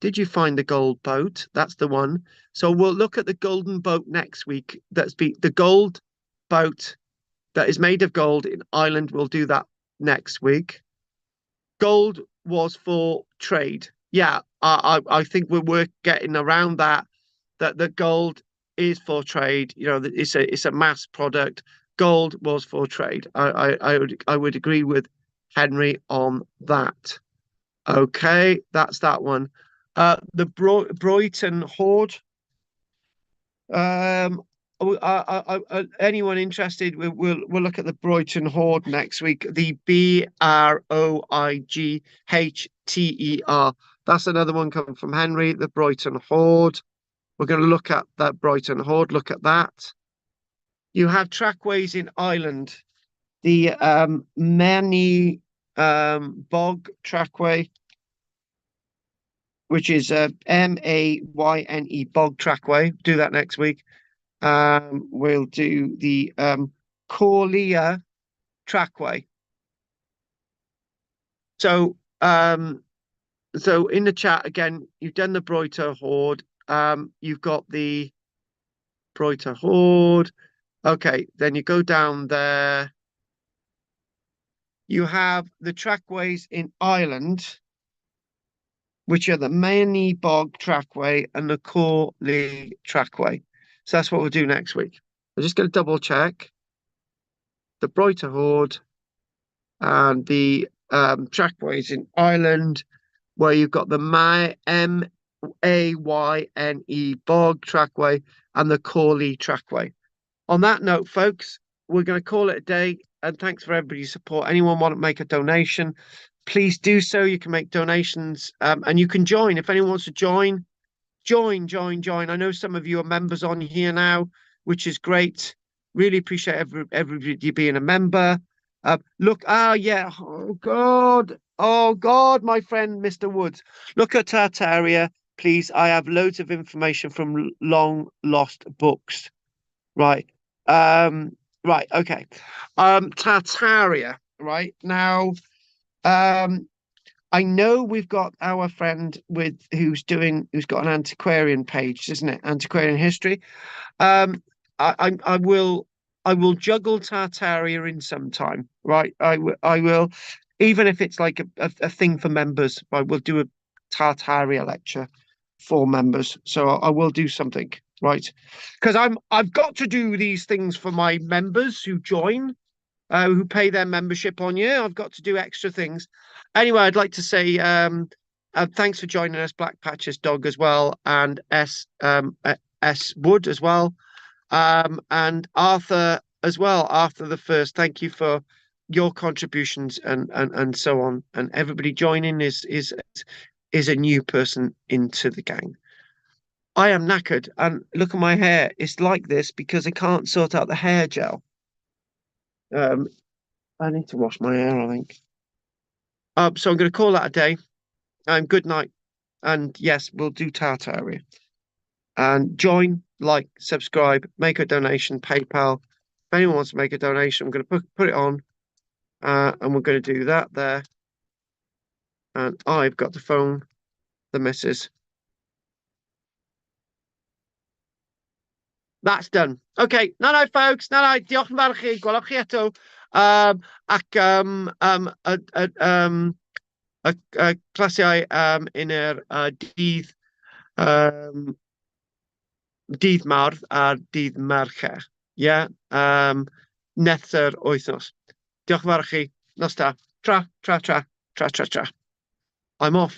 did you find the gold boat? That's the one. So we'll look at the golden boat next week. The gold boat that is made of gold in Ireland. We'll do that next week. Gold was for trade. Yeah, I think we're getting around that the gold is for trade. You know, it's a mass product. Gold was for trade. I would agree with Henry on that. Okay, that's that one. The Brighton Hoard. Anyone interested? We'll look at the Brighton Hoard next week. The Broighter. That's another one coming from Henry. The Brighton Hoard. We're going to look at that Brighton Hoard. Look at that. You have trackways in Ireland. The Many Bog Trackway, which is Mayne Bog Trackway. Do that next week. We'll do the Corlia Trackway. So so in the chat again, you've done the Broighter Hoard. You've got the Broighter Hoard. Okay, then you go down there. You have the trackways in Ireland, which are the Many Bog Trackway and the Corlia Trackway. So that's what we'll do next week. I'm just going to double check the Broighter Hoard and the trackways in Ireland, where you've got the Mayne Bog Trackway and the Corley Trackway. On that note, folks, we're going to call it a day. And thanks for everybody's support. Anyone want to make a donation, please do so. You can make donations and you can join. If anyone wants to join. I know some of you are members on here now, which is great. Really appreciate everybody being a member. Look, yeah. Oh God, my friend, Mr. Woods. Look at Tartaria, please. I have loads of information from long lost books. Right. Right. Okay. Tartaria. Right now. I know we've got our friend who's got an antiquarian page, isn't it? Antiquarian history. I will juggle Tartaria in some time, right? I will, even if it's like a thing for members. I will do a Tartaria lecture for members, so I will do something, right? Because I've got to do these things for my members who join. Who pay their membership on you. I've got to do extra things. Anyway, I'd like to say thanks for joining us, Black Patches Dog as well, and S Wood as well, and Arthur as well. Arthur the First, thank you for your contributions and so on. And everybody joining is a new person into the gang. I am knackered, and look at my hair. It's like this because I can't sort out the hair gel. I need to wash my hair, I think. So I'm going to call that a day. Good night. And yes, we'll do Tartaria. And join, like, subscribe, make a donation, PayPal. If anyone wants to make a donation, I'm going to put it on. And we're going to do that there. And I've got to phone the missus. That's done. Okay. No, folks. No. Diolch yn fawr chi. Gwelwch chi eto. Y clasiau yn yr dydd dydd Mawrth a dydd Mercher. Yeah. Neth yr wythnos. Diolch yn fawr chi. Nos da. Tra. I'm off.